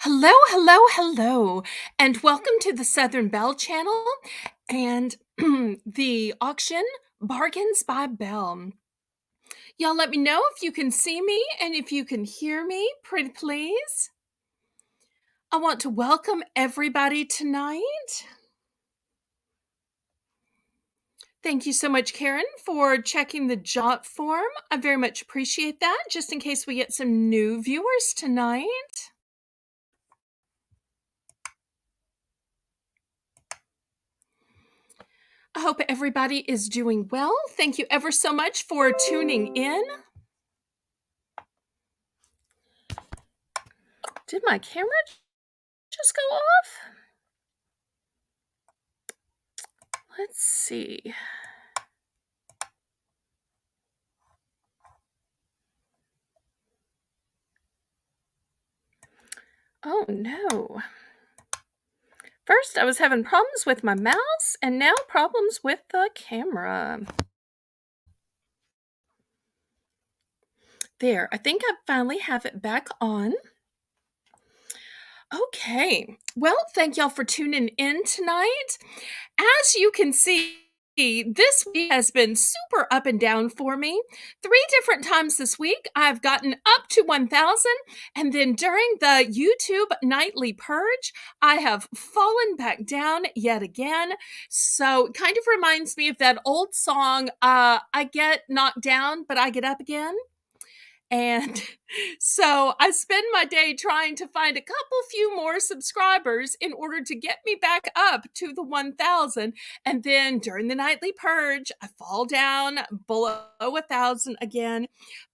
Hello, hello, hello, and welcome to the Southern Belle channel and the auction Bargains by Belle. Y'all let me know if you can see me and if you can hear me, pretty please. I want to welcome everybody tonight. Thank you so much, Karen, for checking the jot form. I very much appreciate that, just in case we get some new viewers tonight. I hope everybody is doing well. Thank you ever so much for tuning in. Did my camera just go off? Let's see. Oh no. First, I was having problems with my mouse, and now problems with the camera. There, I think I finally have it back on. Okay, well, thank y'all for tuning in tonight. As you can see, this week has been super up and down for me. 3 different times this week, I've gotten up to 1,000, and then during the YouTube nightly purge, I have fallen back down yet again. So it kind of reminds me of that old song, I get knocked down, but I get up again. And so I spend my day trying to find a couple few more subscribers in order to get me back up to the 1,000. And then during the nightly purge, I fall down below 1,000 again.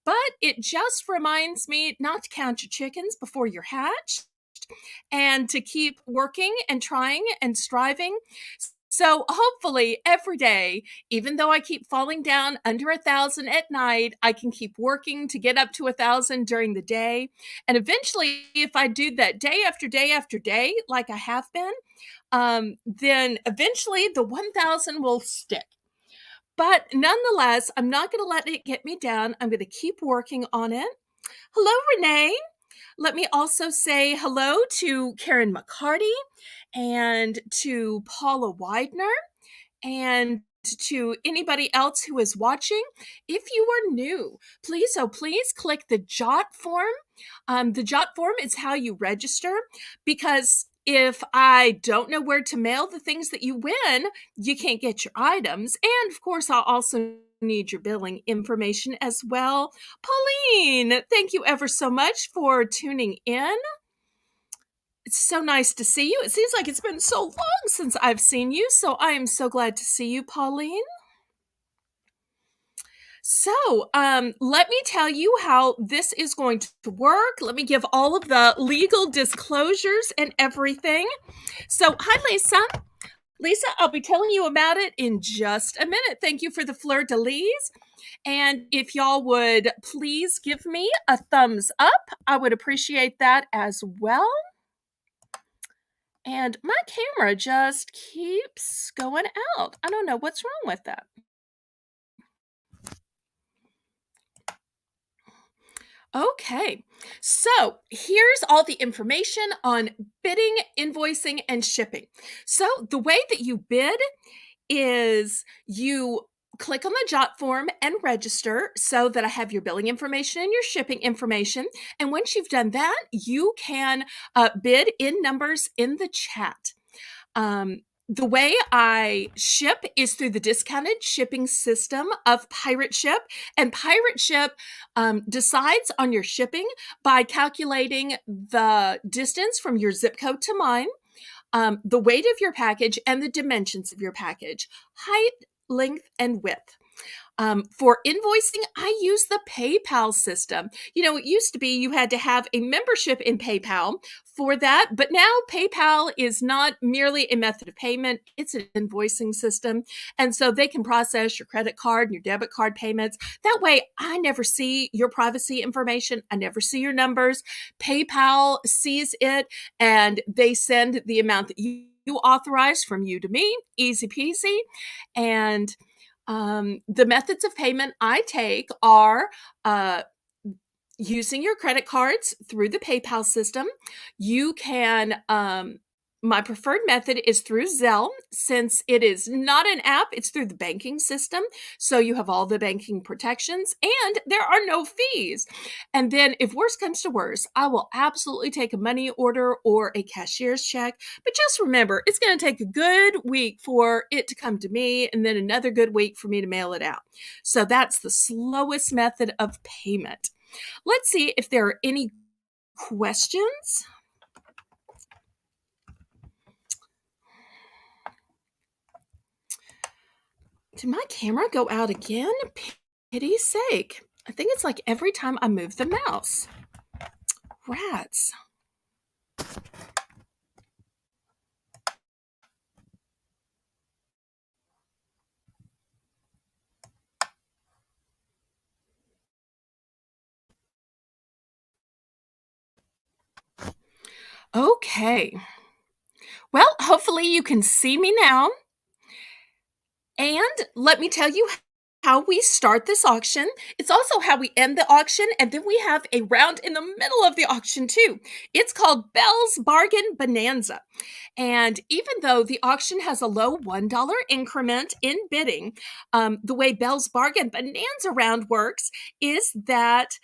But it just reminds me not to count your chickens before you're hatched and to keep working and trying and striving. So hopefully every day, even though I keep falling down under 1,000 at night, I can keep working to get up to 1,000 during the day. And eventually, if I do that day after day after day, like I have been, then eventually the 1,000 will stick. But nonetheless, I'm not going to let it get me down. I'm going to keep working on it. Hello, Renee. Let me also say hello to Karen McCarty and to Paula Widener and to anybody else who is watching. If you are new, please click the jot form. The jot form is how you register, because if I don't know where to mail the things that you win, you can't get your items. And of course, I'll also need your billing information as well. Pauline, thank you ever so much for tuning in. It's so nice to see you. It seems like it's been so long since I've seen you, so I am so glad to see you, Pauline. So, let me tell you how this is going to work. Let me give all of the legal disclosures and everything. So, hi, Lisa. Lisa, I'll be telling you about it in just a minute. Thank you for the fleur-de-lis. And if y'all would please give me a thumbs up, I would appreciate that as well. And my camera just keeps going out. I don't know what's wrong with that. Okay, so here's all the information on bidding, invoicing, and shipping. So the way that you bid is you click on the jot form and register so that I have your billing information and your shipping information. And once you've done that, you can bid in numbers in the chat. The way I ship is through the discounted shipping system of Pirate Ship. And Pirate Ship decides on your shipping by calculating the distance from your zip code to mine, the weight of your package, and the dimensions of your package, height, length, and width. For invoicing, I use the PayPal system. You know, it used to be you had to have a membership in PayPal for that, but now PayPal is not merely a method of payment, it's an invoicing system. And so they can process your credit card and your debit card payments. That way, I never see your privacy information. I never see your numbers. PayPal sees it and they send the amount that you authorize from you to me, easy peasy. And the methods of payment I take are using your credit cards through the PayPal system. You can, my preferred method is through Zelle. Since it is not an app, it's through the banking system. So you have all the banking protections and there are no fees. And then if worse comes to worse, I will absolutely take a money order or a cashier's check. But just remember, it's going to take a good week for it to come to me and then another good week for me to mail it out. So that's the slowest method of payment. Let's see if there are any questions. Did my camera go out again? Pity's sake. I think it's like every time I move the mouse. Rats. Okay. Well, hopefully you can see me now. And let me tell you how we start this auction. It's also how we end the auction, and then we have a round in the middle of the auction too. It's called Belle's Bargain Bonanza. And even though the auction has a low $1 increment in bidding, the way Belle's Bargain Bonanza Round works is that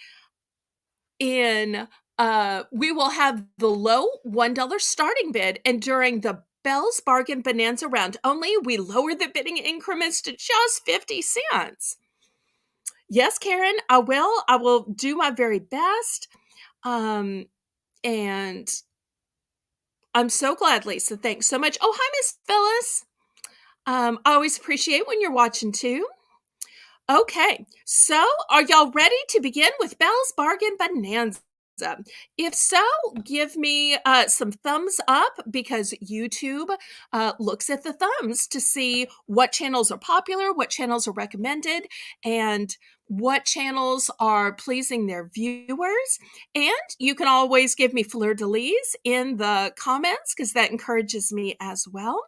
we will have the low $1 starting bid, and during the Belle's Bargain Bonanza Round only, we lower the bidding increments to just 50 cents. Yes, Karen, I will. I will do my very best. And I'm so glad, Lisa. Thanks so much. Oh, hi, Miss Phyllis. I always appreciate when you're watching too. Okay, so are y'all ready to begin with Belle's Bargain Bonanza? If so, give me some thumbs up because YouTube looks at the thumbs to see what channels are popular, what channels are recommended, and what channels are pleasing their viewers. And you can always give me fleur-de-lis in the comments because that encourages me as well.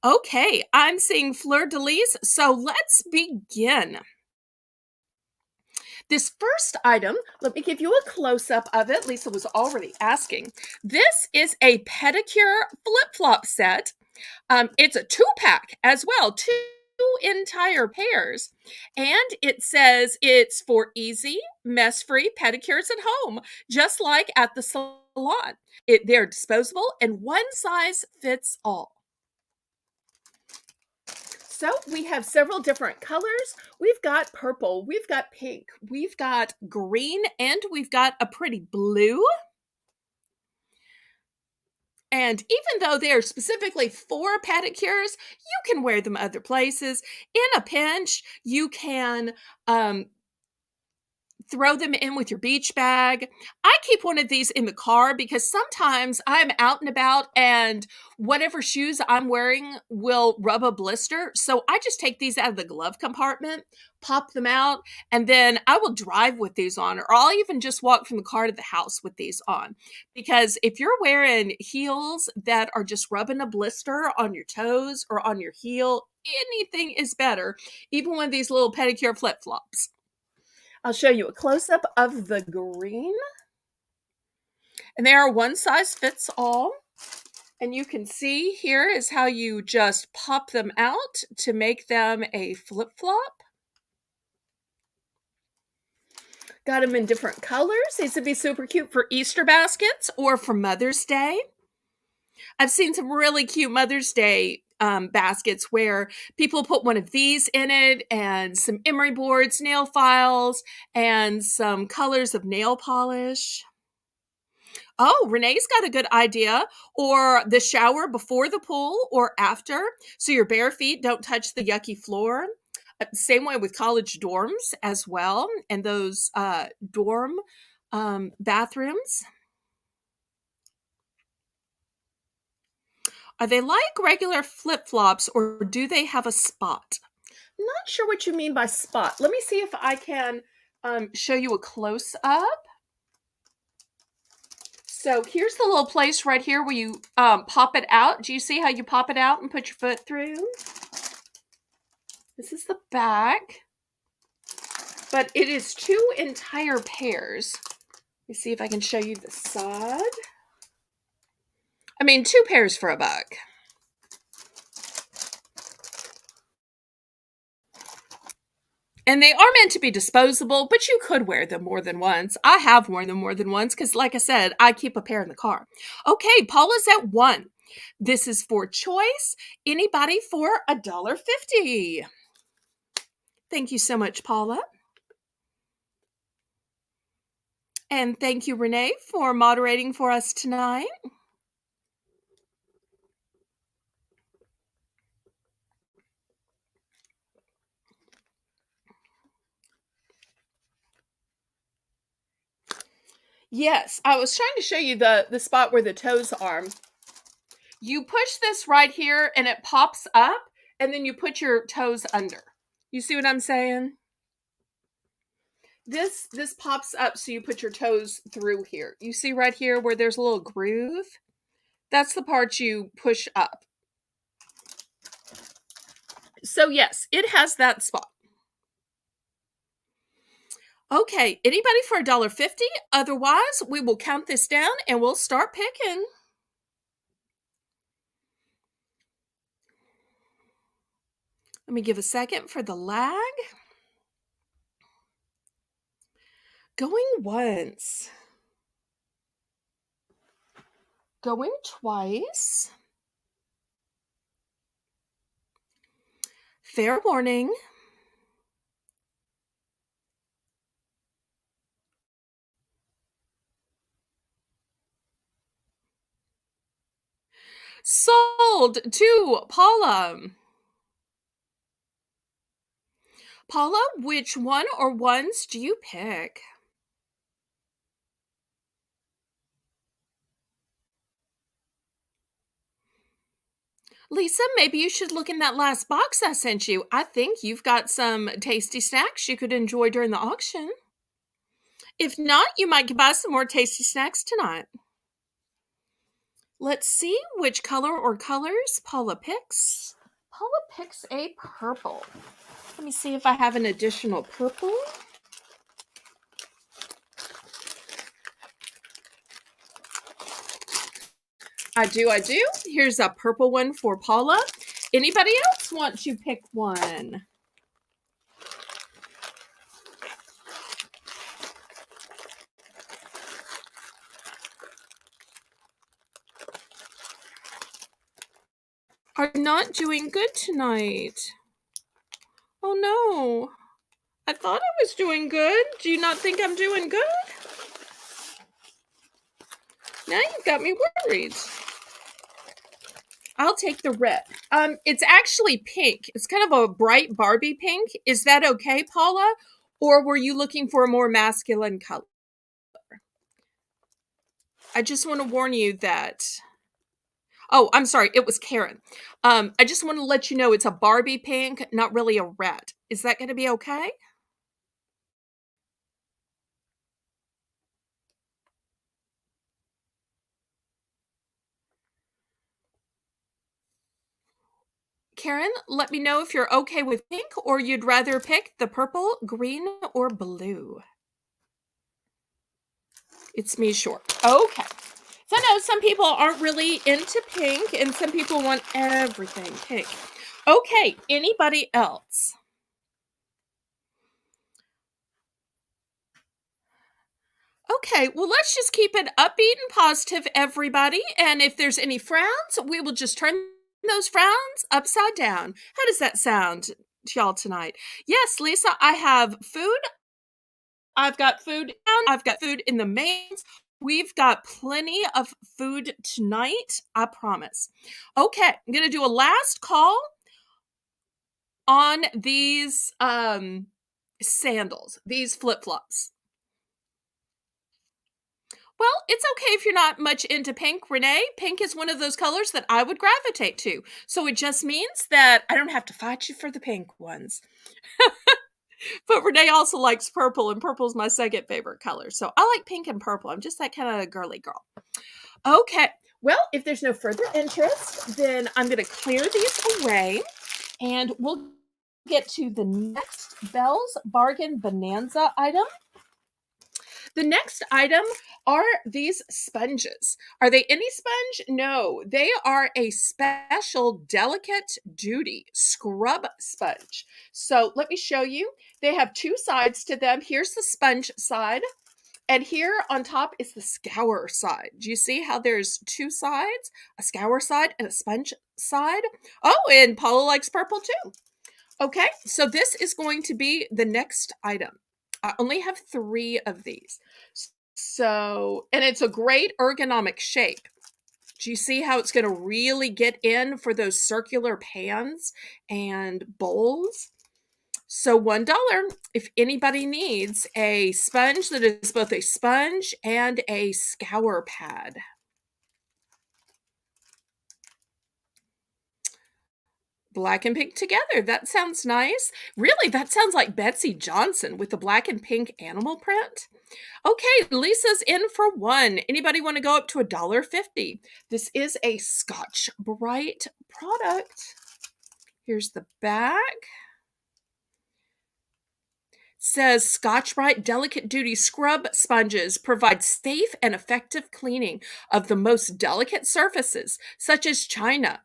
Okay, I'm seeing fleur-de-lis, so let's begin. This first item, let me give you a close-up of it. Lisa was already asking. This is a pedicure flip-flop set. It's a 2-pack as well, 2 entire pairs. And it says it's for easy, mess-free pedicures at home, just like at the salon. They're disposable and one size fits all. So we have several different colors. We've got purple, we've got pink, we've got green, and we've got a pretty blue. And even though they are specifically for pedicures, you can wear them other places. In a pinch, you can throw them in with your beach bag. I keep one of these in the car because sometimes I'm out and about and whatever shoes I'm wearing will rub a blister. So I just take these out of the glove compartment, pop them out, and then I will drive with these on, or I'll even just walk from the car to the house with these on. Because if you're wearing heels that are just rubbing a blister on your toes or on your heel, anything is better, even with these little pedicure flip-flops. I'll show you a close-up of the green. And they are one size fits all. And you can see here is how you just pop them out to make them a flip-flop. Got them in different colors. These would be super cute for Easter baskets or for Mother's Day. I've seen some really cute Mother's Day baskets where people put one of these in it and some emery boards, nail files, and some colors of nail polish. Oh, Renee's got a good idea. Or the shower before the pool or after, so your bare feet don't touch the yucky floor. Same way with college dorms as well, and those dorm bathrooms. Are they like regular flip-flops or do they have a spot? I'm not sure what you mean by spot. Let me see if I can show you a close-up. So here's the little place right here where you pop it out. Do you see how you pop it out and put your foot through? This is the back. but it is 2 entire pairs. Let me see if I can show you the side. I mean, 2 pairs for $1. And they are meant to be disposable, but you could wear them more than once. I have worn them more than once because, like I said, I keep a pair in the car. Okay, Paula's at 1. This is for choice. Anybody for $1.50. Thank you so much, Paula. And thank you, Renee, for moderating for us tonight. Yes, I was trying to show you the spot where the toes are. You push this right here and it pops up, and then you put your toes under. You see what I'm saying? This pops up, so you put your toes through here. You see right here where there's a little groove? That's the part you push up. So yes, it has that spot. Okay, anybody for $1.50? Otherwise, we will count this down and we'll start picking. Let me give a second for the lag. Going once. Going twice. Fair warning. Sold to Paula. Paula, which one or ones do you pick? Lisa, maybe you should look in that last box I sent you. I think you've got some tasty snacks you could enjoy during the auction. If not, you might buy some more tasty snacks tonight. Let's see which color or colors Paula picks. Paula picks a purple. Let me see if I have an additional purple. I do. Here's a purple one for Paula. Anybody else want to pick one? Are not doing good tonight. Oh no. I thought I was doing good. Do you not think I'm doing good? Now you've got me worried. I'll take the red. It's actually pink. It's kind of a bright Barbie pink. Is that okay, Paula? Or were you looking for a more masculine color? I just want to warn you that... Oh, I'm sorry. It was Karen. I just want to let you know it's a Barbie pink, not really a red. Is that going to be okay? Karen, let me know if you're okay with pink or you'd rather pick the purple, green, or blue. It's me short. Okay. So I know some people aren't really into pink and some people want everything pink. Okay, anybody else? Okay, well, let's just keep it upbeat and positive, everybody. And if there's any frowns, we will just turn those frowns upside down. How does that sound to y'all tonight? Yes, Lisa, I have food. I've got food down. I've got food in the mains. We've got plenty of food tonight, I promise. Okay, I'm going to do a last call on these sandals, these flip-flops. Well, it's okay if you're not much into pink, Renee. Pink is one of those colors that I would gravitate to. So it just means that I don't have to fight you for the pink ones. But Renee also likes purple, and purple is my second favorite color. So I like pink and purple. I'm just that kind of girly girl. Okay. Well, if there's no further interest, then I'm going to clear these away, and we'll get to the next Belle's Bargain Bonanza item. The next item are these sponges. Are they any sponge? No, they are a special delicate duty scrub sponge. So let me show you. They have two sides to them. Here's the sponge side. And here on top is the scour side. Do you see how there's two sides? A scour side and a sponge side. Oh, and Paula likes purple too. Okay, so this is going to be the next item. I only have 3 of these. So, and it's a great ergonomic shape. Do you see how it's going to really get in for those circular pans and bowls? So $1 if anybody needs a sponge that is both a sponge and a scour pad. Black and pink together. That sounds nice. Really, that sounds like Betsy Johnson with the black and pink animal print. Okay, Lisa's in for 1. Anybody want to go up to $1.50? This is a Scotch Brite product. Here's the back. Says Scotch Brite Delicate Duty Scrub Sponges provide safe and effective cleaning of the most delicate surfaces, such as china,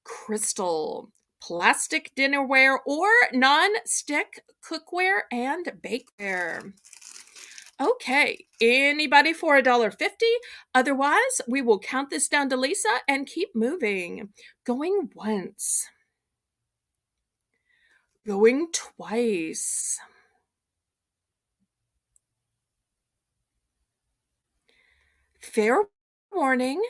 crystal, plastic dinnerware, or non-stick cookware and bakeware. Okay, anybody for $1.50? Otherwise, we will count this down to Lisa and keep moving. Going once. Going twice. Fair warning.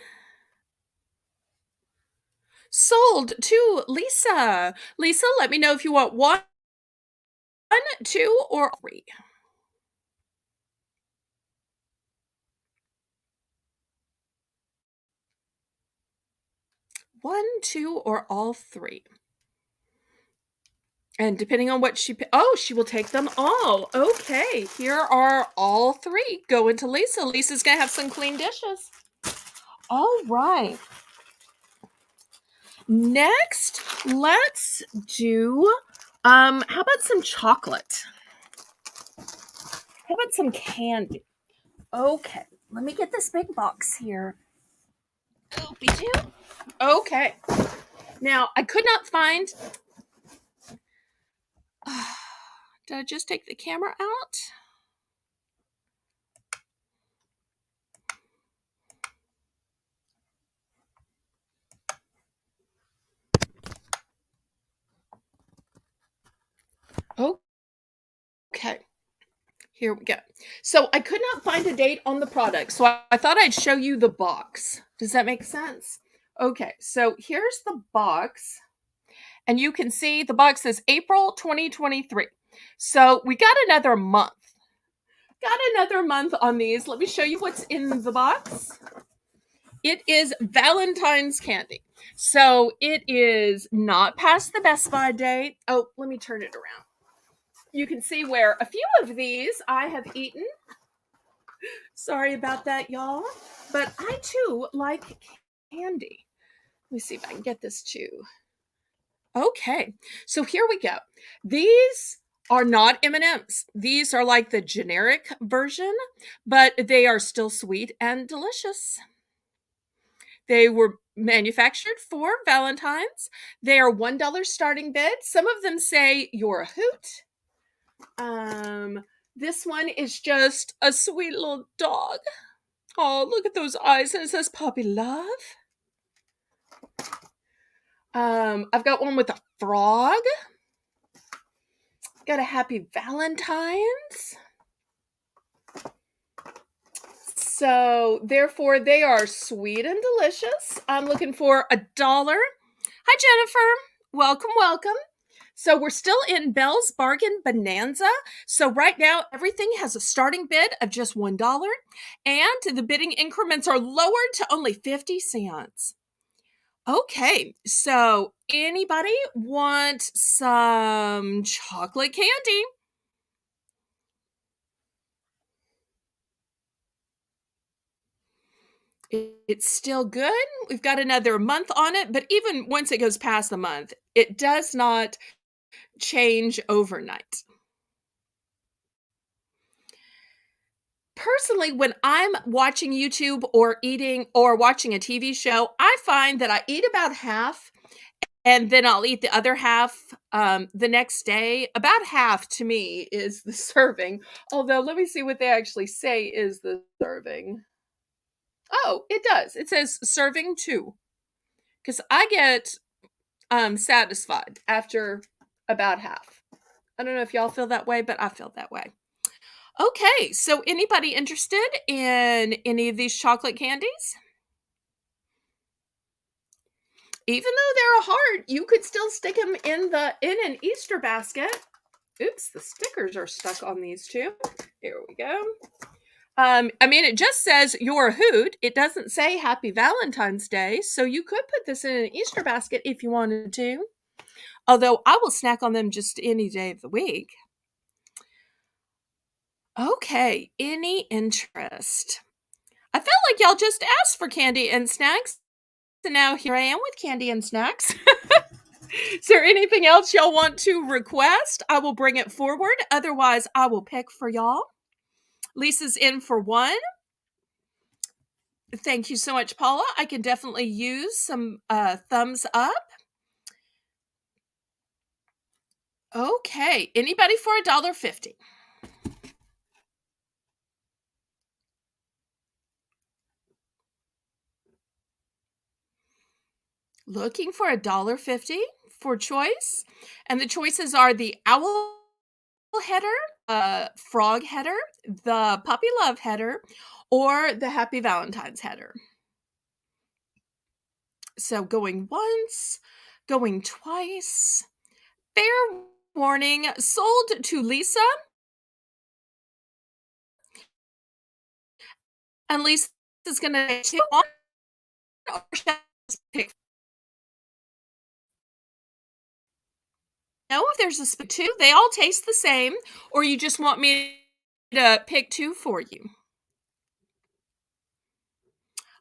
Sold to Lisa. Lisa, let me know if you want 1, 2, or 3. 1, 2, or all 3. And depending on what she she will take them all. Okay, here are all 3 going to Lisa. Lisa's gonna have some clean dishes. All right. Next, let's do how about some chocolate? How about some candy? Okay, let me get this big box here. Oopie-doo. Okay. Now, I could not find did I just take the camera out? Okay. Here we go. So I could not find a date on the product, so I thought I'd show you the box. Does that make sense? Okay, so here's the box. And you can see the box says April 2023. So we got another month. Got another month on these. Let me show you what's in the box. It is Valentine's Candy. So it is not past the Best By date. Oh, let me turn it around. You can see where a few of these I have eaten. Sorry about that, y'all. But I too like candy. Let me see if I can get this too. Okay, so here we go. These are not M&Ms. These are like the generic version, but they are still sweet and delicious. They were manufactured for Valentine's. They are $1 starting bid. Some of them say you're a hoot. This one is just a sweet little dog. Oh, look at those eyes, and it says puppy love. I've got one with a frog. Got a happy Valentine's. So therefore they are sweet and delicious. I'm looking for $1. Hi, Jennifer. Welcome, welcome. So we're still in Belle's Bargain Bonanza. So right now, everything has a starting bid of just $1, and the bidding increments are lowered to only 50 cents. Okay, so anybody want some chocolate candy? It's still good. We've got another month on it, but even once it goes past the month, it does not change overnight. Personally, when I'm watching YouTube or eating or watching a TV show, I find that I eat about half and then I'll eat the other half the next day. About half to me is the serving. Although, let me see what they actually say is the serving. Oh, it does. It says serving 2 because I get satisfied after about half. I don't know if y'all feel that way, but I feel that way. Okay, so anybody interested in any of these chocolate candies? Even though they're a heart, you could still stick them in an Easter basket. Oops, the stickers are stuck on these two. Here we go. I mean, it just says you're a hoot. It doesn't say Happy Valentine's Day, so you could put this in an Easter basket if you wanted to. Although I will snack on them just any day of the week. Okay, any interest? I felt like y'all just asked for candy and snacks, and now here I am with candy and snacks. Is there anything else y'all want to request? I will bring it forward. Otherwise, I will pick for y'all. Lisa's in for 1. Thank you so much, Paula. I can definitely use some thumbs up. Okay, anybody for $1.50? Looking for $1.50 for choice. And the choices are the owl header, frog header, the puppy love header, or the happy Valentine's header. So going once, going twice. Fair warning, sold to Lisa. And Lisa's going to take 1 or pick. No, if there's a 2, they all taste the same, or you just want me to pick 2 for you.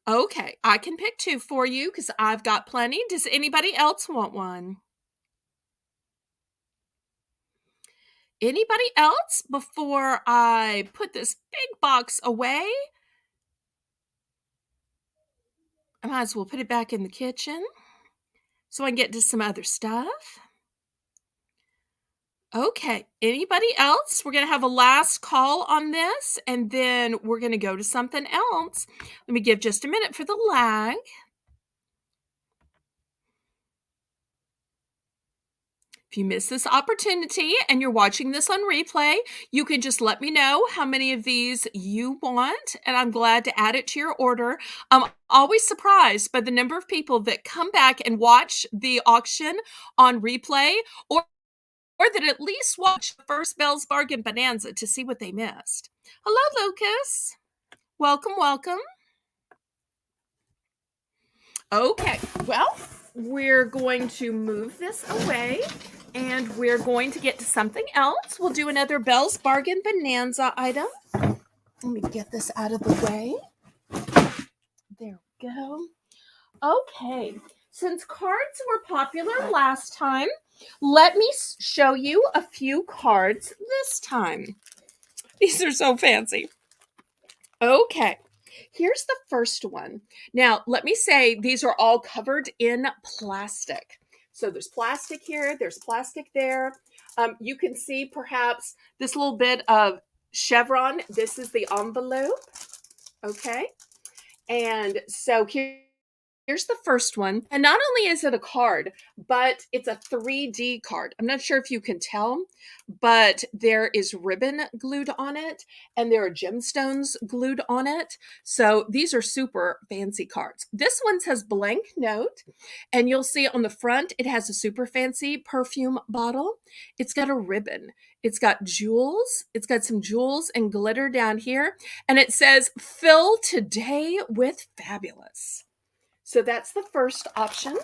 Okay, I can pick 2 for you because I've got plenty. Does anybody else want one? Anybody else before I put this big box away? I might as well put it back in the kitchen so I can get to some other stuff. Okay, anybody else? We're going to have a last call on this, and then we're going to go to something else. Let me give just a minute for the lag. If you miss this opportunity and you're watching this on replay, you can just let me know how many of these you want, and I'm glad to add it to your order. I'm always surprised by the number of people that come back and watch the auction on replay, or that at least watch the first Belle's Bargain Bonanza to see what they missed. Hello, Lucas. Welcome, welcome. Okay, well, we're going to move this away and we're going to get to something else. We'll do another Belle's Bargain Bonanza item. Let me get this out of the way. There we go. Okay, since cards were popular last time, let me show you a few cards this time. These are so fancy. Okay, here's the first one. Now, let me say these are all covered in plastic. So there's plastic here, there's plastic there. You can see perhaps this little bit of chevron. This is the envelope. Okay, and so here's the first one. And not only is it a card, but it's a 3D card. I'm not sure if you can tell, but there is ribbon glued on it and there are gemstones glued on it. So these are super fancy cards. This one says blank note, and you'll see on the front, it has a super fancy perfume bottle. It's got a ribbon. It's got jewels. It's got some jewels and glitter down here. And it says, fill today with fabulous. So that's the first option.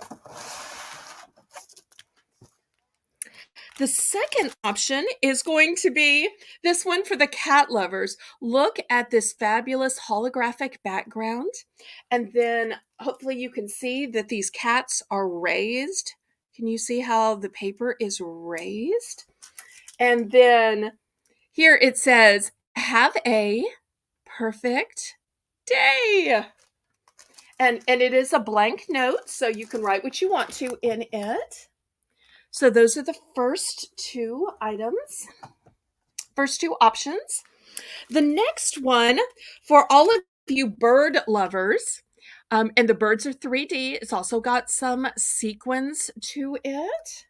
The second option is going to be this one for the cat lovers. Look at this fabulous holographic background. And then hopefully you can see that these cats are raised. Can you see how the paper is raised? And then here it says, have a perfect day. And it is a blank note, so you can write what you want to in it. So those are the first two items, first two options. The next one, for all of you bird lovers, and the birds are 3D, it's also got some sequins to it.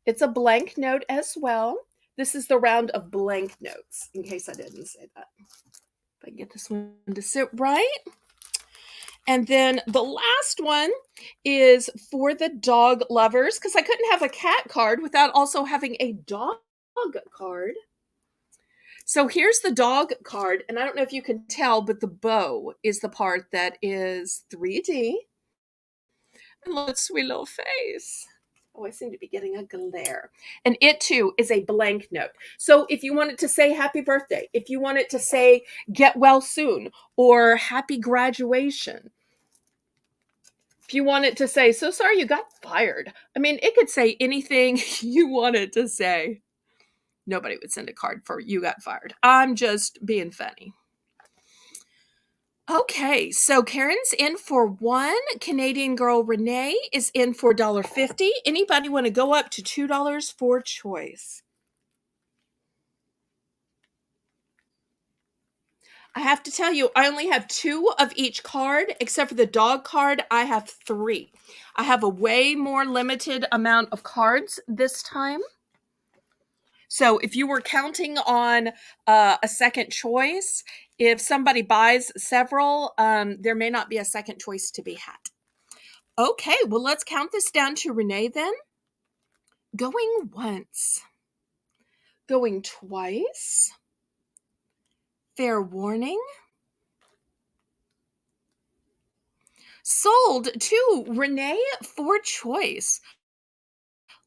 It's a blank note as well. This is the round of blank notes, in case I didn't say that. If I can get this one to sit right. And then the last one is for the dog lovers, because I couldn't have a cat card without also having a dog card. So here's the dog card, and I don't know if you can tell, but the bow is the part that is 3D. And look at sweet little face. Oh, I seem to be getting a glare. And it too is a blank note. So if you wanted to say happy birthday, if you wanted to say get well soon, or happy graduation, if you wanted to say, so sorry you got fired. I mean, it could say anything you wanted to say. Nobody would send a card for you got fired. I'm just being funny. Okay, so Karen's in for one. Canadian girl Renee is in for $1.50. Anybody want to go up to $2 for choice? I have to tell you, I only have two of each card, except for the dog card, I have three. I have a way more limited amount of cards this time. So if you were counting on a second choice, if somebody buys several, there may not be a second choice to be had. Okay, well, let's count this down to Renee then. Going once. Going twice. Fair warning. Sold to Renee for choice.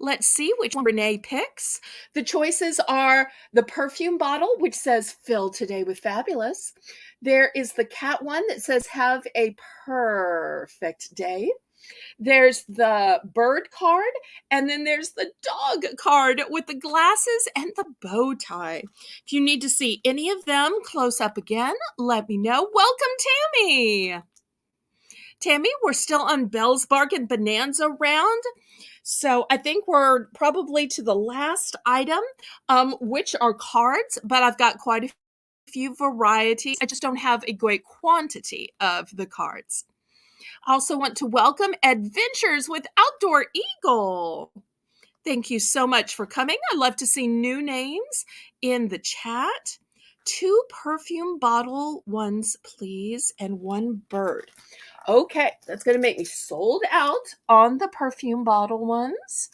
Let's see which one Renee picks. The choices are the perfume bottle, which says fill today with fabulous. There is the cat one that says have a perfect day. There's the bird card, and then there's the dog card with the glasses and the bow tie. If you need to see any of them close up again, let me know. Welcome, Tammy. Tammy, we're still on Belle's Bargain Bonanza round. So I think we're probably to the last item, which are cards, but I've got quite a few varieties. I just don't have a great quantity of the cards. I also want to welcome Adventures with Outdoor Eagle. Thank you so much for coming. I love to see new names in the chat. 2 perfume bottle ones, please, and 1 bird. Okay, that's going to make me sold out on the perfume bottle ones.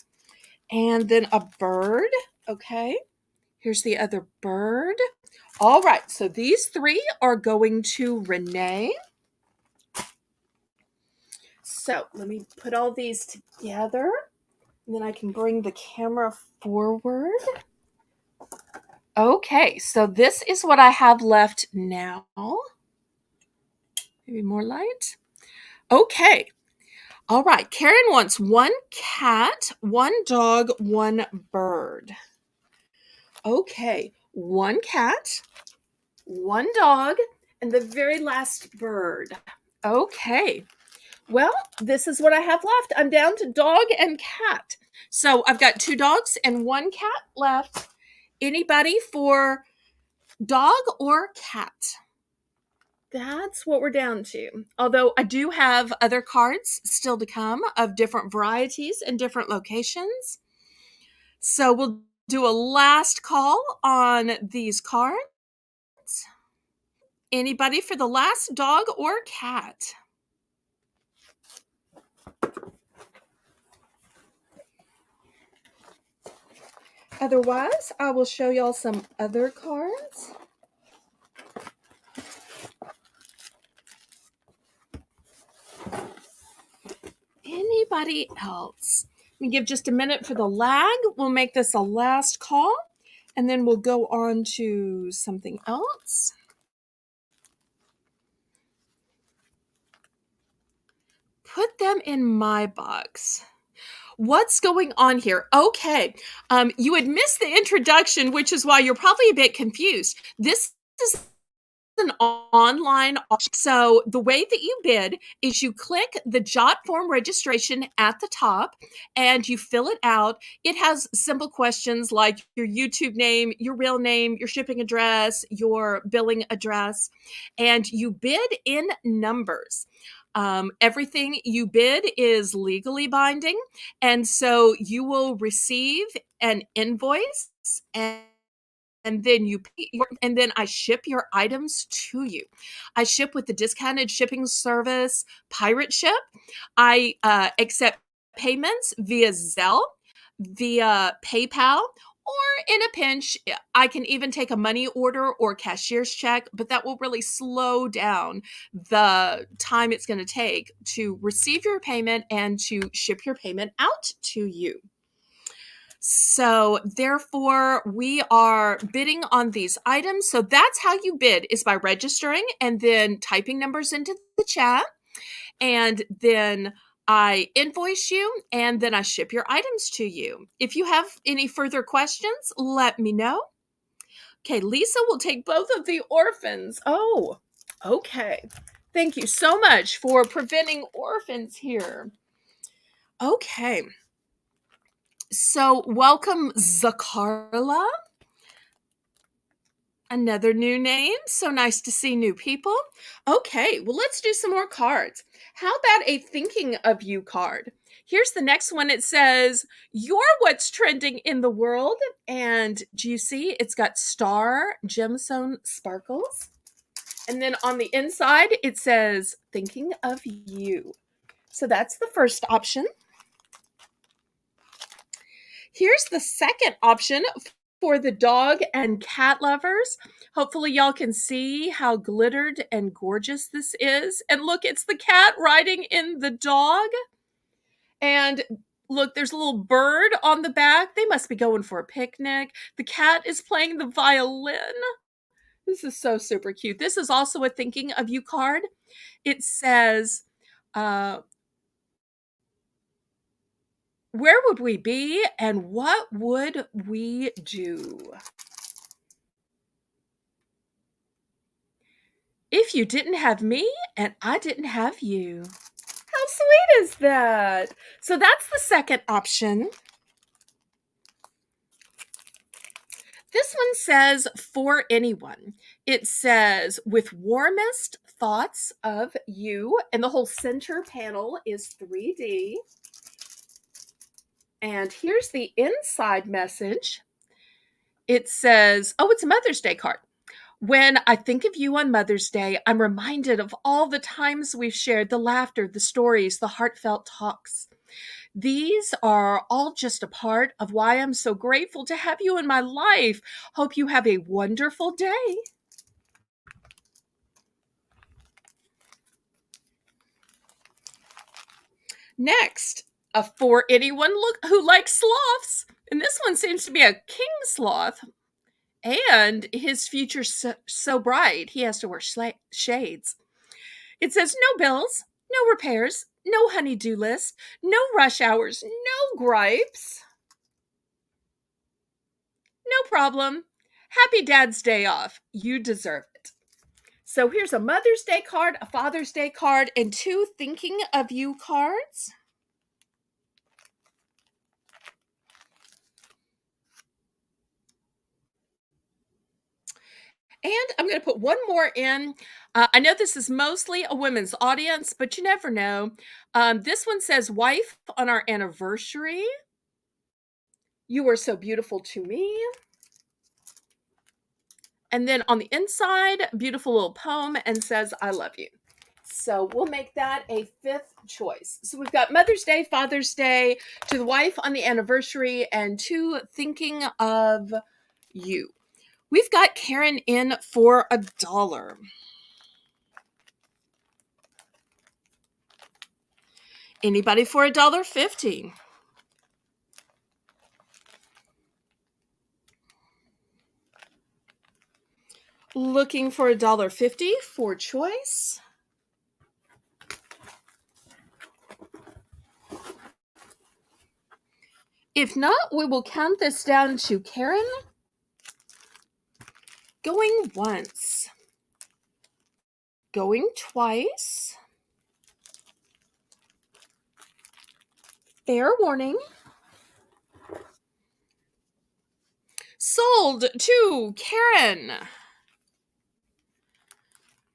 And then a bird. Okay, here's the other bird. All right, so these 3 are going to Renee. So let me put all these together, and then I can bring the camera forward. Okay, so this is what I have left now. Maybe more light. Okay. All right. Karen wants 1 cat, 1 dog, 1 bird. Okay. 1 cat, 1 dog, and the very last bird. Okay. Well, this is what I have left. I'm down to dog and cat. So I've got 2 dogs and 1 cat left. Anybody for dog or cat? That's what we're down to. Although I do have other cards still to come of different varieties and different locations. So we'll do a last call on these cards. Anybody for the last dog or cat? Otherwise, I will show y'all some other cards. Anybody else? Let me give just a minute for the lag. We'll make this a last call, and then we'll go on to something else. Put them in my box. What's going on here? Okay. You had missed the introduction, which is why you're probably a bit confused. This is an online auction. So the way that you bid is you click the jot form registration at the top and you fill it out. It has simple questions like your YouTube name, your real name, your shipping address, your billing address, and you bid in numbers. Everything you bid is legally binding, and so you will receive an invoice and then and then I ship your items to you. I ship with the discounted shipping service Pirate Ship. I accept payments via Zelle, via PayPal, or in a pinch, I can even take a money order or cashier's check, but that will really slow down the time it's going to take to receive your payment and to ship your payment out to you. So therefore, we are bidding on these items. So that's how you bid, is by registering and then typing numbers into the chat. And then I invoice you and then I ship your items to you. If you have any further questions, let me know. Okay, Lisa will take both of the orphans. Oh, okay. Thank you so much for preventing orphans here. Okay. So, welcome, Zakarla. Another new name. So nice to see new people. Okay, well, let's do some more cards. How about a thinking of you card? Here's the next one. It says, "You're what's trending in the world." And do you see it's got star gemstone sparkles? And then on the inside, it says, "Thinking of you." So that's the first option. Here's the second option for the dog and cat lovers. Hopefully y'all can see how glittered and gorgeous this is. And look, it's the cat riding in the dog. And look, there's a little bird on the back. They must be going for a picnic. The cat is playing the violin. This is so super cute. This is also a thinking of you card. It says, where would we be and what would we do if you didn't have me and I didn't have you? How sweet is that? So that's the second option. This one says, "For anyone." It says, "With warmest thoughts of you." And the whole center panel is 3D. And here's the inside message. It says, oh, it's a Mother's Day card. "When I think of you on Mother's Day, I'm reminded of all the times we've shared, the laughter, the stories, the heartfelt talks. These are all just a part of why I'm so grateful to have you in my life. Hope you have a wonderful day." Next, for anyone who likes sloths. And this one seems to be a king sloth. And his future's so bright, he has to wear shades. It says, "No bills, no repairs, no honey-do list, no rush hours, no gripes. No problem. Happy Dad's Day off. You deserve it." So here's a Mother's Day card, a Father's Day card, and two thinking of you cards. And I'm going to put one more in. I know this is mostly a women's audience, but you never know. This one says, "Wife on our anniversary. You were so beautiful to me." And then on the inside, beautiful little poem and says, "I love you." So we'll make that a fifth choice. So we've got Mother's Day, Father's Day, to the wife on the anniversary, and to thinking of you. We've got Karen in for $1. Anybody for $1.50? Looking for $1.50 for choice. If not, we will count this down to Karen. Going once. Going twice. Fair warning. Sold to Karen.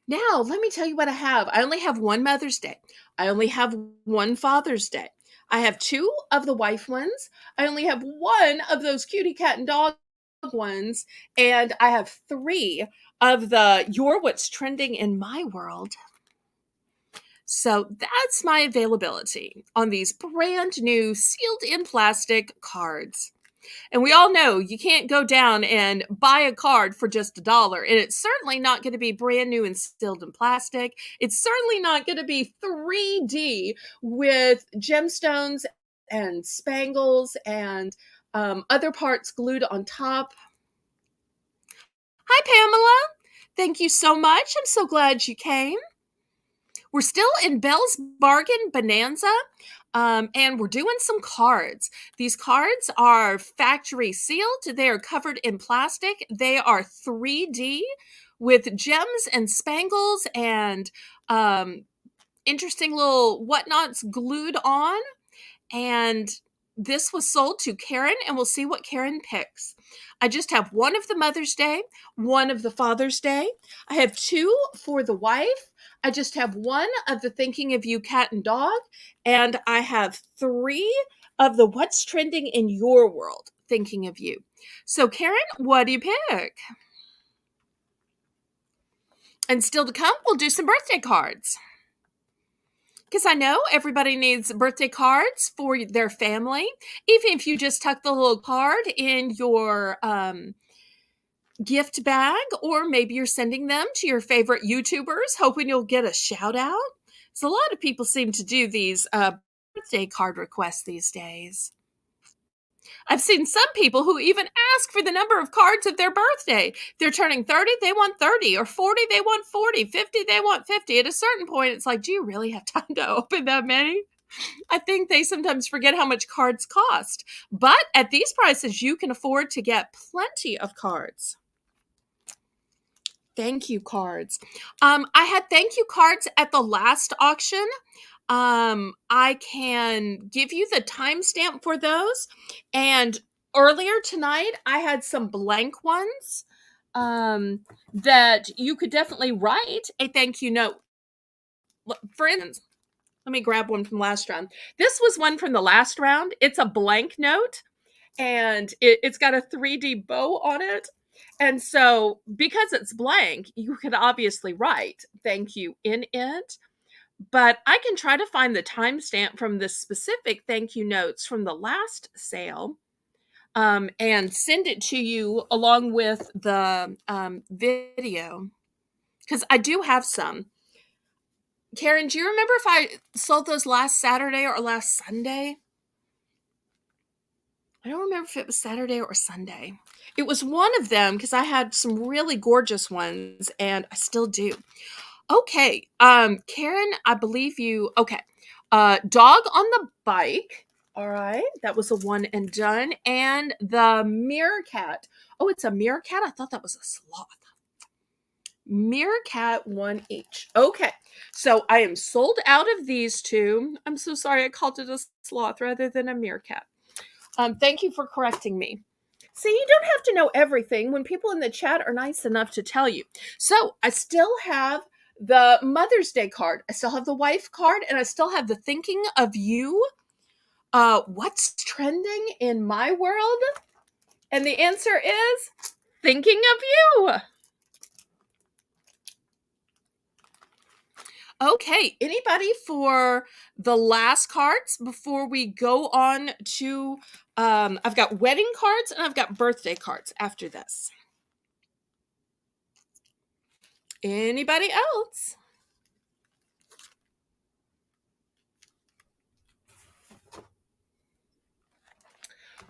Now, let me tell you what I have. I only have one Mother's Day. I only have one Father's Day. I have two of the wife ones. I only have one of those cutie cat and dog ones. And I have three of the You're What's Trending in My World. So that's my availability on these brand new sealed in plastic cards. And we all know you can't go down and buy a card for just $1. And it's certainly not going to be brand new and sealed in plastic. It's certainly not going to be 3D with gemstones and spangles and other parts glued on top. Hi, Pamela. Thank you so much. I'm so glad you came. We're still in Belle's Bargain Bonanza, and we're doing some cards. These cards are factory sealed. They are covered in plastic. They are 3D with gems and spangles and interesting little whatnots glued on. And this was sold to Karen, and we'll see what Karen picks. I just have one of the Mother's Day, one of the Father's Day. I have two for the wife. I just have one of the Thinking of You cat and dog. And I have three of the What's Trending in Your World, Thinking of You. So, Karen, what do you pick? And still to come, we'll do some birthday cards. Because I know everybody needs birthday cards for their family. Even if you just tuck the little card in your gift bag, or maybe you're sending them to your favorite YouTubers, hoping you'll get a shout out. So a lot of people seem to do these birthday card requests these days. I've seen some people who even ask for the number of cards of their birthday. They're turning 30, they want 30, or 40, they want 40, 50, they want 50. At a certain point, it's like, do you really have time to open that many? I think they sometimes forget how much cards cost. But at these prices, you can afford to get plenty of cards. Thank you cards. I had thank you cards at the last auction. I can give you the timestamp for those. And earlier tonight, I had some blank ones that you could definitely write a thank you note. For instance, let me grab one from last round. This was one from the last round. It's a blank note, and it's got a 3D bow on it. And so because it's blank, you could obviously write thank you in it. But I can try to find the timestamp from the specific thank you notes from the last sale and send it to you along with the video. Because I do have some. Karen, do you remember if I sold those last Saturday or last Sunday? I don't remember if it was Saturday or Sunday. It was one of them because I had some really gorgeous ones, and I still do. Okay, Karen, I believe you. Okay, dog on the bike. All right, that was a one and done. And the meerkat. Oh, it's a meerkat? I thought that was a sloth. Meerkat, one each. Okay, so I am sold out of these two. I'm so sorry I called it a sloth rather than a meerkat. Thank you for correcting me. See, you don't have to know everything when people in the chat are nice enough to tell you. So I still have the Mother's Day card. I still have the wife card, and I still have the Thinking of You. What's trending in my world? And the answer is Thinking of You. Okay, anybody for the last cards before we go on to, I've got wedding cards and I've got birthday cards after this. Anybody else?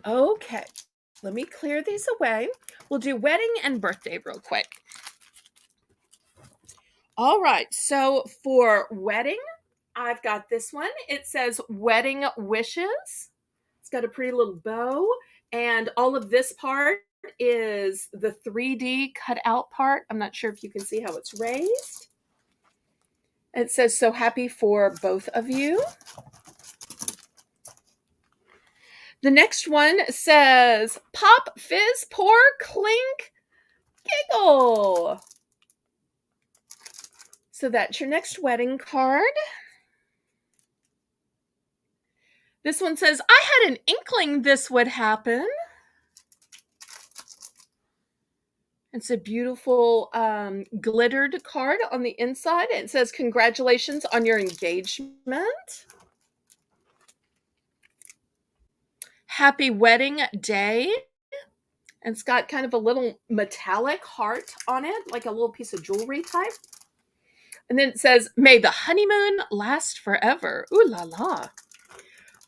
Okay, let me clear these away. We'll do wedding and birthday real quick. All right, so for wedding, I've got this one. It says Wedding Wishes. It's got a pretty little bow, and all of this part is the 3D cut out part. I'm not sure if you can see how it's raised. It says, "So happy for both of you." The next one says, "Pop, fizz, pour, clink, giggle." So that's your next wedding card. This one says, "I had an inkling this would happen." It's a beautiful glittered card on the inside. It says, "Congratulations on your engagement. Happy wedding day." And it's got kind of a little metallic heart on it, like a little piece of jewelry type. And then it says, "May the honeymoon last forever." Ooh la la.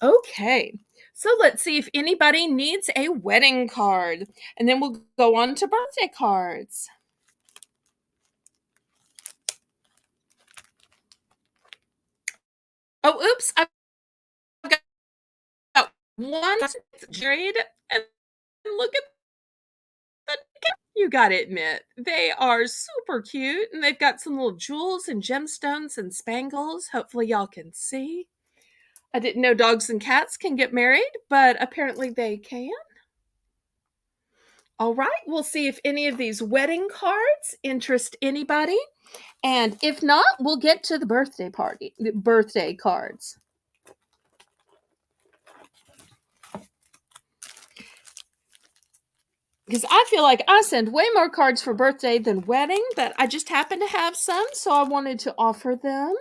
Okay. So let's see if anybody needs a wedding card. And then we'll go on to birthday cards. Oh, oops. I've got one jade. And look at that. You gotta admit, they are super cute. And they've got some little jewels and gemstones and spangles. Hopefully y'all can see. I didn't know dogs and cats can get married, but apparently they can. All right, we'll see if any of these wedding cards interest anybody. And if not, we'll get to the birthday cards. Because I feel like I send way more cards for birthday than wedding, but I just happen to have some, so I wanted to offer them.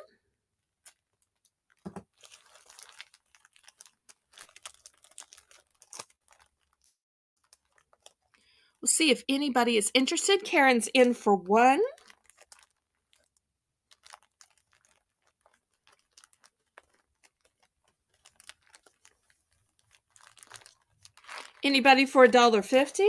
We'll see if anybody is interested. Karen's in for one. Anybody for $1.50?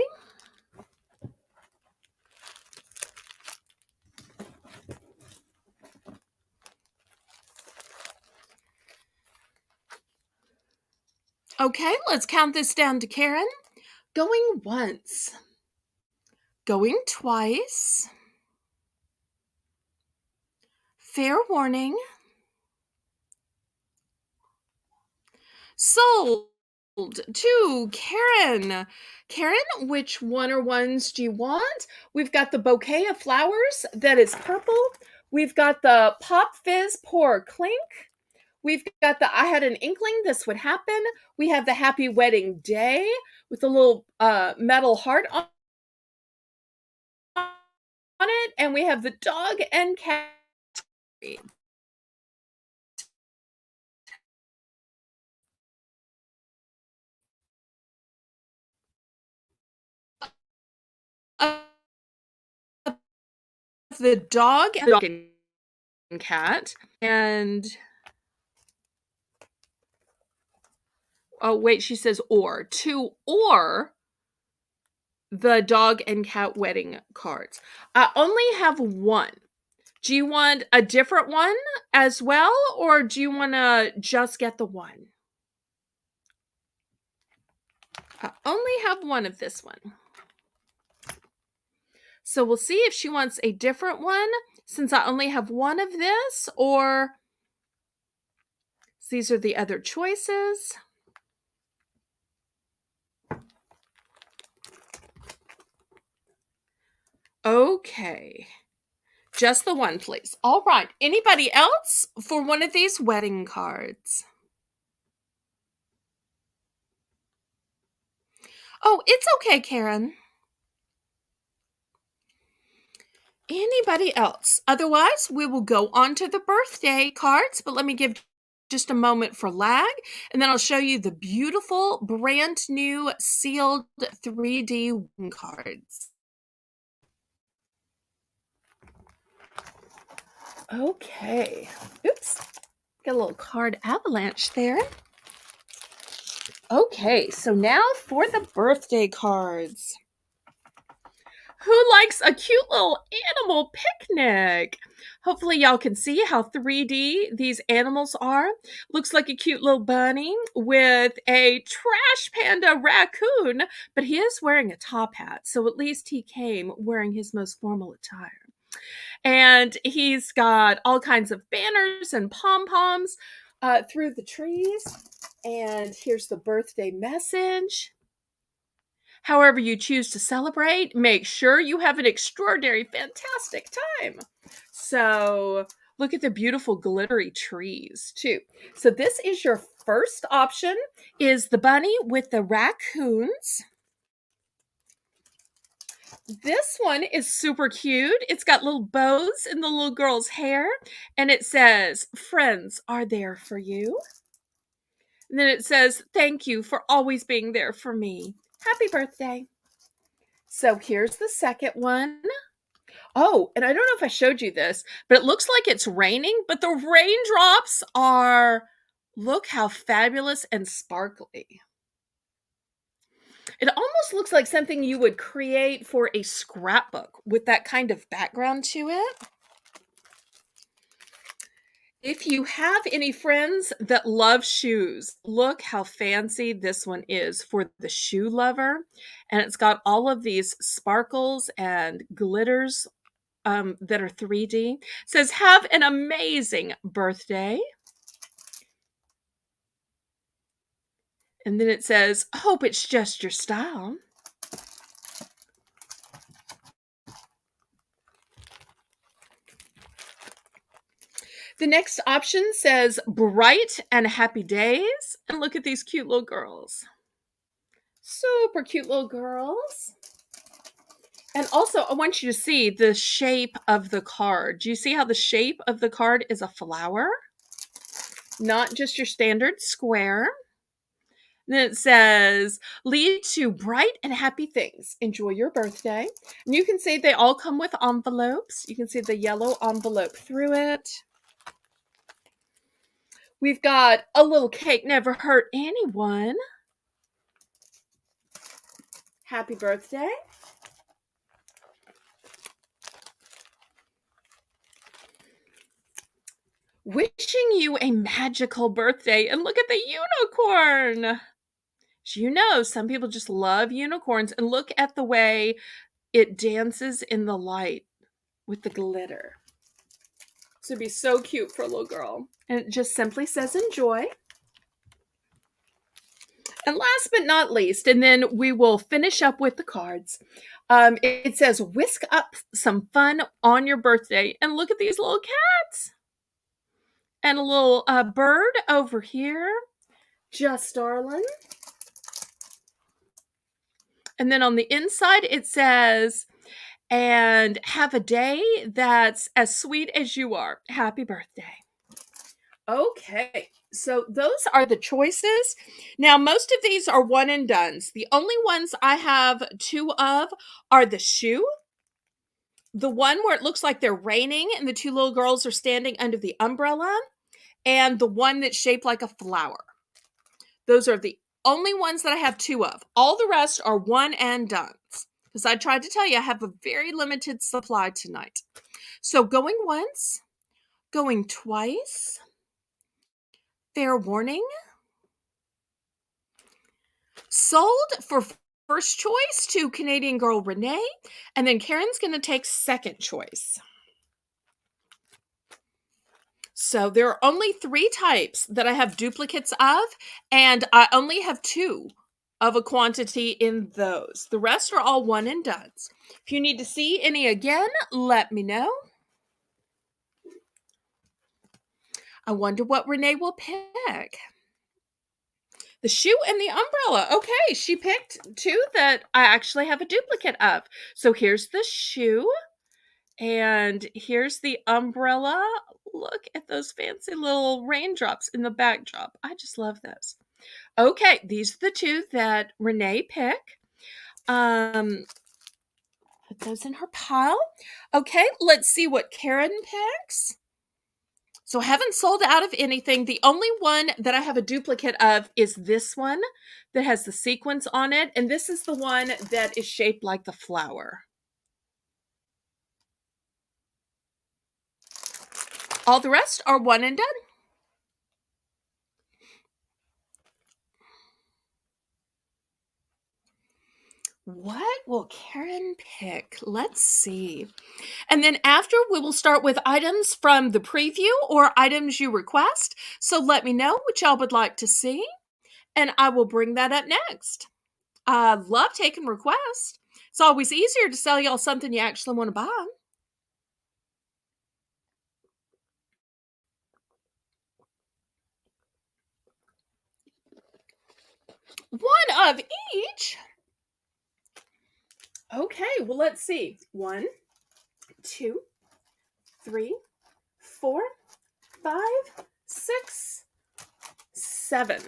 Okay, let's count this down to Karen. Going once. Going twice. Fair warning. Sold to Karen. Karen, which one or ones do you want? We've got the bouquet of flowers that is purple. We've got the pop, fizz, pour, clink. We've got the "I had an inkling this would happen." We have the happy wedding day with a little metal heart on it. And we have the dog and cat. The dog and cat. And oh, wait, she says or the dog and cat wedding cards. I only have one. Do you want a different one as well, or do you want to just get the one? I only have one of this one. So we'll see if she wants a different one since I only have one of this, or these are the other choices. Okay. Just the one, please. All right. Anybody else for one of these wedding cards? Oh, it's okay, Karen. Anybody else? Otherwise, we will go on to the birthday cards, but let me give just a moment for lag, and then I'll show you the beautiful, brand new, sealed 3D cards. Okay. Oops. Got a little card avalanche there. Okay, so now for the birthday cards. Who likes a cute little animal picnic? Hopefully y'all can see how 3D these animals are. Looks like a cute little bunny with a trash panda raccoon, but he is wearing a top hat, so at least he came wearing his most formal attire. And he's got all kinds of banners and pom-poms through the trees. And here's the birthday message. However you choose to celebrate, make sure you have an extraordinary, fantastic time. So look at the beautiful glittery trees too. So this is your first option, is the bunny with the raccoons. This one is super cute. It's got little bows in the little girl's hair, and it says, "Friends are there for you." And then it says, "Thank you for always being there for me. Happy birthday." So here's the second one. Oh, and I don't know if I showed you this, but it looks like it's raining, but the raindrops are, look how fabulous and sparkly. It almost looks like something you would create for a scrapbook with that kind of background to it. If you have any friends that love shoes, look how fancy this one is for the shoe lover. And it's got all of these sparkles and glitters that are 3D. It says, "Have an amazing birthday." And then it says, "Hope it's just your style." The next option says, "Bright and happy days." And look at these cute little girls. Super cute little girls. And also, I want you to see the shape of the card. Do you see how the shape of the card is a flower? Not just your standard square. Then it says, "Lead to bright and happy things. Enjoy your birthday." And you can see they all come with envelopes. You can see the yellow envelope through it. We've got "A little cake never hurt anyone." Happy birthday. "Wishing you a magical birthday." And look at the unicorn. As you know, some people just love unicorns. And look at the way it dances in the light with the glitter. This would be so cute for a little girl. And it just simply says, "Enjoy." And last but not least, and then we will finish up with the cards. It says, "Whisk up some fun on your birthday." And look at these little cats. And a little bird over here. Just darling. And then on the inside, it says, "And have a day that's as sweet as you are. Happy birthday." Okay, so those are the choices. Now, most of these are one and dones. The only ones I have two of are the shoe, the one where it looks like they're raining and the two little girls are standing under the umbrella, and the one that's shaped like a flower. Those are the only ones that I have two of. All the rest are one and dones, because I tried to tell you I have a very limited supply tonight. So going once, going twice. Fair warning. Sold for first choice to Canadian girl Renee, and then Karen's going to take second choice. So there are only 3 types that I have duplicates of, and I only have 2 of a quantity in those. The rest are all one and dones. If you need to see any again, let me know. I wonder what Renee will pick. The shoe and the umbrella. Okay, she picked 2 that I actually have a duplicate of. So here's the shoe, and here's the umbrella. Look at those fancy little raindrops in the backdrop. I just love those. Okay, these are the 2 that Renee picked. Put those in her pile. Okay, let's see what Karen picks. So I haven't sold out of anything. The only one that I have a duplicate of is this one that has the sequins on it. And this is the one that is shaped like the flower. All the rest are one and done. What will Karen pick? Let's see. And then after, we will start with items from the preview or items you request. So let me know what y'all would like to see, and I will bring that up next. I love taking requests. It's always easier to sell y'all something you actually want to buy. One of each. Okay, well, let's see. 1, 2, 3, 4, 5, 6, 7.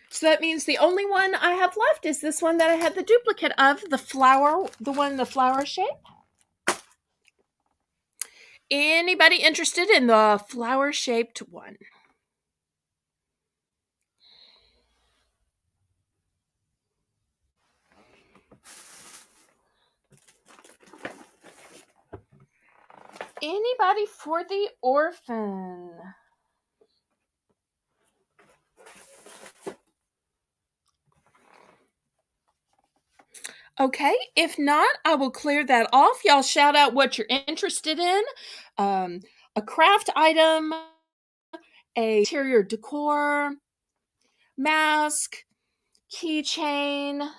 So that means the only one I have left is this one that I had the duplicate of, the flower, the one in the flower shape. Anybody interested in the flower-shaped one? Anybody for the orphan? Okay, if not, I will clear that off. Y'all shout out what you're interested in. A craft item, a interior decor, mask, keychain,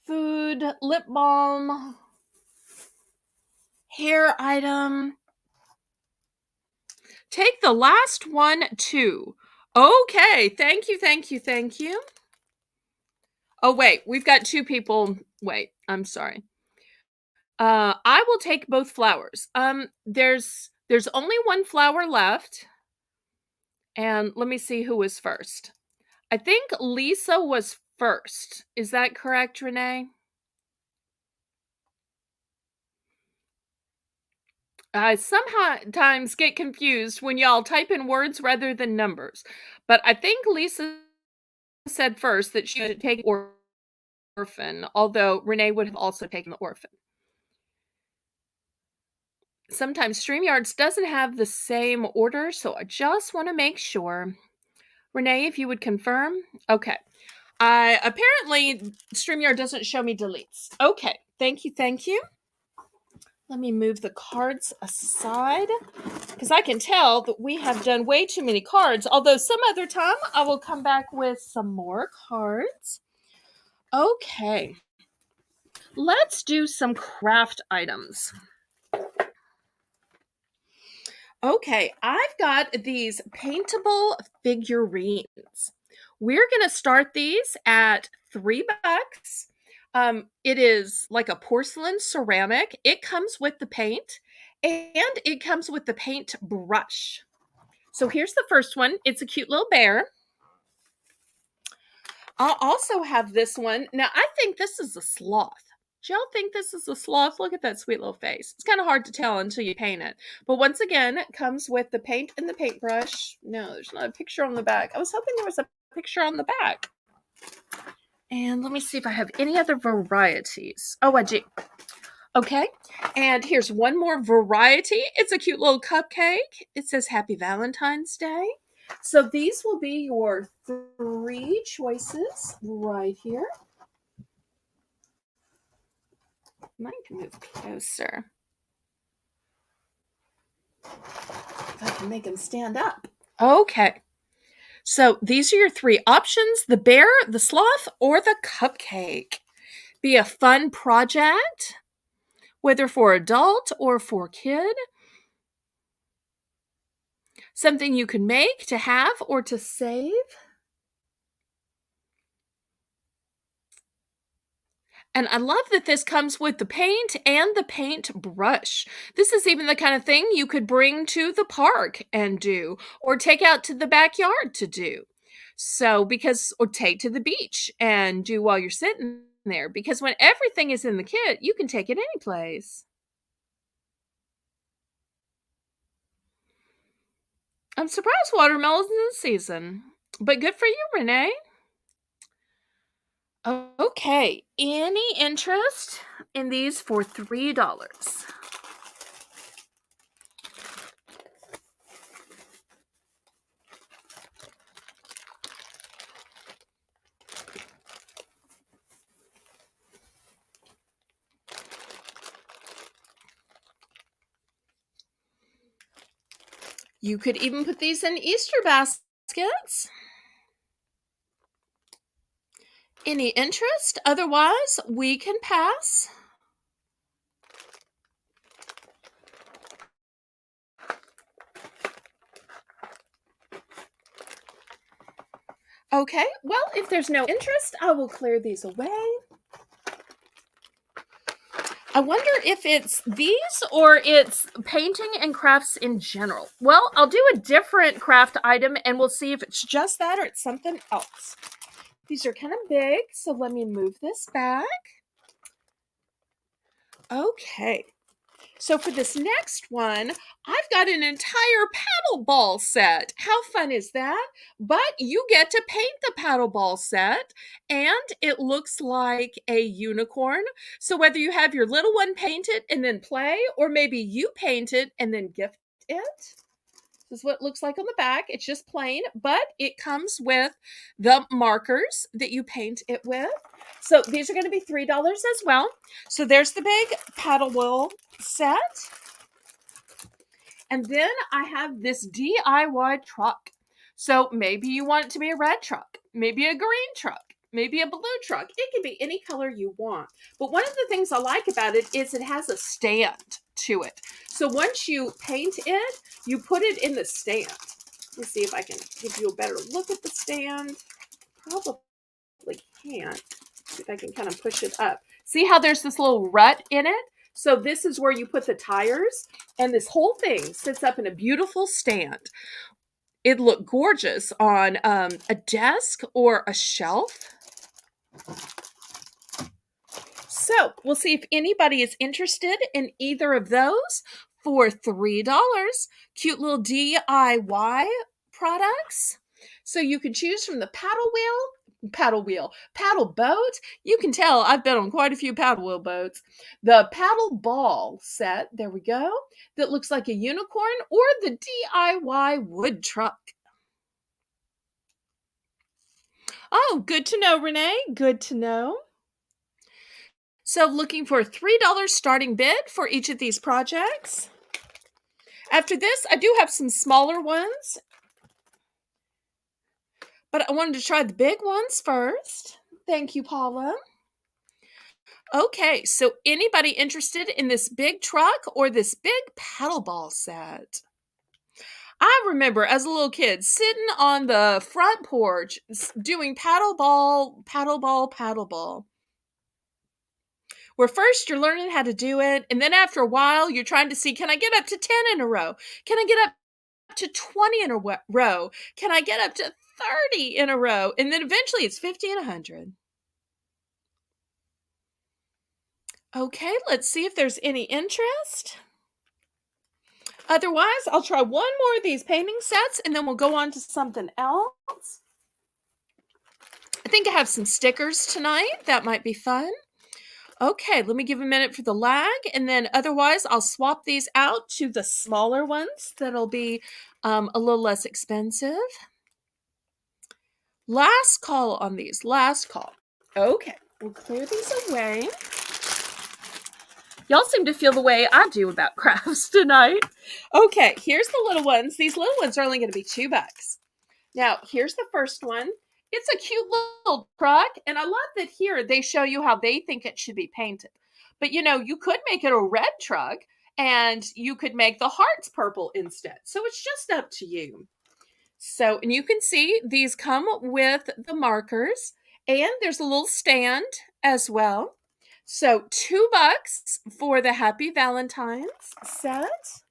food, lip balm, hair item. Take the last one too. Okay, thank you, thank you, thank you. Oh, wait, we've got two people. Wait, I'm sorry. I will take both flowers. There's only one flower left. And let me see who was first. I think Lisa was first. Is that correct, Renee? I sometimes get confused when y'all type in words rather than numbers. But I think Lisa said first that she would take orphan, although Renee would have also taken the orphan. Sometimes StreamYards doesn't have the same order, so I just want to make sure. Renee, if you would confirm. Okay. Apparently StreamYard doesn't show me deletes. Okay. Thank you, thank you. Let me move the cards aside because I can tell that we have done way too many cards, although some other time I will come back with some more cards. Okay. Let's do some craft items. Okay, I've got these paintable figurines. We're going to start these at $3. It is like a porcelain ceramic. It comes with the paint and it comes with the paint brush. So here's the first one. It's a cute little bear. I'll also have this one. Now, I think this is a sloth. Do y'all think this is a sloth? Look at that sweet little face. It's kind of hard to tell until you paint it. But once again, it comes with the paint and the paintbrush. No, there's not a picture on the back. I was hoping there was a picture on the back. And let me see if I have any other varieties. Oh, I do. Okay, and here's one more variety. It's a cute little cupcake. It says Happy Valentine's Day. So these will be your 3 choices right here. I can move closer. If I can make them stand up. Okay. So these are your 3 options: the bear, the sloth, or the cupcake. Be a fun project, whether for adult or for kid. Something you can make to have or to save. And I love that this comes with the paint and the paint brush. This is even the kind of thing you could bring to the park and do, or take out to the backyard to do. Or take to the beach and do while you're sitting there. Because when everything is in the kit, you can take it any place. I'm surprised watermelon's in season, but good for you, Renee. Okay, any interest in these for $3? You could even put these in Easter baskets. Any interest? Otherwise, we can pass. Okay, well, if there's no interest, I will clear these away. I wonder if it's these or it's painting and crafts in general. Well, I'll do a different craft item and we'll see if it's just that or it's something else. These are kind of big, so let me move this back. Okay. So for this next one, I've got an entire paddle ball set. How fun is that? But you get to paint the paddle ball set, and it looks like a unicorn. So whether you have your little one paint it and then play, or maybe you paint it and then gift it. This is what it looks like on the back. It's just plain, but it comes with the markers that you paint it with. So these are going to be $3 as well. So there's the big paddle wheel set. And then I have this DIY truck. So maybe you want it to be a red truck, maybe a green truck, maybe a blue truck. It can be any color you want. But one of the things I like about it is it has a stand to it. So once you paint it, you put it in the stand. Let me see if I can give you a better look at the stand. Probably can't. See if I can kind of push it up. See how there's this little rut in it? So this is where you put the tires, and this whole thing sits up in a beautiful stand. It'd look gorgeous on a desk or a shelf. So we'll see if anybody is interested in either of those for $3. Cute little DIY products. So you can choose from the paddle boat. You can tell I've been on quite a few paddle wheel boats. The paddle ball set, there we go, that looks like a unicorn, or the DIY wood truck. Oh, good to know, Renee. Good to know. So looking for a $3 starting bid for each of these projects. After this, I do have some smaller ones, but I wanted to try the big ones first. Thank you, Paula. Okay, so anybody interested in this big truck or this big paddle ball set? I remember as a little kid sitting on the front porch doing paddle ball, where first you're learning how to do it, and then after a while you're trying to see, can I get up to 10 in a row? Can I get up to 20 in a row? Can I get up to 30 in a row? And then eventually it's 50 and 100. Okay, let's see if there's any interest. Otherwise, I'll try one more of these painting sets and then we'll go on to something else. I think I have some stickers tonight. That might be fun. Okay, let me give a minute for the lag, and then otherwise I'll swap these out to the smaller ones that'll be a little less expensive. Last call on these, last call. Okay, we'll clear these away. Y'all seem to feel the way I do about crafts tonight. Okay, here's the little ones. These little ones are only going to be $2. Now, here's the first one. It's a cute little truck, and I love that here they show you how they think it should be painted. But you know, you could make it a red truck, and you could make the hearts purple instead. So it's just up to you. So, and you can see these come with the markers, and there's a little stand as well. So $2 for the Happy Valentines set.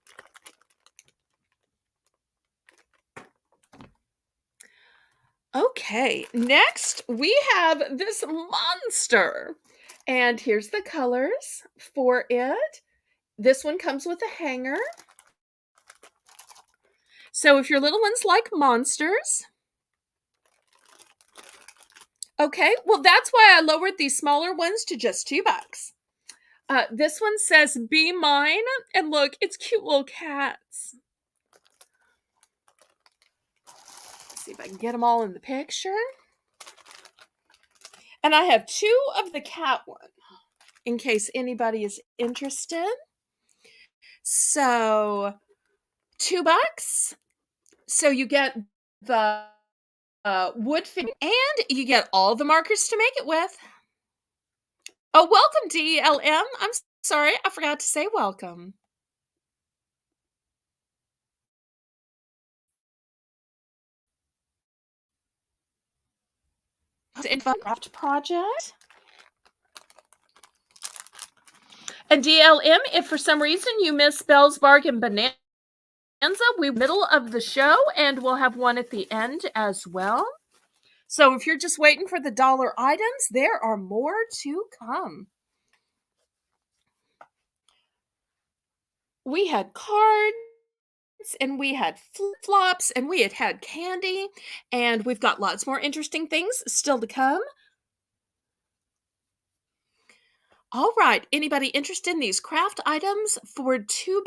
Okay, next we have this monster. And here's the colors for it. This one comes with a hanger. So if your little ones like monsters. Okay, well that's why I lowered these smaller ones to just $2. This one says, "Be mine," and look, it's cute little cats. See if I can get them all in the picture. And I have 2 of the cat one in case anybody is interested. So $2, So you get the wood figure and you get all the markers to make it with. Oh, welcome, DLM. I'm sorry, I forgot to say welcome. In fun craft project. And DLM, if for some reason you missed Belle's Bargain Bonanza, we're middle of the show, and we'll have one at the end as well. So if you're just waiting for the dollar items, there are more to come. We had cards, and we had flip-flops, and we had candy, and we've got lots more interesting things still to come. All right, anybody interested in these craft items for $2?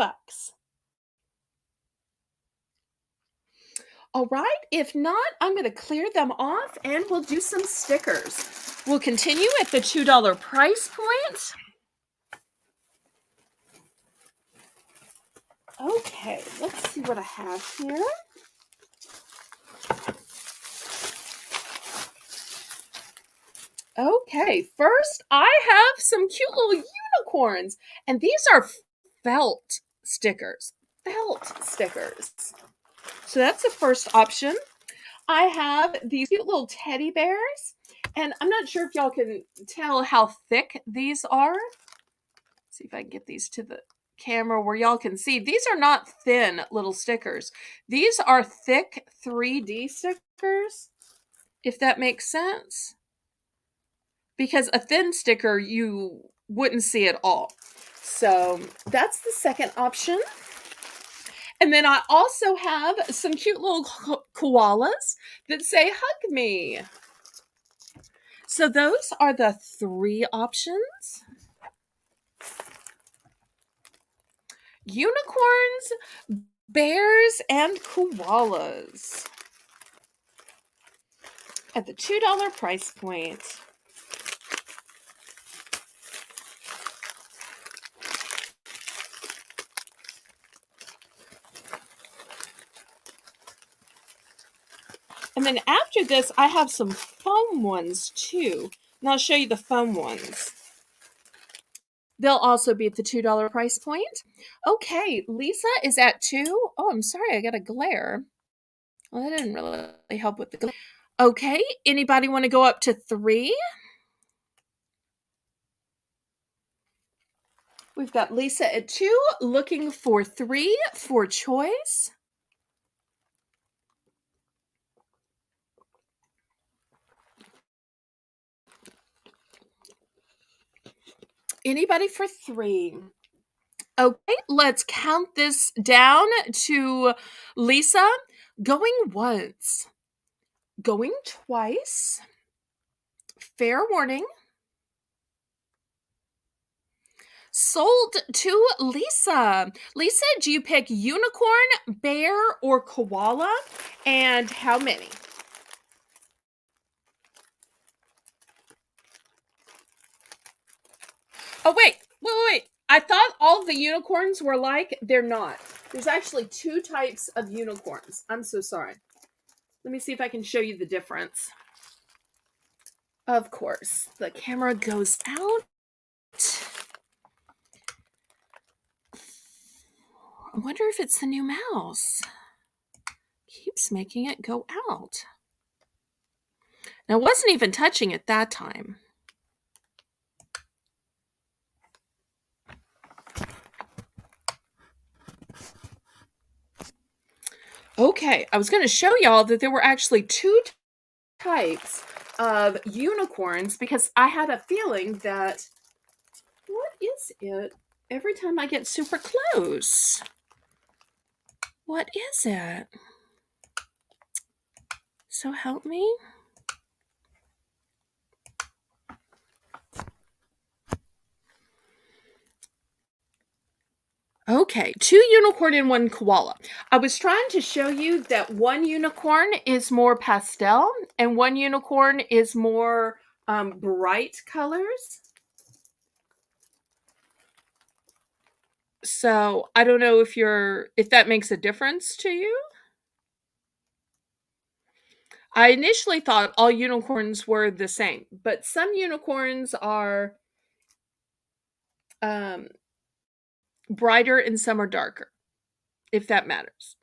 All right, if not, I'm going to clear them off and we'll do some stickers. We'll continue at the $2 price point. Okay, let's see what I have here. Okay, first I have some cute little unicorns, and these are felt stickers. Felt stickers. So that's the first option. I have these cute little teddy bears, and I'm not sure if y'all can tell how thick these are. See if I can get these to the camera where y'all can see. These are not thin little stickers. These are thick 3D stickers, if that makes sense. Because a thin sticker, you wouldn't see at all. So that's the second option. And then I also have some cute little koalas that say, hug me. So those are the 3 options. Unicorns, bears, and koalas at the $2 price point. And then after this, I have some foam ones too. And I'll show you the foam ones. They'll also be at the $2 price point. Okay, Lisa is at 2. Oh, I'm sorry, I got a glare. Well, that didn't really help with the glare. Okay, anybody want to go up to 3? We've got Lisa at 2, looking for 3 for choice. Anybody for 3? Okay, let's count this down to Lisa. Going once, going twice. Fair warning. Sold to Lisa. Lisa, do you pick unicorn, bear, or koala? And how many? Oh, wait. I thought all the unicorns were like, they're not. There's actually 2 types of unicorns. I'm so sorry. Let me see if I can show you the difference. Of course, the camera goes out. I wonder if it's the new mouse. Keeps making it go out. Now, I wasn't even touching it that time. Okay, I was going to show y'all that there were actually 2 types of unicorns because I had a feeling that, what is it? Every time I get super close. What is it? So help me. Okay, 2 unicorn and 1 koala. I was trying to show you that 1 unicorn is more pastel and 1 unicorn is more bright colors. So I don't know if that makes a difference to you. I initially thought all unicorns were the same, but some unicorns are um, brighter and some are darker, if that matters.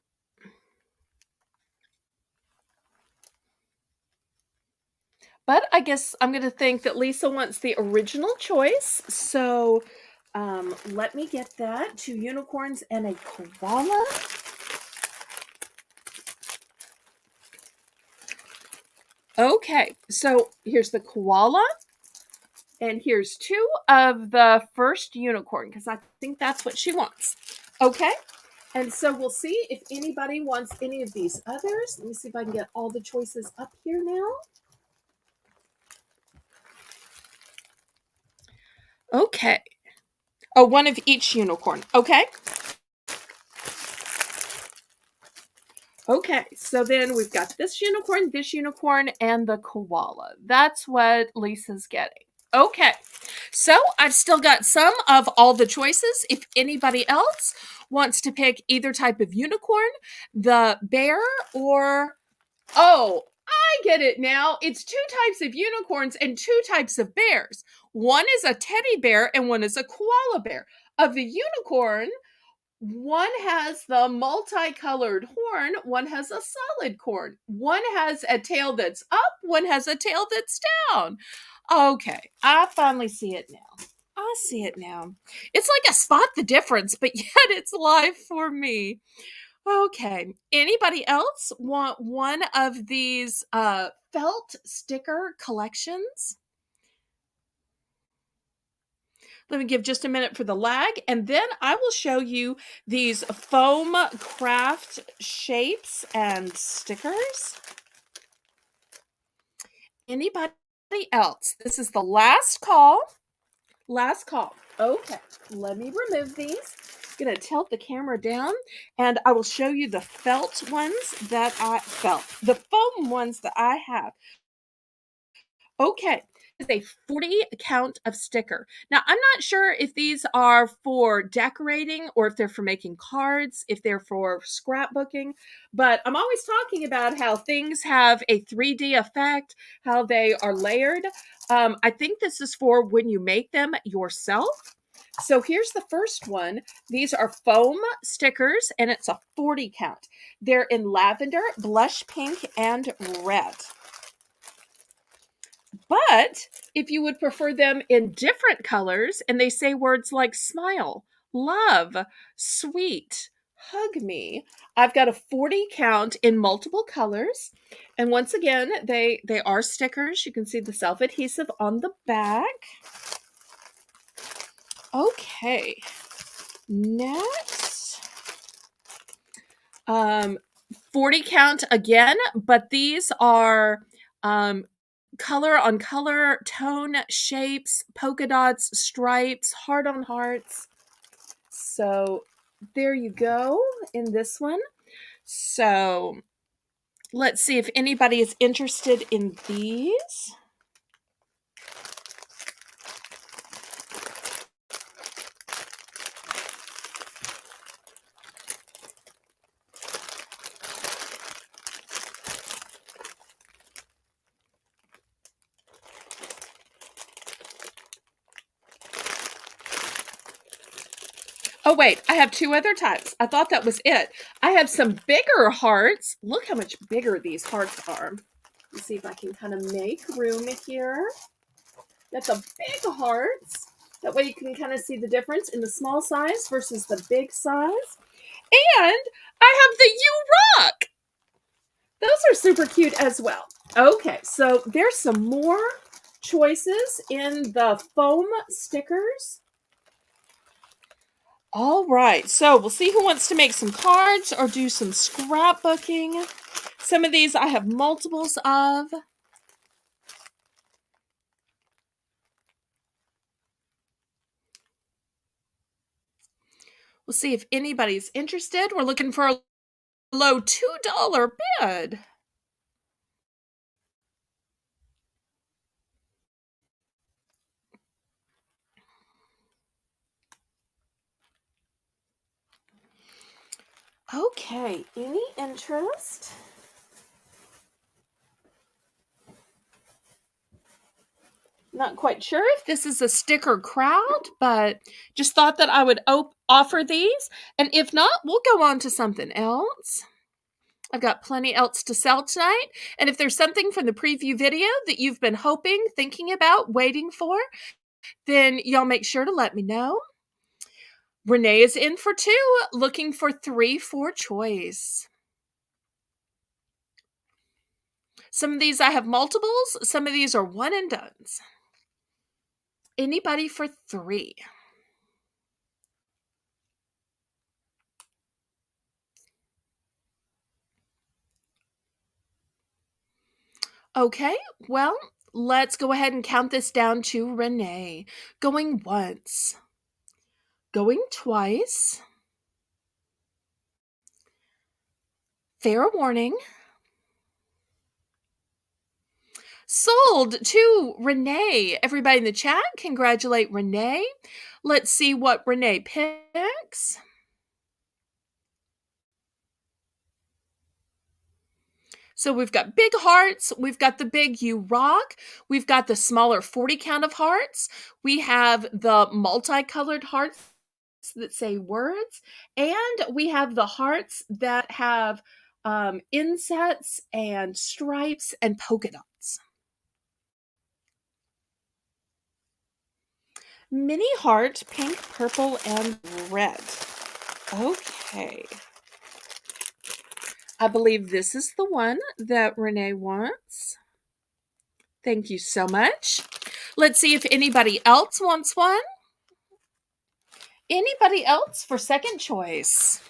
But I guess I'm going to think that Lisa wants the original choice. So let me get that. Two unicorns and a koala. Okay, so here's the koala. And here's two of the first unicorn because I think that's what she wants. Okay, and so we'll see if anybody wants any of these others. Let me see if I can get all the choices up here now. Okay. Oh, one of each unicorn. Okay. Okay, so then we've got this unicorn, and the koala. That's what Lisa's getting. Okay, so I've still got some of all the choices. If anybody else wants to pick either type of unicorn, the bear, or oh, I get it now. It's two types of unicorns and two types of bears. One is a teddy bear and one is a koala bear. Of the unicorn, one has the multicolored horn, one has a solid horn. One has a tail that's up, one has a tail that's down. Okay, I finally see it now. I see it now. It's like a spot the difference, but yet it's live for me. Okay. Anybody else want one of these felt sticker collections? Let me give just a minute for the lag, and then I will show you these foam craft shapes and stickers. Anybody else? This is the last call. Last call. Okay, let me remove these. I'm gonna tilt the camera down, and I will show you the felt ones that the foam ones that I have. Okay, it's a 40 count of sticker. Now, I'm not sure if these are for decorating or if they're for making cards, if they're for scrapbooking, but I'm always talking about how things have a 3D effect, how they are layered. I think this is for when you make them yourself. So here's the first one. These are foam stickers, and it's a 40 count. They're in lavender, blush pink, and red. But if you would prefer them in different colors and they say words like smile, love, sweet, hug me, I've got a 40 count in multiple colors. And once again, they are stickers. You can see the self-adhesive on the back. Okay. Next. 40 count again, but these are color on color, tone, shapes, polka dots, stripes, heart on hearts. So there you go in this one. So let's see if anybody is interested in these. Oh, wait, I have two other types. I thought that was it. I have some bigger hearts. Look how much bigger these hearts are. Let's see if I can kind of make room here. That's a big hearts. That way you can kind of see the difference in the small size versus the big size. And I have the U Rock. Those are super cute as well. Okay, so there's some more choices in the foam stickers. All right, so we'll see who wants to make some cards or do some scrapbooking. Some of these I have multiples of. We'll see if anybody's interested. We're looking for a low $2 bid. Okay, any interest? Not quite sure if this is a sticker crowd, but just thought that I would offer these. And if not, we'll go on to something else. I've got plenty else to sell tonight. And if there's something from the preview video that you've been hoping, thinking about, waiting for, then y'all make sure to let me know. Renee is in for 2, looking for 3 for choice. Some of these I have multiples. Some of these are one and dones. Anybody for 3? Okay, well, let's go ahead and count this down to Renee. Going once. Going twice. Fair warning. Sold to Renee. Everybody in the chat, congratulate Renee. Let's see what Renee picks. So we've got big hearts, we've got the big You Rock, we've got the smaller 40 count of hearts, we have the multicolored hearts that say words, and we have the hearts that have insets and stripes and polka dots. Mini heart, pink, purple, and red. Okay. I believe this is the one that Renee wants. Thank you so much. Let's see if anybody else wants one. Anybody else for second choice?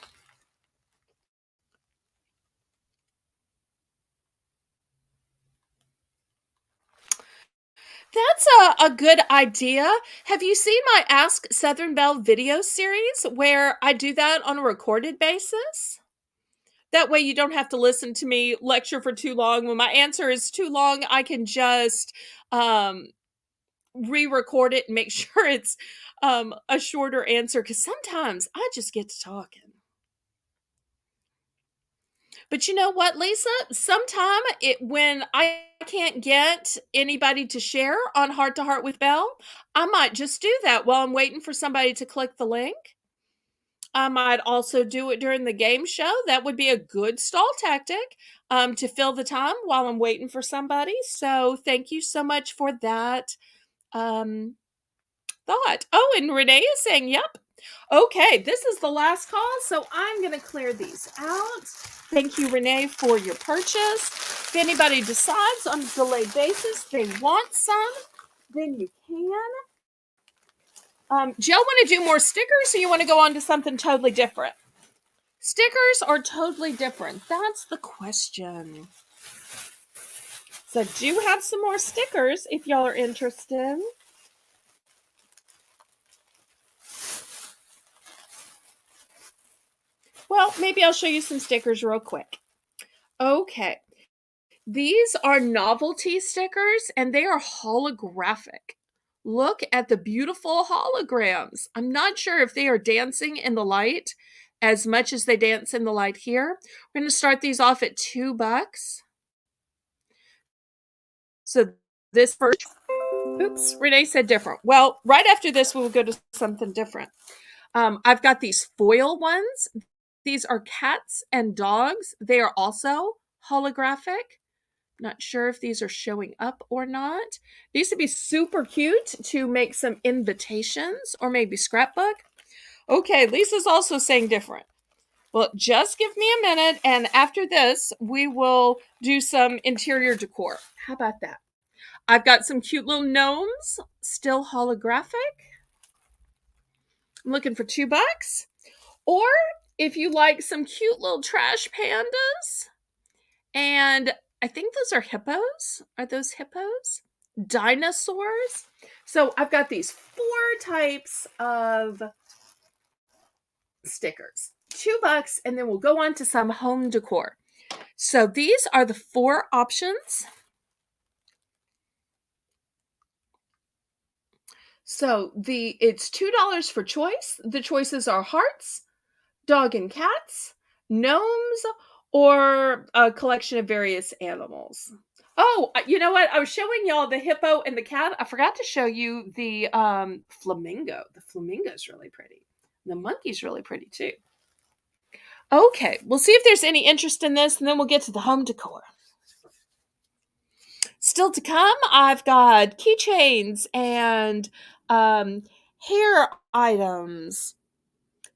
That's a good idea. Have you seen my Ask Southern Belle video series where I do that on a recorded basis? That way you don't have to listen to me lecture for too long. When my answer is too long, I can just re-record it and make sure it's a shorter answer, because sometimes I just get to talking. But you know what, Lisa? Sometime when I can't get anybody to share on Heart to Heart with Belle, I might just do that while I'm waiting for somebody to click the link. I might also do it during the game show. That would be a good stall tactic to fill the time while I'm waiting for somebody. So thank you so much for that thought. Oh, and Renee is saying, yep. Okay, this is the last call, so I'm going to clear these out. Thank you, Renee, for your purchase. If anybody decides on a delayed basis they want some, then you can. Jill, want to do more stickers, or you want to go on to something totally different? Stickers are totally different. That's the question. So I do have some more stickers if y'all are interested. Well, maybe I'll show you some stickers real quick. Okay. These are novelty stickers, and they are holographic. Look at the beautiful holograms. I'm not sure if they are dancing in the light as much as they dance in the light here. We're going to start these off at $2. So this first, oops, Renee said different. Well, right after this, we'll go to something different. I've got these foil ones. These are cats and dogs. They are also holographic. Not sure if these are showing up or not. These would be super cute to make some invitations or maybe scrapbook. Okay, Lisa's also saying different. Well, just give me a minute, and after this, we will do some interior decor. How about that? I've got some cute little gnomes, still holographic. I'm looking for $2. Or if you like some cute little trash pandas, and I think those are hippos. Are those hippos? Dinosaurs. So I've got these 4 types of stickers. $2, and then we'll go on to some home decor. So these are the 4 options. So it's $2 for choice. The choices are hearts, dog and cats, gnomes, or a collection of various animals. Oh, you know what? I was showing y'all the hippo and the cat. I forgot to show you the flamingo. The flamingo's really pretty. The monkey's really pretty too. Okay, we'll see if there's any interest in this, and then we'll get to the home decor. Still to come, I've got keychains and hair items,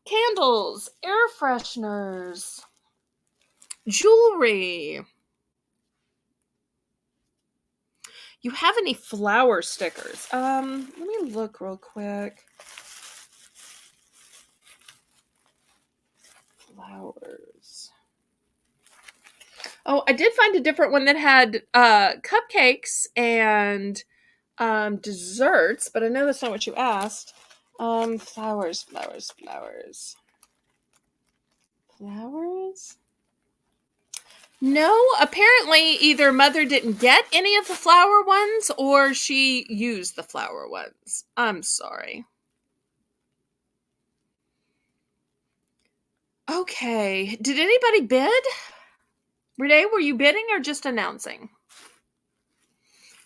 candles, air fresheners, jewelry. You have any flower stickers? Let me look real quick. Flowers. Oh, I did find a different one that had cupcakes and desserts, but I know that's not what you asked. Flowers, flowers, flowers. Flowers? No, apparently either Mother didn't get any of the flower ones or she used the flower ones. I'm sorry. Okay, did anybody bid? Renee, were you bidding or just announcing?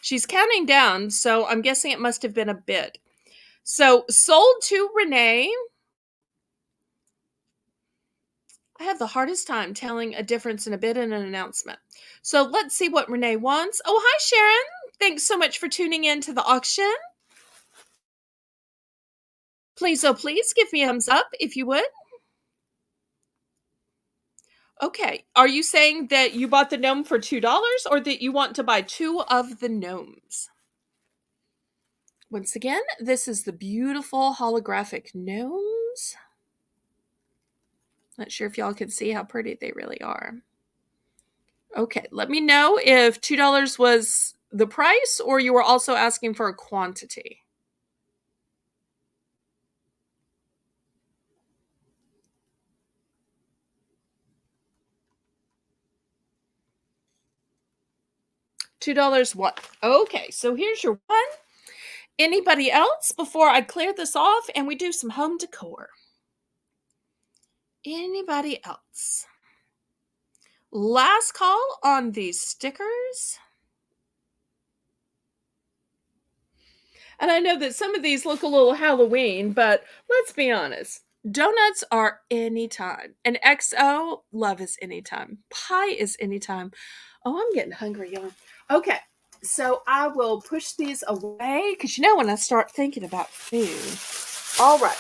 She's counting down, so I'm guessing it must have been a bid. So, sold to Renee. I have the hardest time telling a difference in a bid and an announcement. So, let's see what Renee wants. Oh, hi, Sharon. Thanks so much for tuning in to the auction. Please, oh, please give me a thumbs up if you would. Okay. Are you saying that you bought the gnome for $2 or that you want to buy 2 of the gnomes? Once again, this is the beautiful holographic gnomes. Not sure if y'all can see how pretty they really are. Okay, let me know if $2 was the price or you were also asking for a quantity. $2 what? Okay, so here's your one. Anybody else before I clear this off and we do some home decor? Anybody else? Last call on these stickers. And I know that some of these look a little Halloween, but let's be honest. Donuts are anytime. And XO, love is anytime. Pie is anytime. Oh, I'm getting hungry, y'all. Okay, so I will push these away because you know when I start thinking about food. All right.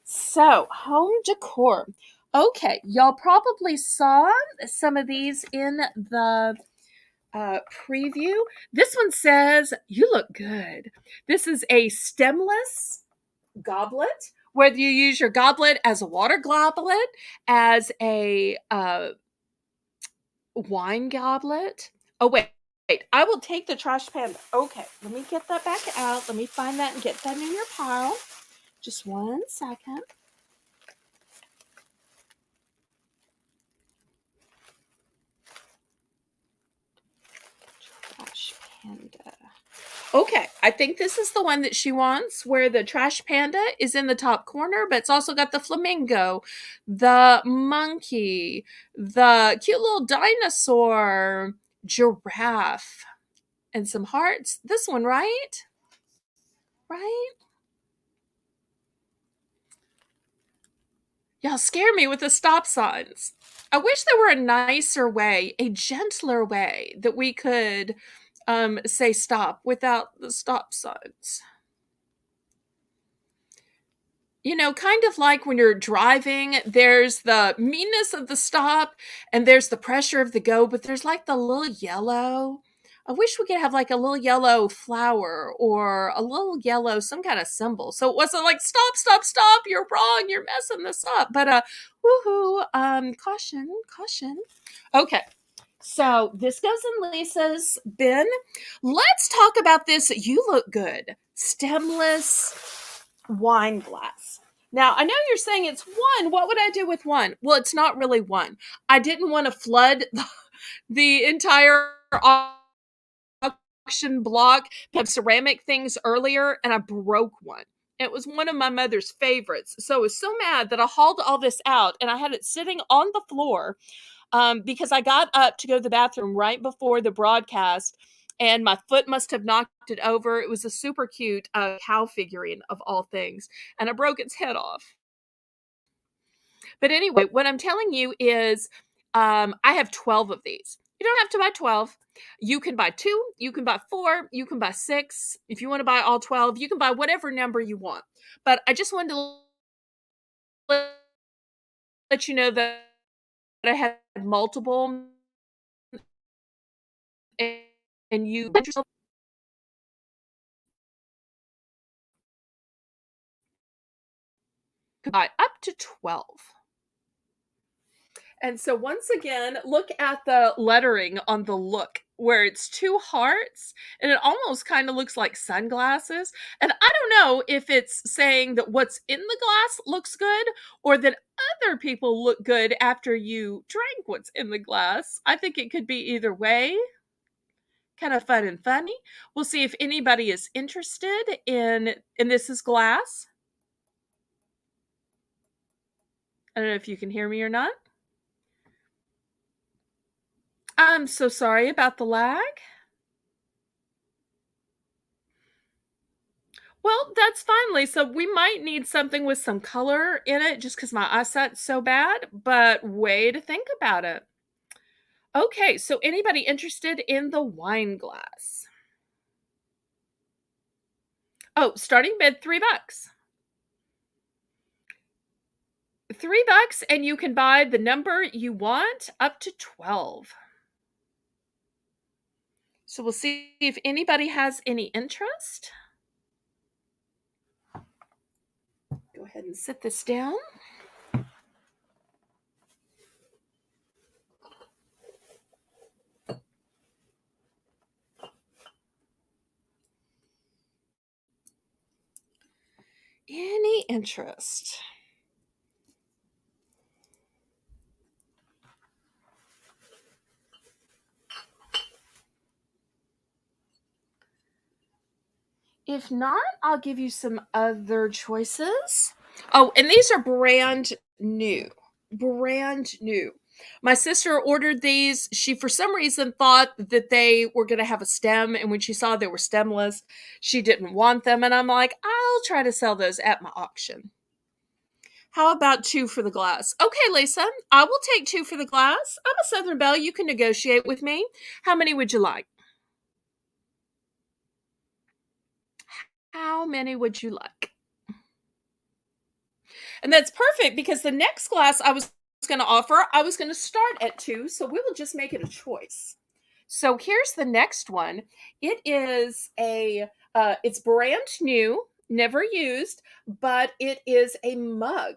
So, home decor. Okay, y'all probably saw some of these in the preview. This one says, "You look good." This is a stemless goblet. Whether you use your goblet as a water goblet, as a wine goblet. Oh, wait. I will take the trash pan. Okay, let me get that back out. Let me find that and get that in your pile. Just 1 second. Trash panda. Okay, I think this is the one that she wants, where the trash panda is in the top corner, but it's also got the flamingo, the monkey, the cute little dinosaur, giraffe, and some hearts. This one, right? Right? Y'all scare me with the stop signs. I wish there were a nicer way, a gentler way that we could say stop without the stop signs. You know, kind of like when you're driving, there's the meanness of the stop and there's the pressure of the go, but there's like the little yellow. I wish we could have like a little yellow flower or a little yellow, some kind of symbol. So it wasn't like, stop, stop, stop, you're wrong, you're messing this up. But woohoo, caution, caution. Okay. So this goes in Lisa's bin. Let's talk about this. You look good. Stemless wine glass. Now, I know you're saying it's one. What would I do with one? Well, it's not really one. I didn't want to flood the entire auction block of ceramic things earlier, and I broke one. It was one of my mother's favorites. So I was so mad that I hauled all this out and I had it sitting on the floor. because I got up to go to the bathroom right before the broadcast, and my foot must have knocked it over. It was a super cute cow figurine of all things, and I broke its head off. But anyway, what I'm telling you is I have 12 of these. You don't have to buy 12. You can buy 2, you can buy 4, you can buy 6. If you want to buy all 12, you can buy whatever number you want. But I just wanted to let you know that I had multiple, and you can buy up to 12. And so once again, look at the lettering on the look where it's 2 hearts and it almost kind of looks like sunglasses. And I don't know if it's saying that what's in the glass looks good or that other people look good after you drank what's in the glass. I think it could be either way. Kind of fun and funny. We'll see if anybody is interested in this is glass. I don't know if you can hear me or not. I'm so sorry about the lag. Well, that's fine, Lisa. We might need something with some color in it just because my eyesight's so bad, but way to think about it. Okay, so anybody interested in the wine glass? Oh, starting bid $3. $3, and you can buy the number you want up to 12. So we'll see if anybody has any interest. Go ahead and sit this down. Any interest? If not, I'll give you some other choices. Oh, and these are brand new. Brand new. My sister ordered these. She, for some reason, thought that they were going to have a stem. And when she saw they were stemless, she didn't want them. And I'm like, I'll try to sell those at my auction. How about 2 for the glass? Okay, Lisa, I will take 2 for the glass. I'm a Southern Belle. You can negotiate with me. How many would you like? How many would you like? And that's perfect because the next glass I was going to offer, I was going to start at 2, so we will just make it a choice. So here's the next one. It is it's brand new, never used, but it is a mug.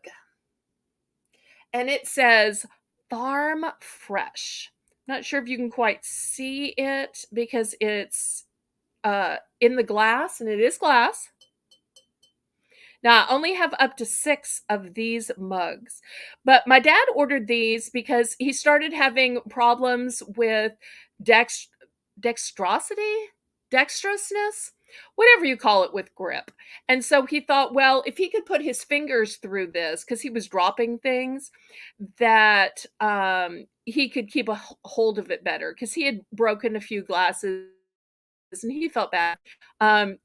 And it says Farm Fresh. Not sure if you can quite see it because it's in the glass, and it is glass. Now, I only have up to 6 of these mugs, but my dad ordered these because he started having problems with dex- dexterosity, dexterousness, whatever you call it, with grip. And so he thought, well, if he could put his fingers through this, because he was dropping things, that he could keep a hold of it better, because he had broken a few glasses and he felt bad. Um,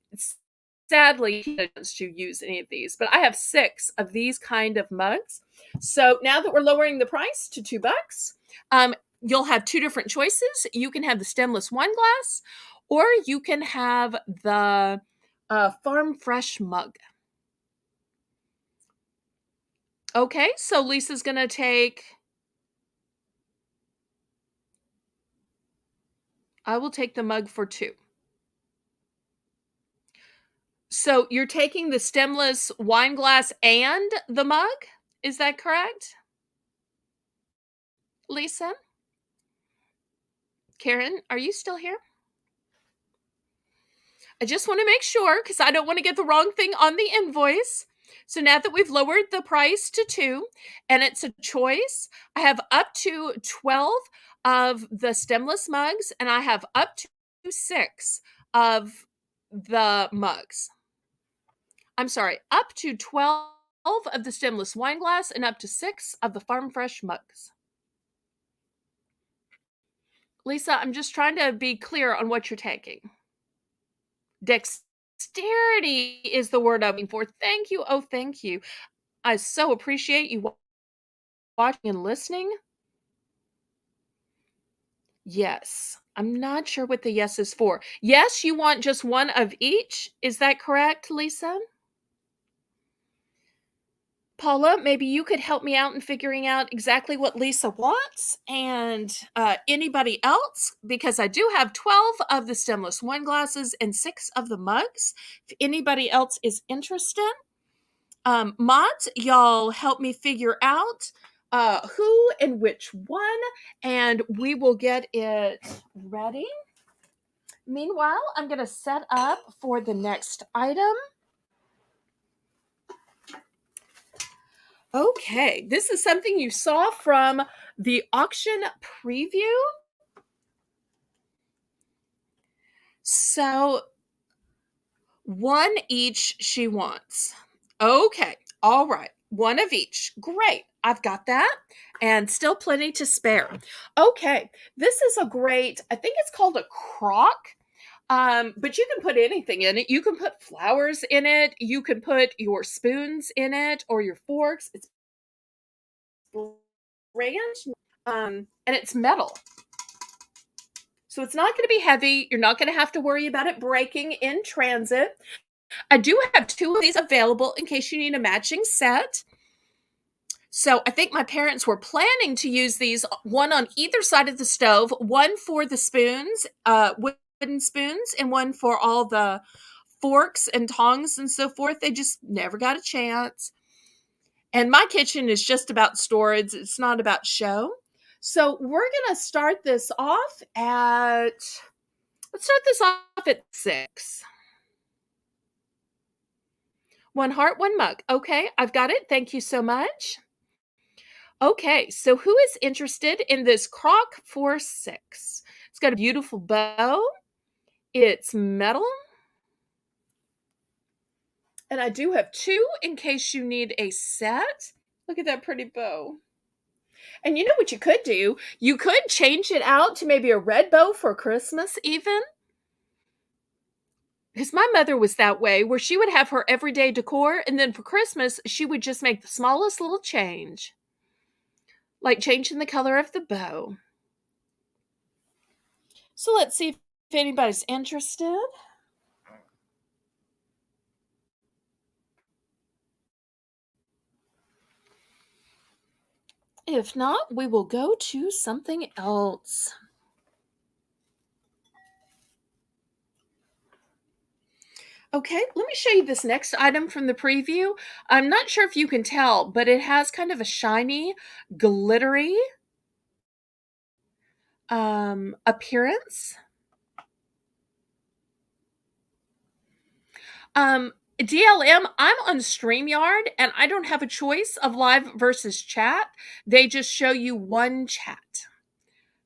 Sadly, he doesn't to use any of these, but I have 6 of these kind of mugs. So now that we're lowering the price to $2, you'll have 2 different choices. You can have the stemless wine glass, or you can have the Farm Fresh mug. Okay, so Lisa's going to take, I will take the mug for 2. So you're taking the stemless wine glass and the mug? Is that correct, Lisa? Karen, are you still here? I just want to make sure because I don't want to get the wrong thing on the invoice. So now that we've lowered the price to 2 and it's a choice, I have up to 12 of the stemless mugs and I have up to 6 of the mugs. I'm sorry, up to 12 of the stemless wine glass and up to 6 of the Farm Fresh mugs. Lisa, I'm just trying to be clear on what you're taking. Dexterity is the word I'm looking for. Thank you. Oh, thank you. I so appreciate you watching and listening. Yes. I'm not sure what the yes is for. Yes, you want just one of each? Is that correct, Lisa? Paula, maybe you could help me out in figuring out exactly what Lisa wants and anybody else, because I do have 12 of the stemless wine glasses and 6 of the mugs. If anybody else is interested, mods, y'all help me figure out who and which one, and we will get it ready. Meanwhile, I'm going to set up for the next item. Okay, this is something you saw from the auction preview. So, one each she wants. Okay, all right, one of each. Great, I've got that, and still plenty to spare. Okay, this is a great, I think it's called a crock. But you can put anything in it. You can put flowers in it. You can put your spoons in it or your forks. It's brand, and it's metal. So it's not going to be heavy. You're not going to have to worry about it breaking in transit. I do have 2 of these available in case you need a matching set. So I think my parents were planning to use these, one on either side of the stove, one for the spoons, wooden spoons, and one for all the forks and tongs and so forth. They just never got a chance. And my kitchen is just about storage. It's not about show. So we're going to start this off at, let's start this off at 6. One heart, one mug. Okay, I've got it. Thank you so much. Okay, so who is interested in this crock for 6? It's got a beautiful bow. It's metal. And I do have 2 in case you need a set. Look at that pretty bow. And you know what you could do? You could change it out to maybe a red bow for Christmas, even. Because my mother was that way, where she would have her everyday decor, and then for Christmas, she would just make the smallest little change, like changing the color of the bow. So let's see if anybody's interested. If not, we will go to something else. Okay, let me show you this next item from the preview. I'm not sure if you can tell, but it has kind of a shiny, glittery appearance. DLM, I'm on StreamYard and I don't have a choice of live versus chat. They just show you one chat.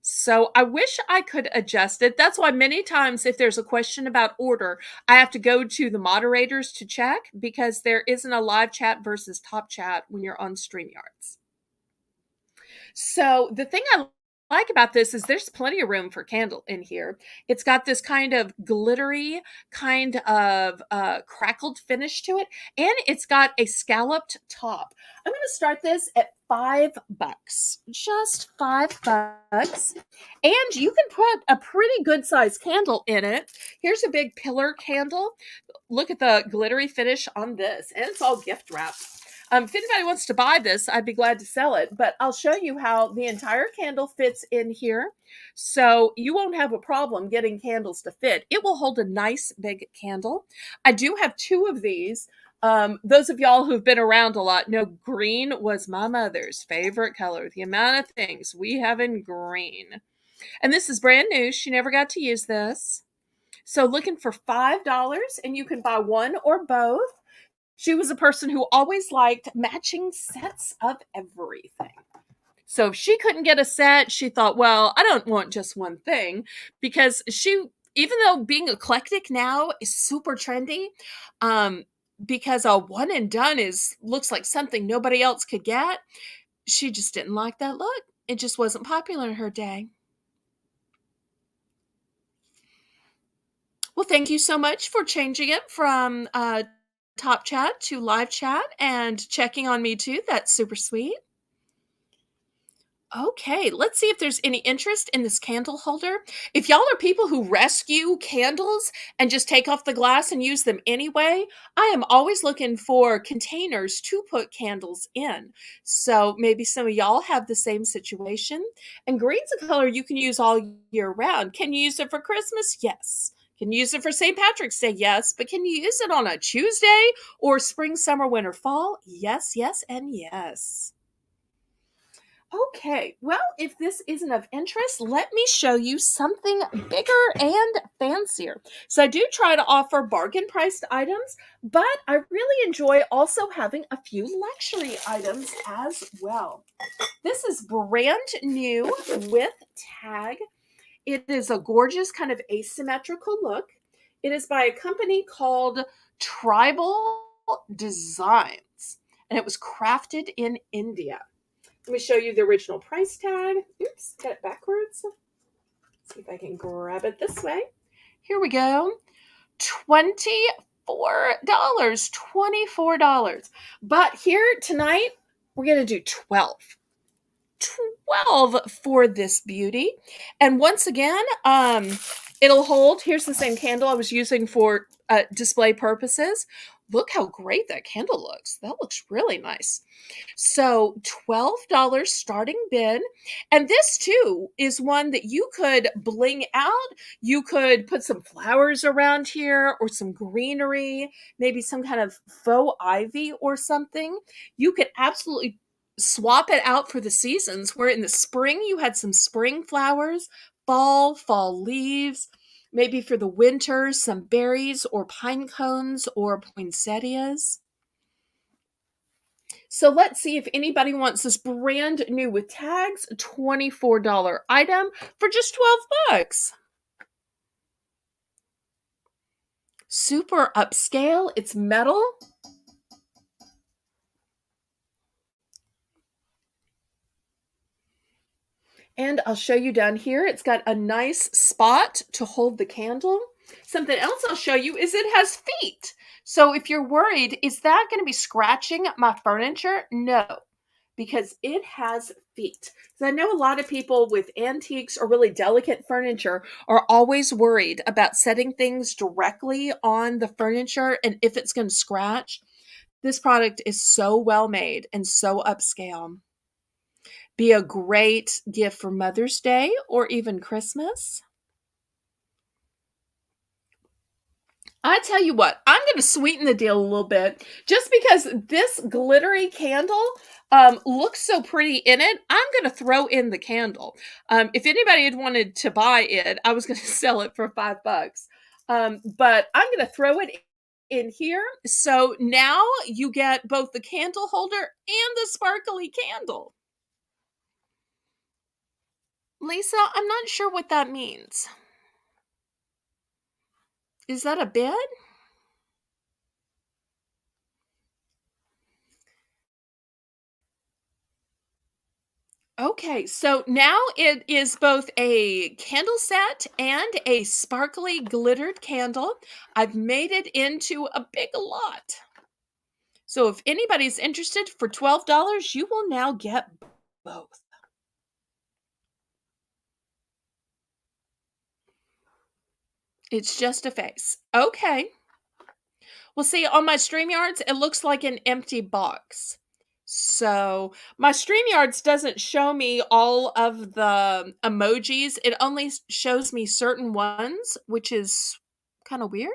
So I wish I could adjust it. That's why many times if there's a question about order, I have to go to the moderators to check because there isn't a live chat versus top chat when you're on StreamYards. So the thing I like about this is there's plenty of room for candle in here. It's got this kind of glittery, kind of crackled finish to it, and it's got a scalloped top. I'm going to start this at $5, just $5, and you can put a pretty good sized candle in it. Here's a big pillar candle. Look at the glittery finish on this, and it's all gift wrapped. If anybody wants to buy this, I'd be glad to sell it, but I'll show you how the entire candle fits in here. So you won't have a problem getting candles to fit. It will hold a nice big candle. I do have 2 of these. Those of y'all who've been around a lot know green was my mother's favorite color. The amount of things we have in green. And this is brand new. She never got to use this. So looking for $5, and you can buy one or both. She was a person who always liked matching sets of everything. So if she couldn't get a set, she thought, well, I don't want just one thing, because she, even though being eclectic now is super trendy, because a one and done looks like something nobody else could get, she just didn't like that look. It just wasn't popular in her day. thank you so much for changing it from, top chat to live chat and checking on me too. That's super sweet. Okay, let's see if there's any interest in this candle holder. If y'all are people who rescue candles and just take off the glass and use them anyway, I am always looking for containers to put candles in. So maybe some of y'all have the same situation. And green's a color you can use all year round. Can you use it for Christmas? Yes. Can you use it for St. Patrick's Day? Yes. But can you use it on a Tuesday or spring, summer, winter, fall? Yes, yes, and yes. Okay, well, if this isn't of interest, let me show you something bigger and fancier. So, I do try to offer bargain priced items, but I really enjoy also having a few luxury items as well. This is brand new with tag. It is a gorgeous kind of asymmetrical look. It is by a company called Tribal Designs, and it was crafted in India. Let me show you the original price tag. Oops, got it backwards. See if I can grab it this way. Here we go. $24. $24. But here tonight, we're going to do 12. 12 for this beauty. And once again, it'll hold. Here's the same candle I was using for display purposes. Look how great that candle looks. That looks really nice. So $12 starting bid. And this too is one that you could bling out. You could put some flowers around here or some greenery, maybe some kind of faux ivy or something. You could absolutely swap it out for the seasons where in the spring you had some spring flowers, fall leaves. Maybe for the winter, some berries or pine cones or poinsettias. So let's see if anybody wants this brand new with tags $24 item for just 12 bucks. Super upscale. It's metal. And I'll show you down here. It's got a nice spot to hold the candle. Something else I'll show you is it has feet. So if you're worried, is that going to be scratching my furniture? No, because it has feet. So I know a lot of people with antiques or really delicate furniture are always worried about setting things directly on the furniture and if it's going to scratch. This product is so well made and so upscale. Be a great gift for Mother's Day or even Christmas. I tell you what, I'm going to sweeten the deal a little bit. Just because this glittery candle looks so pretty in it, I'm going to throw in the candle. If anybody had wanted to buy it, I was going to sell it for $5. But I'm going to throw it in here. So now you get both the candle holder and the sparkly candle. Lisa, I'm not sure what that means. Is that a bid? Okay, so now it is both a candle set and a sparkly glittered candle. I've made it into a big lot. So if anybody's interested, for $12, you will now get both. It's just a face. Okay. Well, see, on my StreamYards, it looks like an empty box. So my StreamYards doesn't show me all of the emojis. It only shows me certain ones, which is kind of weird.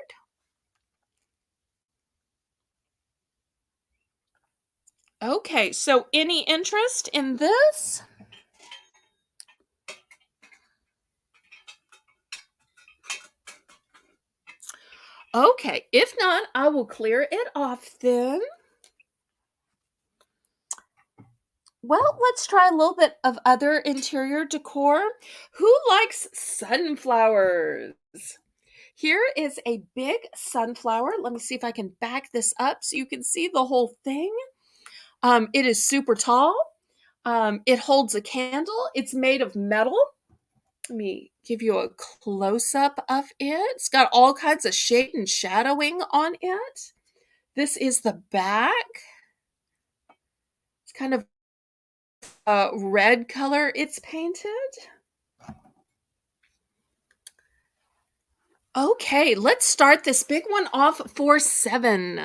Okay, so any interest in this? Okay, if not, I will clear it off then. Well, let's try a little bit of other interior decor. Who likes sunflowers? Here is a big sunflower. Let me see if I can back this up so you can see the whole thing. It is super tall. It holds a candle. It's made of metal. Let me give you a close-up of it. It's got all kinds of shade and shadowing on it. This is the back. It's kind of a red color it's painted. Okay, let's start this big one off for 7.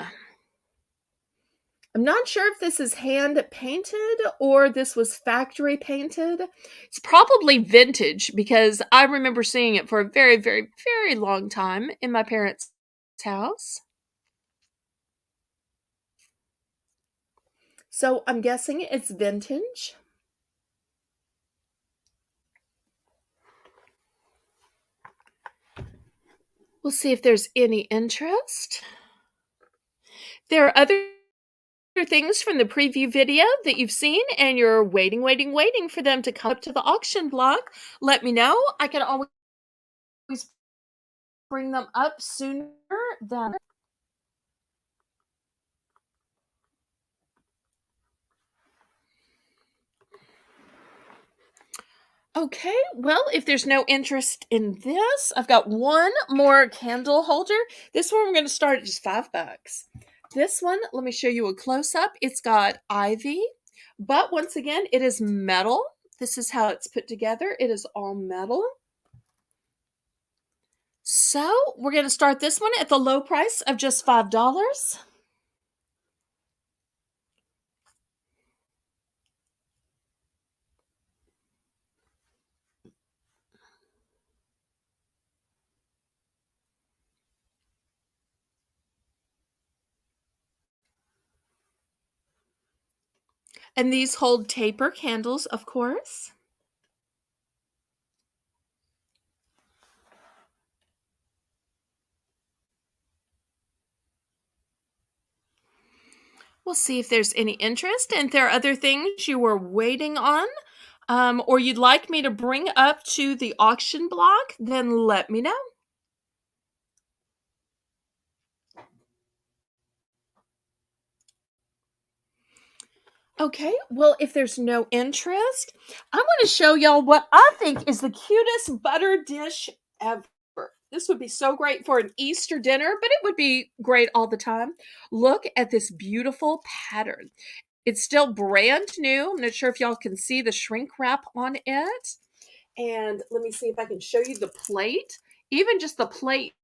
I'm not sure if this is hand painted or this was factory painted. It's probably vintage because I remember seeing it for a very, very, very long time in my parents' house. So I'm guessing it's vintage. We'll see if there's any interest. There are other things from the preview video that you've seen and you're waiting for them to come up to the auction block. Let me know. I can always bring them up sooner than. Okay, well, if there's no interest in this, I've got one more candle holder. This one we're going to start at just $5. This one, let me show you a close-up. It's got ivy, but once again, it is metal. This is how it's put together. It is all metal. So we're going to start this one at the low price of just $5. And these hold taper candles, of course. We'll see if there's any interest, and if there are other things you were waiting on, or you'd like me to bring up to the auction block, then let me know. Okay, well, if there's no interest, I'm going to show y'all what I think is the cutest butter dish ever. This would be so great for an Easter dinner, but it would be great all the time. Look at this beautiful pattern. It's still brand new. I'm not sure if y'all can see the shrink wrap on it. And let me see if I can show you the plate. Even just the plate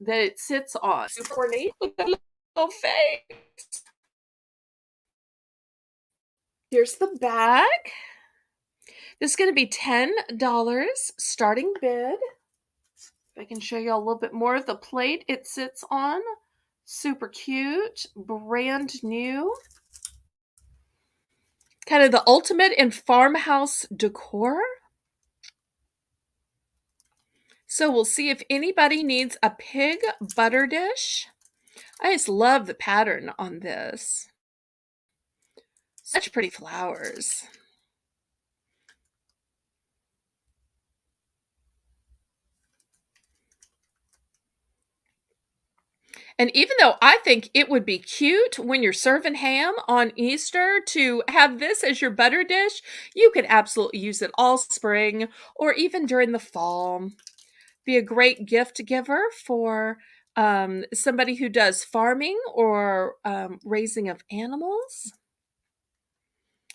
that it sits on. Super ornate. Look at that little face. Here's the back. This is going to be $10 starting bid. If I can show you a little bit more of the plate it sits on. Super cute. Brand new. Kind of the ultimate in farmhouse decor. So we'll see if anybody needs a pig butter dish. I just love the pattern on this. Such pretty flowers. And even though I think it would be cute when you're serving ham on Easter to have this as your butter dish, you could absolutely use it all spring or even during the fall. Be a great gift giver for somebody who does farming or raising of animals.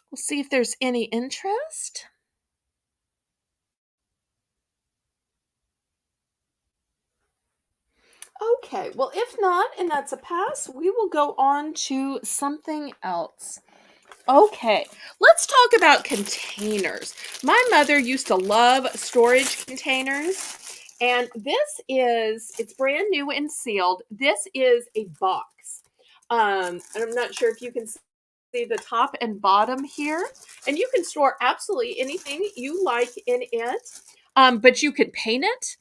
We'll see if there's any interest. Okay, well, if not, and that's a pass, we will go on to something else. Okay, let's talk about containers. My mother used to love storage containers, and it's brand new and sealed. This is a box. And I'm not sure if you can see the top and bottom here, and you can store absolutely anything you like in it, but you could paint it.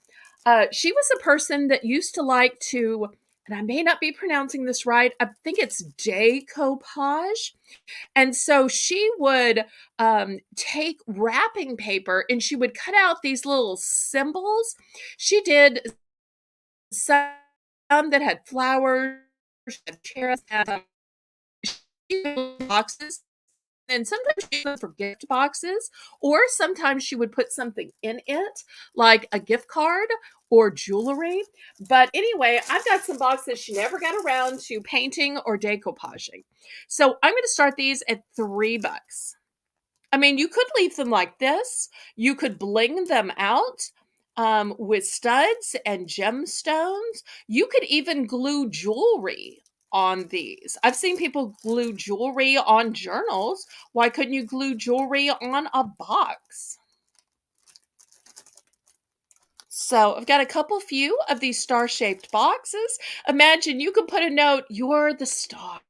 She was a person that used to like to, and I may not be pronouncing this right, I think it's decoupage. And so she would take wrapping paper and she would cut out these little symbols. She did some that had flowers, she had cherries, boxes and sometimes she used them for gift boxes, or sometimes she would put something in it, like a gift card or jewelry. But anyway, I've got some boxes she never got around to painting or decoupaging. So I'm going to start these at $3. I mean, you could leave them like this. You could bling them out with studs and gemstones. You could even glue jewelry on these. I've seen people glue jewelry on journals. Why couldn't you glue jewelry on a box? So I've got a few of these star-shaped boxes. Imagine you could put a note, "You're the star.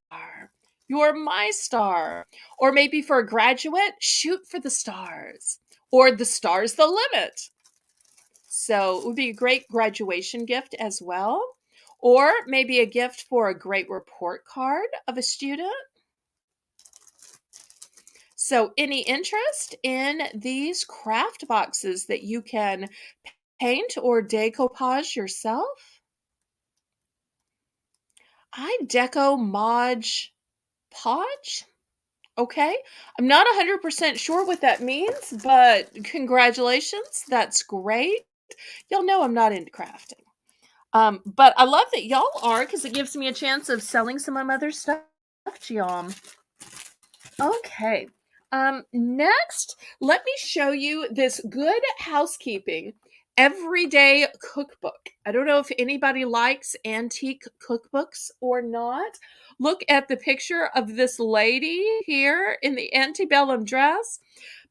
You're my star." Or maybe for a graduate, "Shoot for the stars." Or "The star's the limit." So it would be a great graduation gift as well. Or maybe a gift for a great report card of a student. So any interest in these craft boxes that you can paint or decoupage yourself? I deco mod podge. Okay. I'm not 100% sure what that means, but congratulations. That's great. Y'all know I'm not into crafting. But I love that y'all are because it gives me a chance of selling some of my other stuff to y'all. Okay. Next, let me show you this Good Housekeeping everyday cookbook. I don't know if anybody likes antique cookbooks or not. Look at the picture of this lady here in the antebellum dress.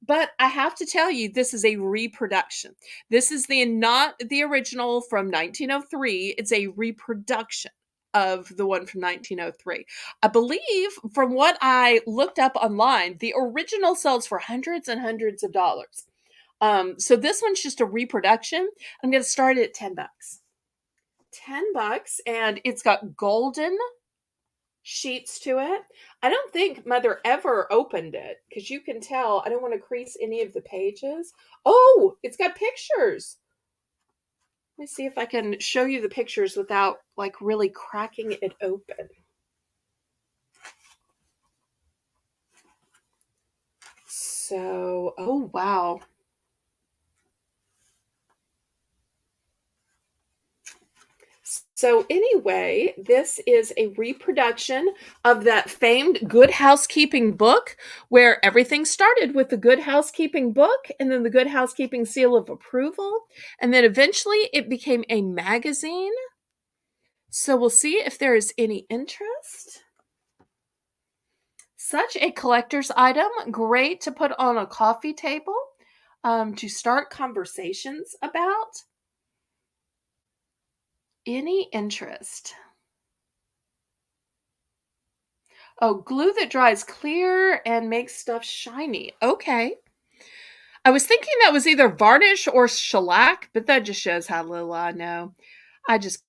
But I have to tell you, this is a reproduction. This is not the original from 1903. It's a reproduction of the one from 1903. I believe, from what I looked up online, the original sells for hundreds and hundreds of dollars. So this one's just a reproduction. I'm going to start it at $10. $10, and it's got golden sheets to it. I don't think Mother ever opened it because you can tell I don't want to crease any of the pages. Oh, it's got pictures. Let me see if I can show you the pictures without like really cracking it open. So, oh wow. So anyway, this is a reproduction of that famed Good Housekeeping book where everything started with the Good Housekeeping book and then the Good Housekeeping seal of approval. And then eventually it became a magazine. So we'll see if there is any interest. Such a collector's item, great to put on a coffee table to start conversations about. Any interest? Oh, glue that dries clear and makes stuff shiny. Okay. I was thinking that was either varnish or shellac, but that just shows how little I know. I just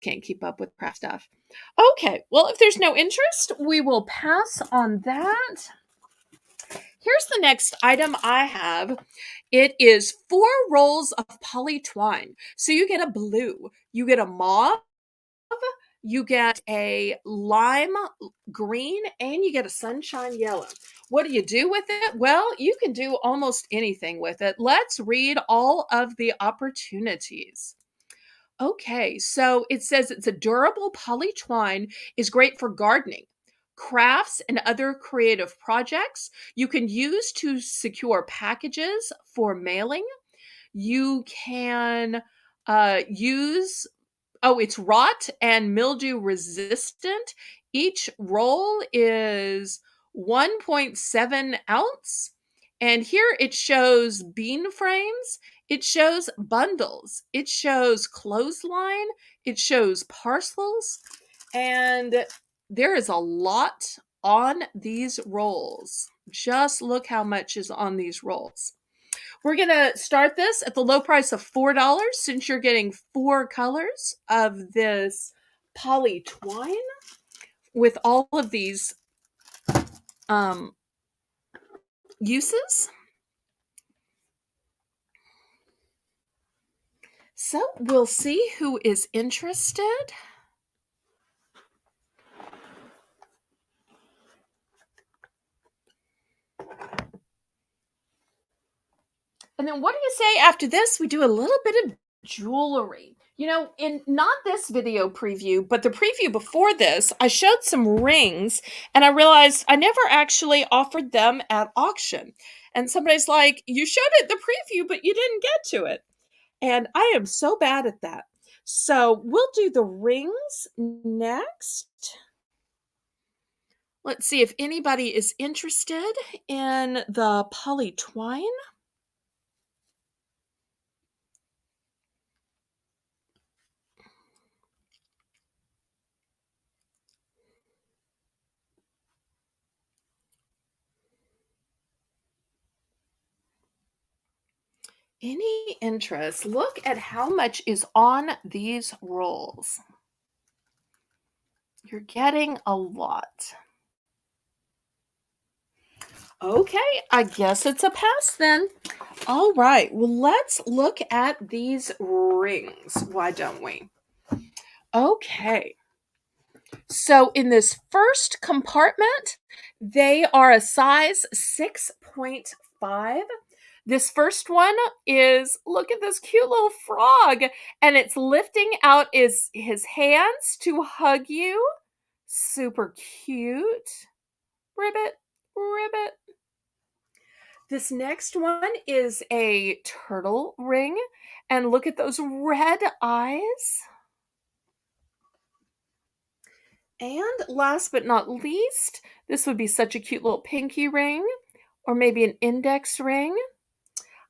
can't keep up with craft stuff. Okay, well, if there's no interest, we will pass on that. Here's the next item I have. It is 4 rolls of poly twine. So you get a blue, you get a mauve, you get a lime green, and you get a sunshine yellow. What do you do with it? Well, you can do almost anything with it. Let's read all of the opportunities. Okay, so it says it's a durable poly twine, is great for gardening, crafts, and other creative projects. You can use to secure packages for mailing. You can use Oh, it's rot and mildew resistant. Each roll is 1.7 ounce. And here it shows bean frames, it shows bundles, it shows clothesline, it shows parcels, and there is a lot on these rolls. Just look how much is on these rolls. We're going to start this at the low price of $4 since you're getting 4 colors of this poly twine with all of these um, uses. So we'll see who is interested. And then what do you say after this? We do a little bit of jewelry. You know, in not this video preview, but the preview before this, I showed some rings and I realized I never actually offered them at auction. And somebody's like, "You showed it in the preview, but you didn't get to it." And I am so bad at that. So we'll do the rings next. Let's see if anybody is interested in the poly twine. Any interest? Look at how much is on these rolls. You're getting a lot. Okay, I guess it's a pass then. All right, well, let's look at these rings. Why don't we? Okay. So in this first compartment, they are a size 6.5. This first one is, look at this cute little frog, and it's lifting out his hands to hug you. Super cute. Ribbit, ribbit. This next one is a turtle ring, and look at those red eyes. And last but not least, this would be such a cute little pinky ring, or maybe an index ring.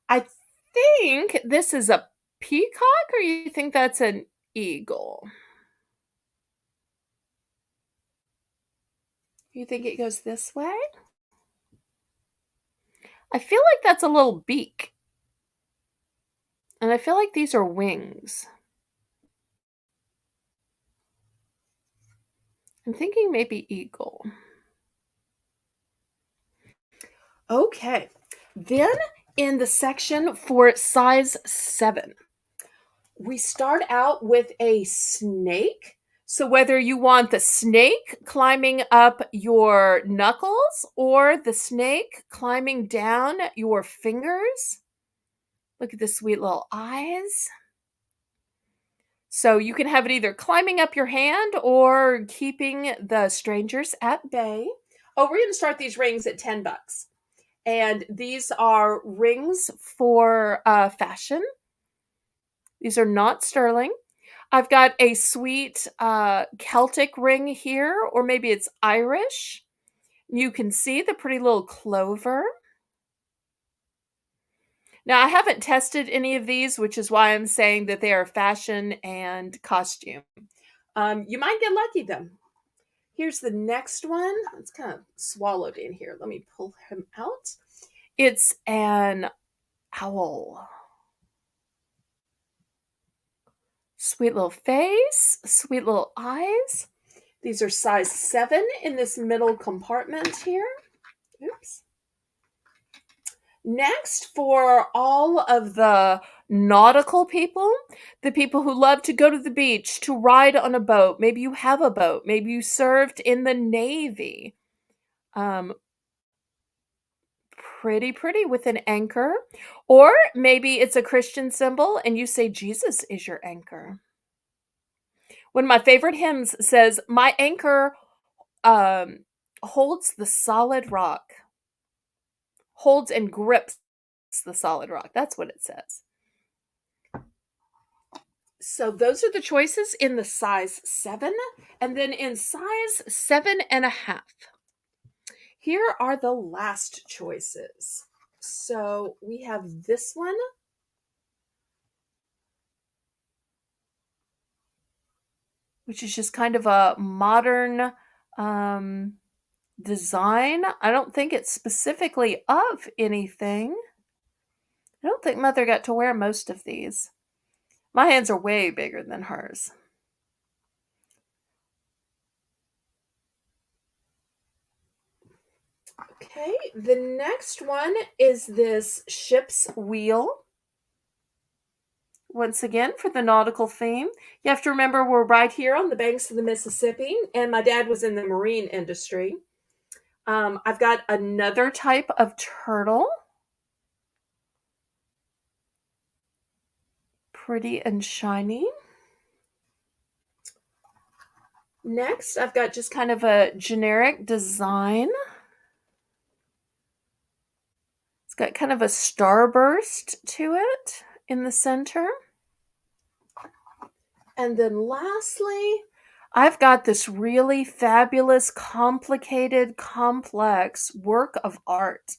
I think this is a peacock, or you think that's an eagle? You think it goes this way? I feel like that's a little beak. And I feel like these are wings. I'm thinking maybe eagle. Okay. Then in the section for size 7, we start out with a snake. So whether you want the snake climbing up your knuckles or the snake climbing down your fingers, look at the sweet little eyes. So you can have it either climbing up your hand or keeping the strangers at bay. Oh, we're going to start these rings at $10. And these are rings for fashion. These are not sterling. I've got a sweet Celtic ring here, or maybe it's Irish. You can see the pretty little clover. Now, I haven't tested any of these, which is why I'm saying that they are fashion and costume. You might get lucky, though. Here's the next one. It's kind of swallowed in here. Let me pull him out. It's an owl. Sweet little face, sweet little eyes. These are size 7 in this middle compartment here. Oops. Next, for all of the nautical people, the people who love to go to the beach, to ride on a boat. Maybe you have a boat. Maybe you served in the Navy. Pretty with an anchor. Or maybe it's a Christian symbol and you say Jesus is your anchor. One of my favorite hymns says, "My anchor holds the solid rock." Holds and grips the solid rock. That's what it says. So those are the choices in the size 7. And then in size 7.5, here are the last choices. So we have this one. Which is just kind of a modern design. I don't think it's specifically of anything. I don't think Mother got to wear most of these. My hands are way bigger than hers. Okay, the next one is this ship's wheel. Once again, for the nautical theme. You have to remember we're right here on the banks of the Mississippi, and my dad was in the marine industry. I've got another type of turtle. pretty and shiny. Next, I've got just kind of a generic design. It's got kind of a starburst to it in the center. And then lastly, I've got this really fabulous, complicated, complex work of art.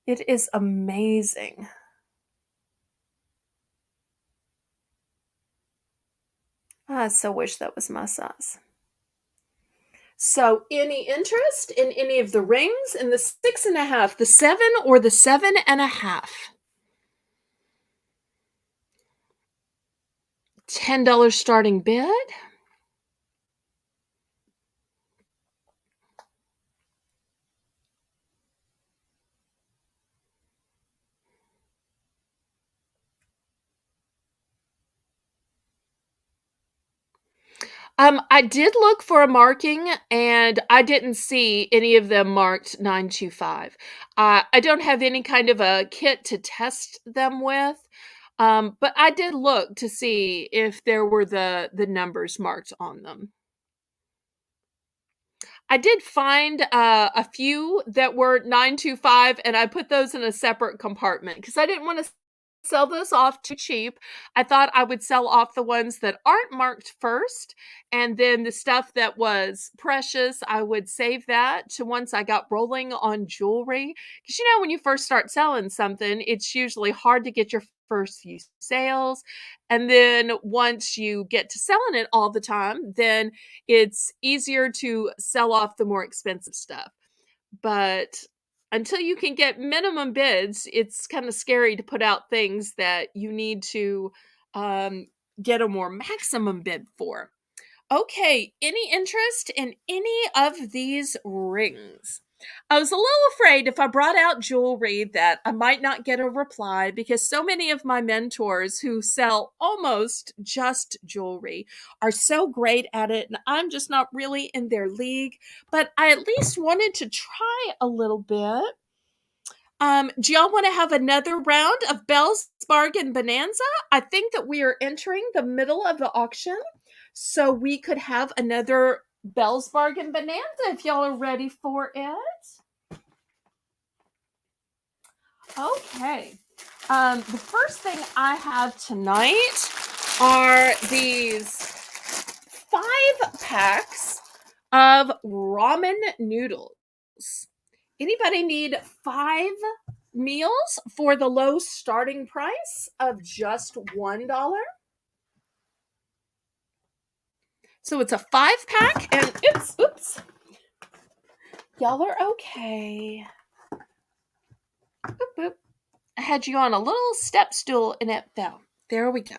It is amazing. I so wish that was my size. So, any interest in any of the rings in the 6.5, the 7, or the 7.5? $10 starting bid. I did look for a marking, and I didn't see any of them marked 925. I don't have any kind of a kit to test them with, but I did look to see if there were the numbers marked on them. I did find a few that were 925, and I put those in a separate compartment because I didn't want to sell those off too cheap. I thought I would sell off the ones that aren't marked first, and then the stuff that was precious, I would save that to once I got rolling on jewelry. Because when you first start selling something, it's usually hard to get your first few sales. And then once you get to selling it all the time, then it's easier to sell off the more expensive stuff. But until you can get minimum bids, it's kind of scary to put out things that you need to get a more maximum bid for. Okay, any interest in any of these rings? I was a little afraid if I brought out jewelry that I might not get a reply because so many of my mentors who sell almost just jewelry are so great at it, and I'm just not really in their league. But I at least wanted to try a little bit. Do y'all want to have another round of Belle's Bargain Bonanza? I think that we are entering the middle of the auction, so we could have another Belle's Bargain Bonanza if y'all are ready for it. Okay. The first thing I have tonight are these 5 packs of ramen noodles. Anybody need 5 meals for the low starting price of just $1? So it's a 5-pack, and oops. Y'all are okay. Boop. I had you on a little step stool and it fell. There we go.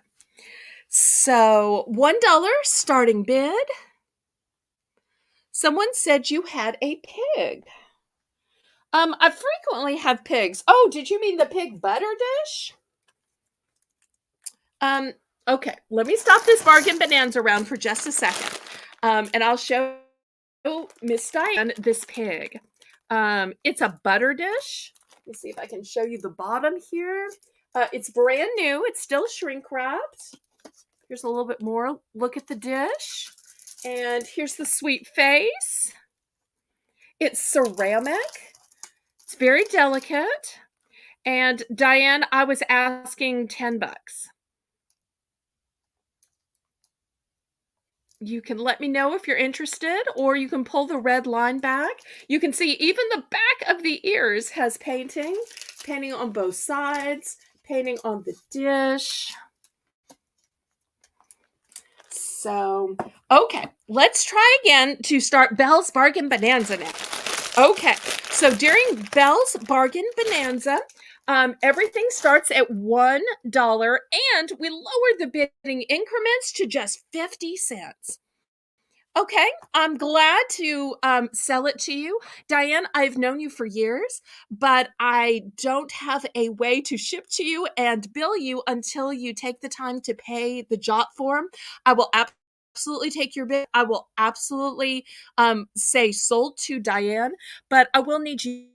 So $1 starting bid. Someone said you had a pig. I frequently have pigs. Oh, did you mean the pig butter dish? Okay, let me stop this Bargain Bonanza round for just a second. And I'll show Miss Diane this pig. It's a butter dish. Let me see if I can show you the bottom here. It's brand new. It's still shrink wrapped. Here's a little bit more look at the dish. And here's the sweet face. It's ceramic. It's very delicate. And Diane, I was asking $10. You can let me know if you're interested, or you can pull the red line back. You can see even the back of the ears has painting on both sides, painting on the dish. So, okay, let's try again to start Belle's Bargain Bonanza now. Okay, so during Belle's Bargain Bonanza, everything starts at $1, and we lower the bidding increments to just 50 cents. Okay, I'm glad to sell it to you. Diane, I've known you for years, but I don't have a way to ship to you and bill you until you take the time to pay the jot form. I will absolutely take your bid. I will absolutely say sold to Diane, but I will need you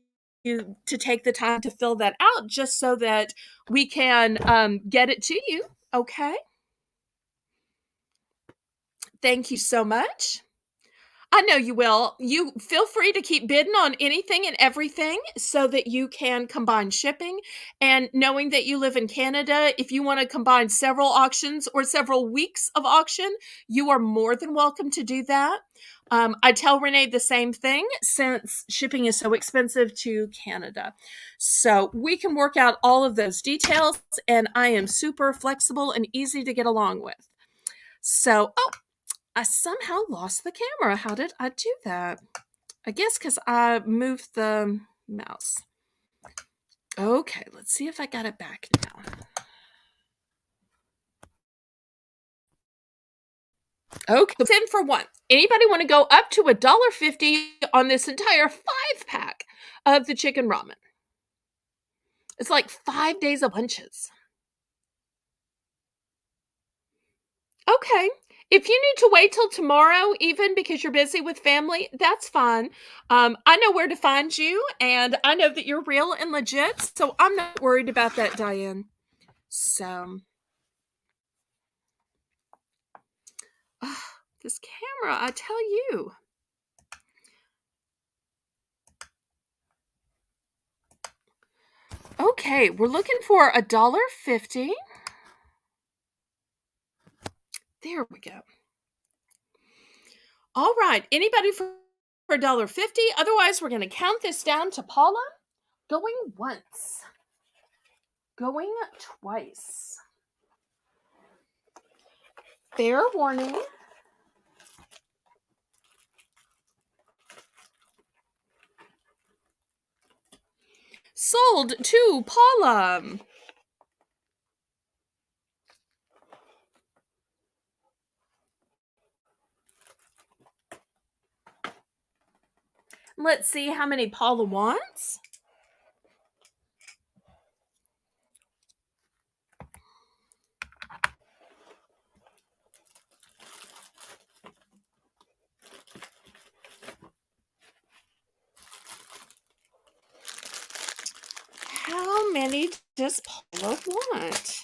to take the time to fill that out just so that we can get it to you Okay. Thank you so much. I know you will. You feel free to keep bidding on anything and everything so that you can combine shipping. And knowing that you live in Canada, if you want to combine several auctions or several weeks of auction, you are more than welcome to do that. I tell Renee the same thing since shipping is so expensive to Canada. So we can work out all of those details, and I am super flexible and easy to get along with. So, oh, I somehow lost the camera. How did I do that? I guess because I moved the mouse. Okay, let's see if I got it back now. Okay, 10 for one. Anybody want to go up to $1.50 on this entire 5-pack of the chicken ramen? It's like 5 days of lunches. Okay. If you need to wait till tomorrow, even because you're busy with family, that's fine. I know where to find you, and I know that you're real and legit, so I'm not worried about that, Diane. So, this camera, I tell you. Okay, we're looking for $1.50. There we go. All right, anybody for $1.50? Otherwise, we're going to count this down to Paula. Going once. Going twice. Fair warning. Sold to Paula. Let's see how many Paula wants. How many does Paula want?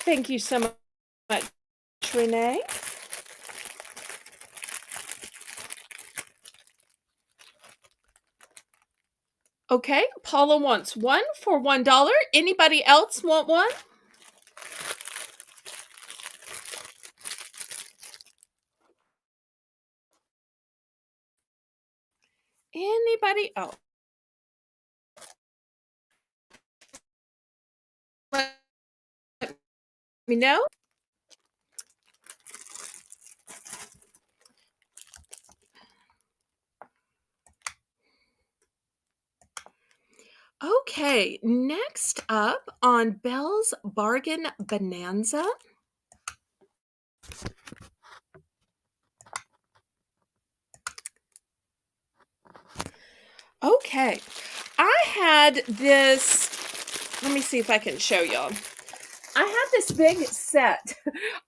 Thank you so much, Renee. Okay, Paula wants one for $1. Anybody else want one? Anybody else? Let me know. Okay, next up on Belle's Bargain Bonanza. Okay, I had this, let me see if I can show y'all. I had this big set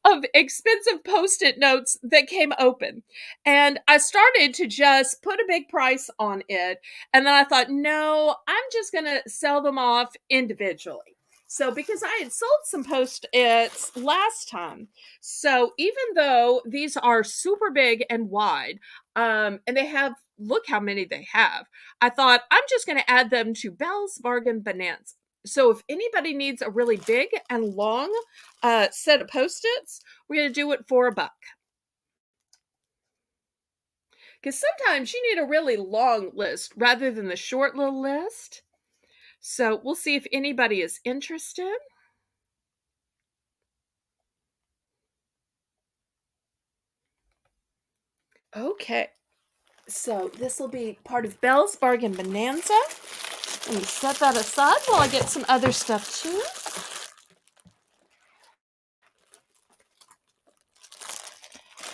of expensive Post-it notes that came open. And I started to just put a big price on it. And then I thought, no, I'm just going to sell them off individually. So, because I had sold some Post-its last time. So, even though these are super big and wide, and they have, look how many they have, I thought I'm just going to add them to Belle's Bargain Bonanza. So if anybody needs a really big and long set of Post-its, we're going to do it for $1. Because sometimes you need a really long list rather than the short little list. So we'll see if anybody is interested. Okay. So this will be part of Belle's Bargain Bonanza. Let me set that aside while I get some other stuff too.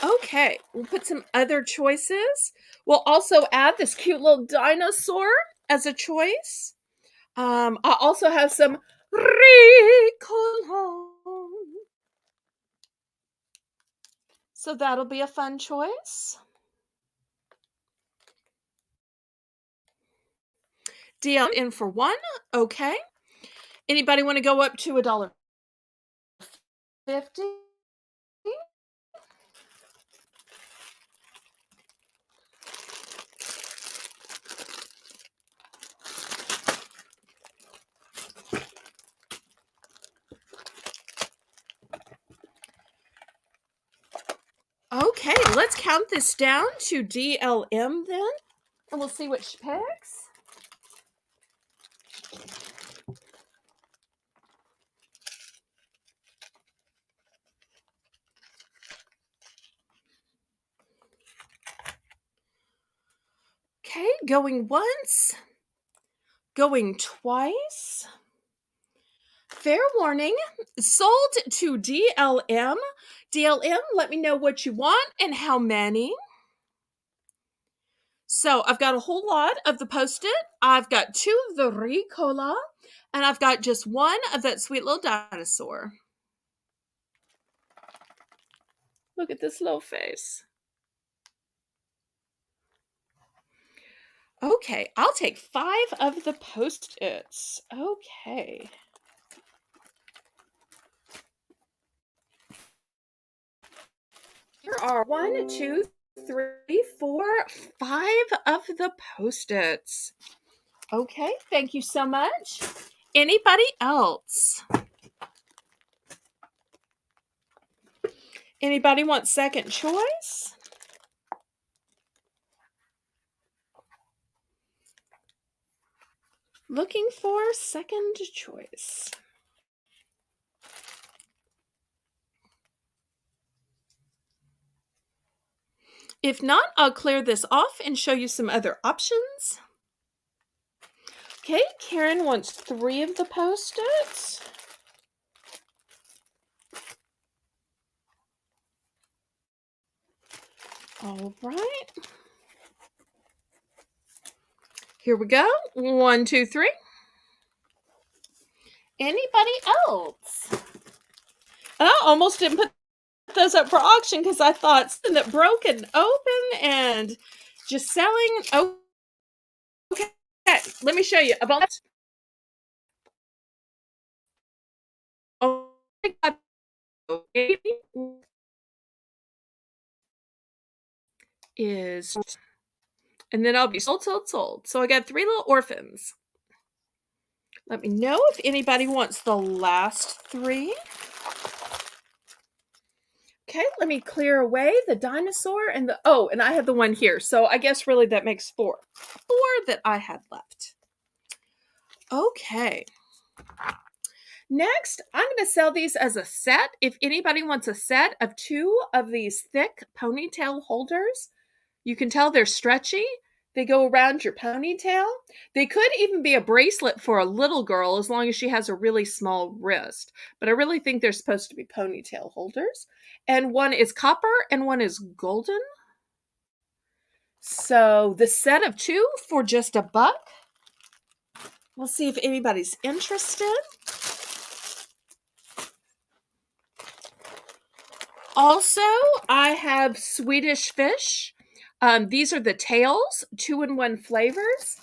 Okay, we'll put some other choices. We'll also add this cute little dinosaur as a choice. I also have some Ricolon. So that'll be a fun choice. DL in for 1. Okay. Anybody want to go up to $1.50? Okay, let's count this down to DLM then, and we'll see what she picks. Okay, going once, going twice. Fair warning, sold to DLM. DLM, let me know what you want and how many. So I've got a whole lot of the Post-it. I've got 2 of the Ricola, and I've got just 1 of that sweet little dinosaur. Look at this little face. Okay, I'll take 5 of the Post-its. Okay. Here are 1, 2, 3, 4, 5 of the Post-its. Okay, thank you so much. Anybody else? Anybody want second choice? Looking for second choice. If not, I'll clear this off and show you some other options. Okay, Karen wants 3 of the Post-its. All right. Here we go. 1, 2, 3. Anybody else? I almost didn't put those up for auction because I thought something that broke and open and just selling. Okay, let me show you about. Oh my God. Is, and then I'll be sold. So I got 3 little orphans. Let me know if anybody wants the last 3. Okay, let me clear away the dinosaur and the, oh, and I have the one here. So I guess really that makes 4. 4 that I had left. Okay. Next, I'm going to sell these as a set. If anybody wants a set of 2 of these thick ponytail holders, you can tell they're stretchy. They go around your ponytail. They could even be a bracelet for a little girl as long as she has a really small wrist. But I really think they're supposed to be ponytail holders. And one is copper and one is golden. So the set of 2 for just $1. We'll see if anybody's interested. Also, I have Swedish fish. These are the tails, 2-in-1 flavors.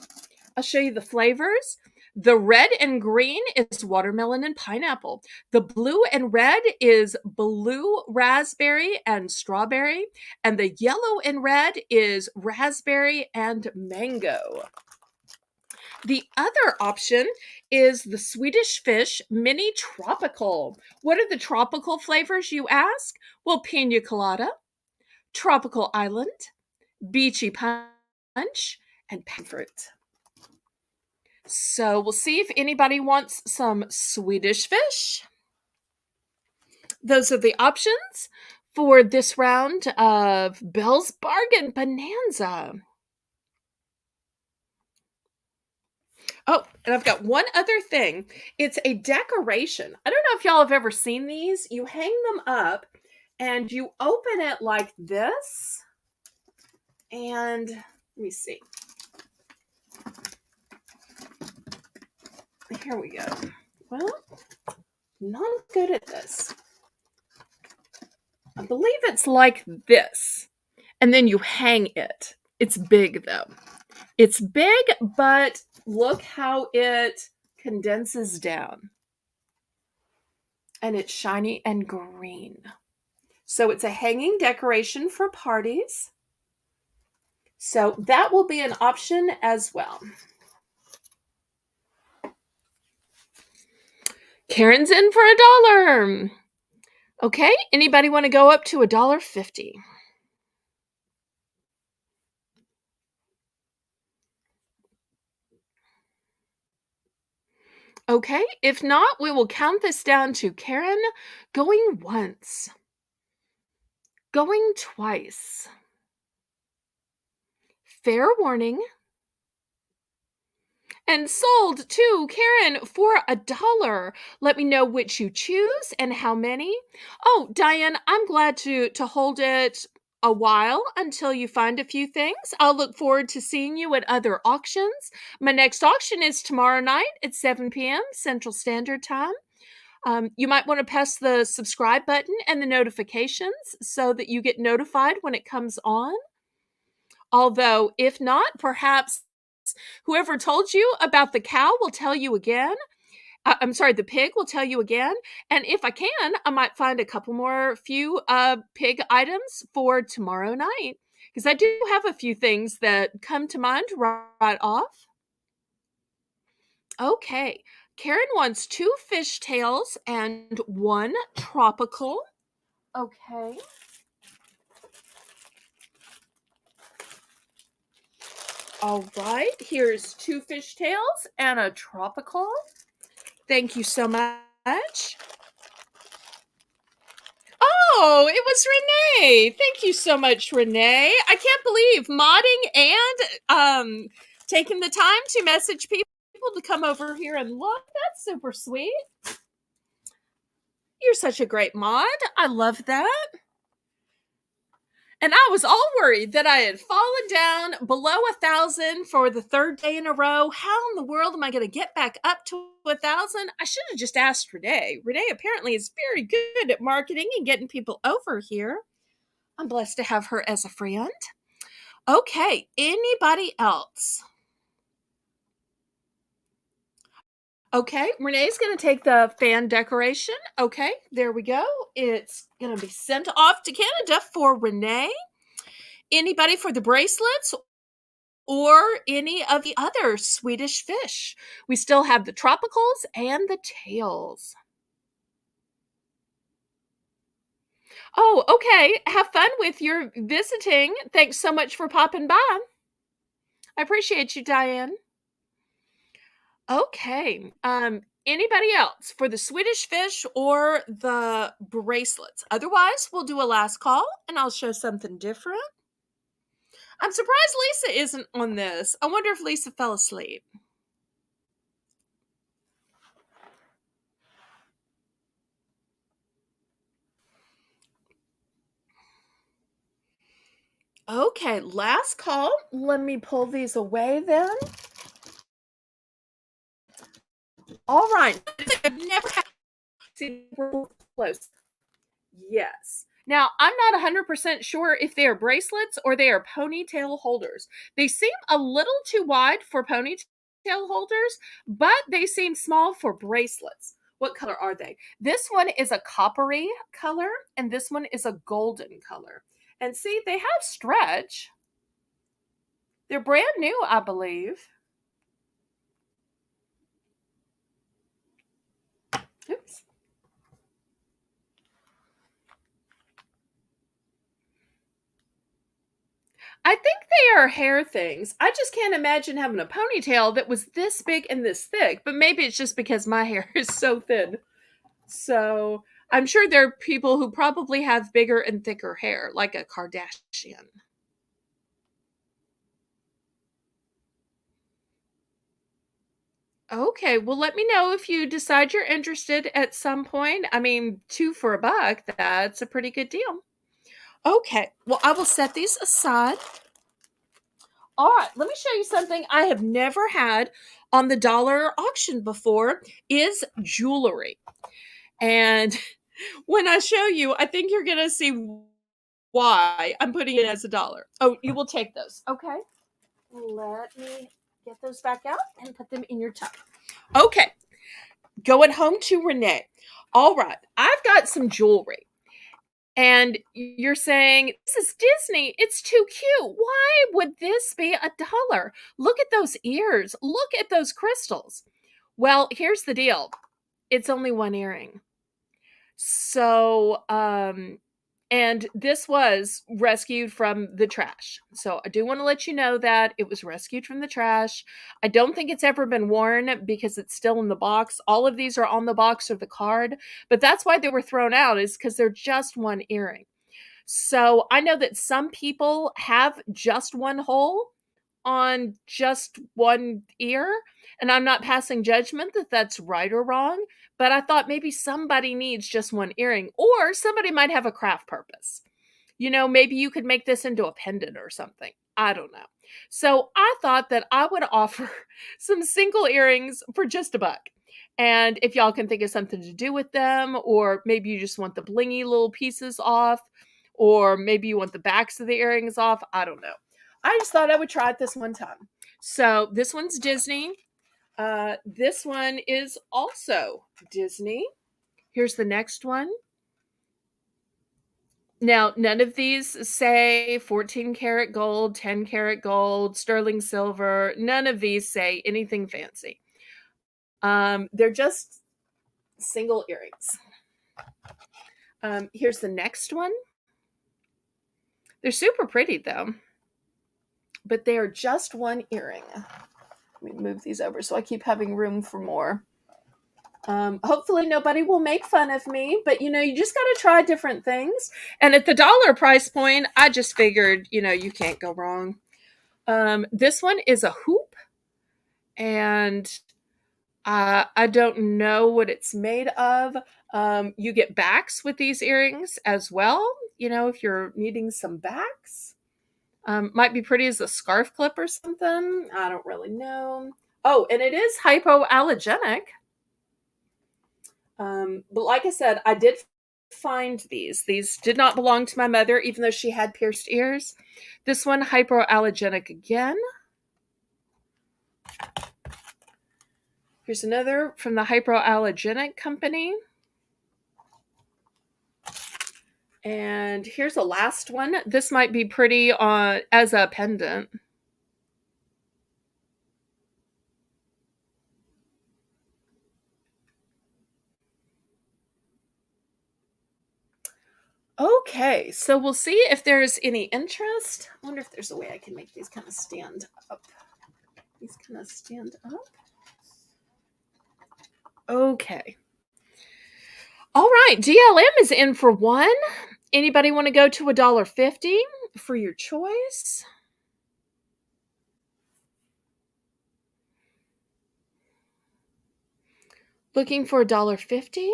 I'll show you the flavors. The red and green is watermelon and pineapple. The blue and red is blue raspberry and strawberry. And the yellow and red is raspberry and mango. The other option is the Swedish fish mini tropical. What are the tropical flavors, you ask? Well, pina colada, tropical island, beachy punch, and passion fruit. So we'll see if anybody wants some Swedish fish. Those are the options for this round of Belle's Bargain Bonanza. Oh, and I've got one other thing. It's a decoration. I don't know if y'all have ever seen these. You hang them up and you open it like this. And let me see. Here we go. Well, not good at this. I believe it's like this. And then you hang it. It's big though. It's big, but Look how it condenses down. And it's shiny and green. So it's a hanging decoration for parties. So that will be an option as well. Karen's in for $1. Okay, anybody want to go up to $1.50? Okay, if not, we will count this down to Karen going once, going twice. Fair warning. And sold to Karen for $1. Let me know which you choose and how many. Oh, Diane, I'm glad to hold it a while until you find a few things. I'll look forward to seeing you at other auctions. My next auction is tomorrow night at 7 p.m. Central Standard Time. You might want to press the subscribe button and the notifications so that you get notified when it comes on. Although, if not, perhaps whoever told you about the cow will tell you again. I'm sorry, the pig will tell you again. And if I can, I might find a couple more few pig items for tomorrow night. Because I do have a few things that come to mind right off. Okay. Karen wants 2 fishtails and 1 tropical. Okay. All right. Here's 2 fishtails and a tropical. Thank you so much. Oh, it was Renee. Thank you so much, Renee. I can't believe modding and taking the time to message people to come over here and look. That's super sweet. You're such a great mod. I love that. And I was all worried that I had fallen down below 1,000 for the 3rd day in a row. How in the world am I going to get back up to 1,000? I should have just asked Renee. Renee apparently is very good at marketing and getting people over here. I'm blessed to have her as a friend. Okay, anybody else? Okay, Renee's going to take the fan decoration. Okay, there we go. It's going to be sent off to Canada for Renee. Anybody for the bracelets or any of the other Swedish fish? We still have the tropicals and the tails. Oh, okay. Have fun with your visiting. Thanks so much for popping by. I appreciate you, Diane. Okay. Anybody else for the Swedish fish or the bracelets? Otherwise, we'll do a last call and I'll show something different. I'm surprised Lisa isn't on this. I wonder if Lisa fell asleep. Okay, last call. Let me pull these away then. All right. I've never had close. Yes. Now, I'm not 100% sure if they are bracelets or they are ponytail holders. They seem a little too wide for ponytail holders, but they seem small for bracelets. What color are they? This one is a coppery color, and this one is a golden color. And see, they have stretch. They're brand new, I believe. Oops. I think they are hair things. I just can't imagine having a ponytail that was this big and this thick, but maybe it's just because my hair is so thin. So I'm sure there are people who probably have bigger and thicker hair, like a Kardashian. Okay, well, let me know if you decide you're interested at some point. I mean, 2 for $1, that's a pretty good deal. Okay, well, I will set these aside. All right, let me show you something I have never had on the dollar auction before is jewelry. And when I show you, I think you're going to see why I'm putting it as $1. Oh, you will take those. Okay. Let me Get those back out and put them in your tub. Okay, going home to Renee. All right, I've got some jewelry. And you're saying, this is Disney. It's too cute. Why would this be $1? Look at those ears. Look at those crystals. Well, here's the deal. It's only one earring. So, and this was rescued from the trash. So I do want to let you know that it was rescued from the trash. I don't think it's ever been worn because it's still in the box. All of these are on the box or the card, but that's why they were thrown out, is because they're just one earring. So I know that some people have just one hole on just one ear, and I'm not passing judgment that that's right or wrong, but I thought maybe somebody needs just one earring, or somebody might have a craft purpose. Maybe you could make this into a pendant or something. I don't know. So I thought that I would offer some single earrings for just $1. And if y'all can think of something to do with them, or maybe you just want the blingy little pieces off, or maybe you want the backs of the earrings off, I don't know. I just thought I would try it this one time. So this one's Disney. This one is also Disney. Here's the next one. Now, none of these say 14 karat gold, 10 karat gold, sterling silver. None of these say anything fancy. They're just single earrings. Here's the next one. They're super pretty though, but they are just one earring. Let me move these over so I keep having room for more. Hopefully nobody will make fun of me, but you just got to try different things. And at the dollar price point, I just figured, you can't go wrong. This one is a hoop, and I don't know what it's made of. You get backs with these earrings as well, if you're needing some backs. Might be pretty as a scarf clip or something. I don't really know. Oh, and it is hypoallergenic. But like I said, I did find these. These did not belong to my mother, even though she had pierced ears. This one, hypoallergenic again. Here's another from the Hypoallergenic Company. And here's a last one. This might be pretty as a pendant. Okay, so we'll see if there's any interest. I wonder if there's a way I can make these kind of stand up. These kind of stand up. Okay. All right, DLM is in for one. Anybody want to go to $1.50 for your choice? Looking for $1.50?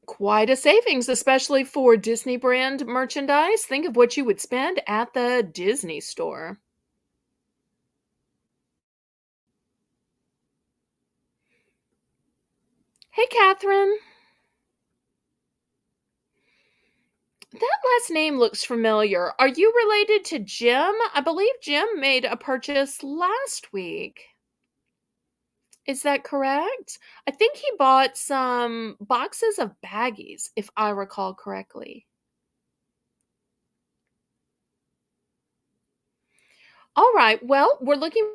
Quite a savings, especially for Disney brand merchandise. Think of what you would spend at the Disney store. Hey, Catherine. That last name looks familiar. Are you related to Jim? I believe Jim made a purchase last week. Is that correct? I think he bought some boxes of baggies, if I recall correctly. All right. Well, we're looking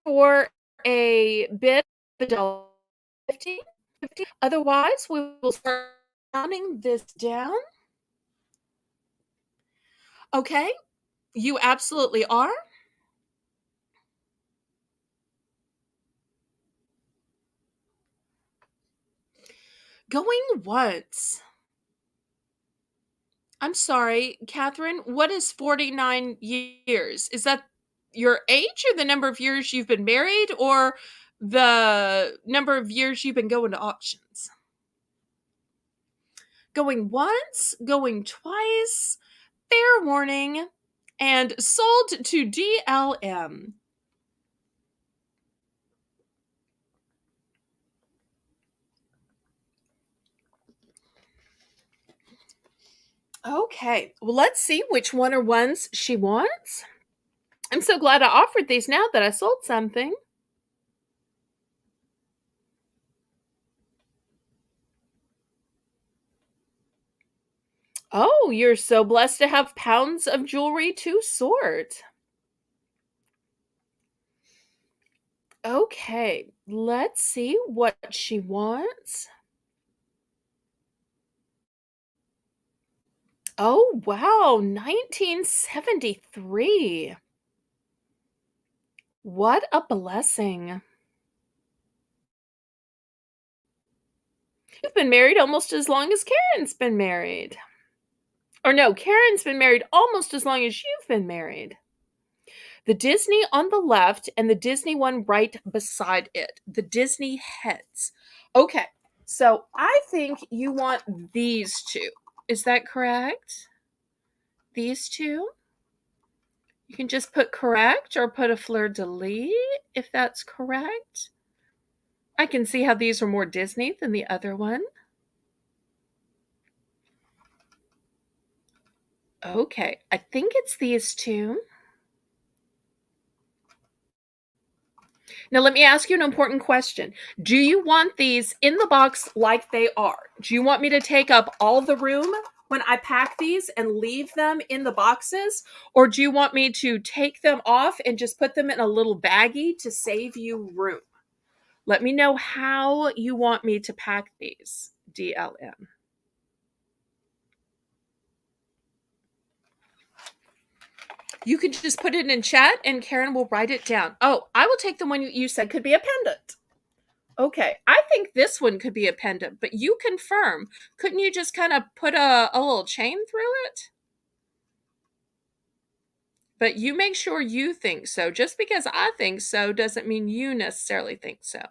for a bid of $1.50. Otherwise, we will start counting this down. Okay. You absolutely are. Going once. I'm sorry, Catherine, what is 49 years? Is that your age, or the number of years you've been married, or the number of years you've been going to auctions? Going once, going twice, fair warning, and sold to DLM. Okay, well, let's see which one are ones she wants. I'm so glad I offered these now that I sold something. Oh, you're so blessed to have pounds of jewelry to sort. Okay, let's see what she wants. Oh, wow, 1973. What a blessing. You've been married almost as long as Karen's been married. Or no, Karen's been married almost as long as you've been married. The Disney on the left and the Disney one right beside it. The Disney heads. Okay, so I think you want these two. Is that correct? These two? You can just put correct or put a fleur de lis if that's correct. I can see how these are more Disney than the other one. Okay, I think it's these two. Now, let me ask you an important question. Do you want these in the box like they are? Do you want me to take up all the room when I pack these and leave them in the boxes? Or do you want me to take them off and just put them in a little baggie to save you room? Let me know how you want me to pack these, DLM. You can just put it in chat and Karen will write it down. Oh, I will take the one you said could be a pendant. Okay, I think this one could be a pendant, but you confirm. Couldn't you just kind of put a little chain through it? But you make sure you think so. Just because I think so doesn't mean you necessarily think so.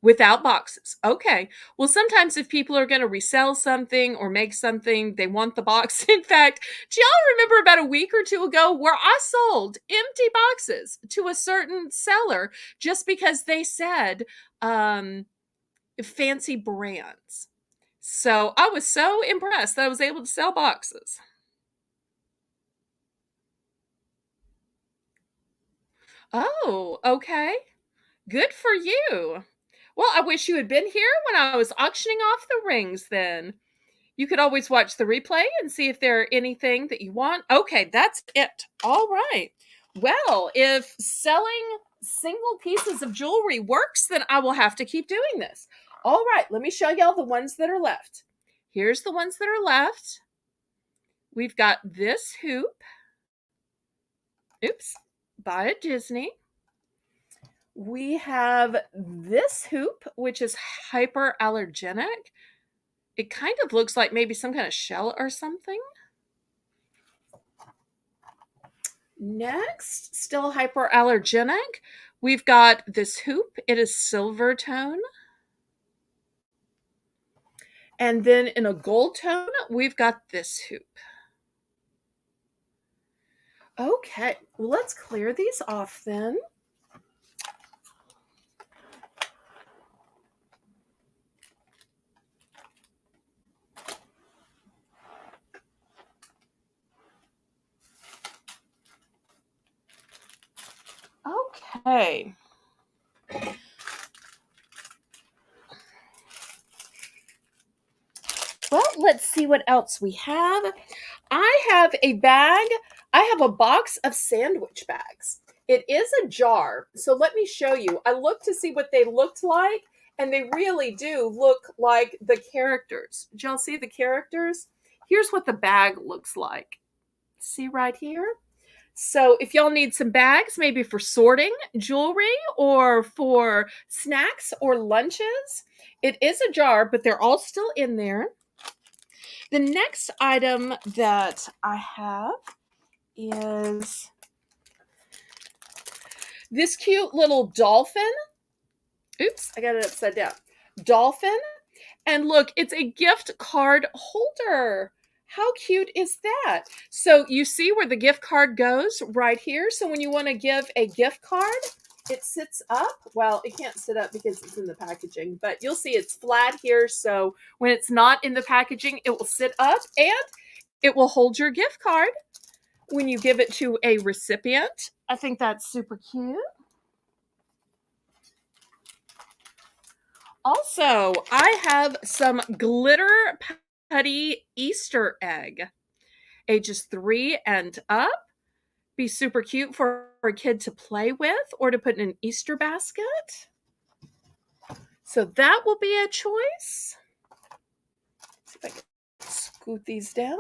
Without boxes. Okay. Well, sometimes if people are going to resell something or make something, they want the box. In fact, do y'all remember about a week or two ago where I sold empty boxes to a certain seller just because they said, fancy brands. So I was so impressed that I was able to sell boxes. Oh, okay. Good for you. Well, I wish you had been here when I was auctioning off the rings then. You could always watch the replay and see if there are anything that you want. Okay, that's it. All right. Well, if selling single pieces of jewelry works, then I will have to keep doing this. All right, let me show y'all the ones that are left. Here's the ones that are left. We've got this hoop. Oops, by a Disney. We have this hoop, which is hyperallergenic. It kind of looks like maybe some kind of shell or something. Next, still hyperallergenic, we've got this hoop. It is silver tone. And then in a gold tone, we've got this hoop. Okay, well, let's clear these off then. Okay. Well, let's see what else we have. I have a bag. I have a box of sandwich bags. It is a jar. So let me show you. I looked to see what they looked like, and they really do look like the characters. Did y'all see the characters? Here's what the bag looks like. See right here? So if y'all need some bags, maybe for sorting jewelry or for snacks or lunches, it is a jar, but they're all still in there. The next item that I have is this cute little dolphin. Oops, I got it upside down. Dolphin. And look, it's a gift card holder. How cute is that? So you see where the gift card goes right here. So when you want to give a gift card, it sits up. Well, it can't sit up because it's in the packaging, but you'll see it's flat here. So when it's not in the packaging, it will sit up. And It will hold your gift card when you give it to a recipient. I think that's super cute. Also, I have some glitter putty Easter egg, ages 3 and up. Be super cute for a kid to play with or to put in an Easter basket. So that will be a choice. See if I can scoot these down.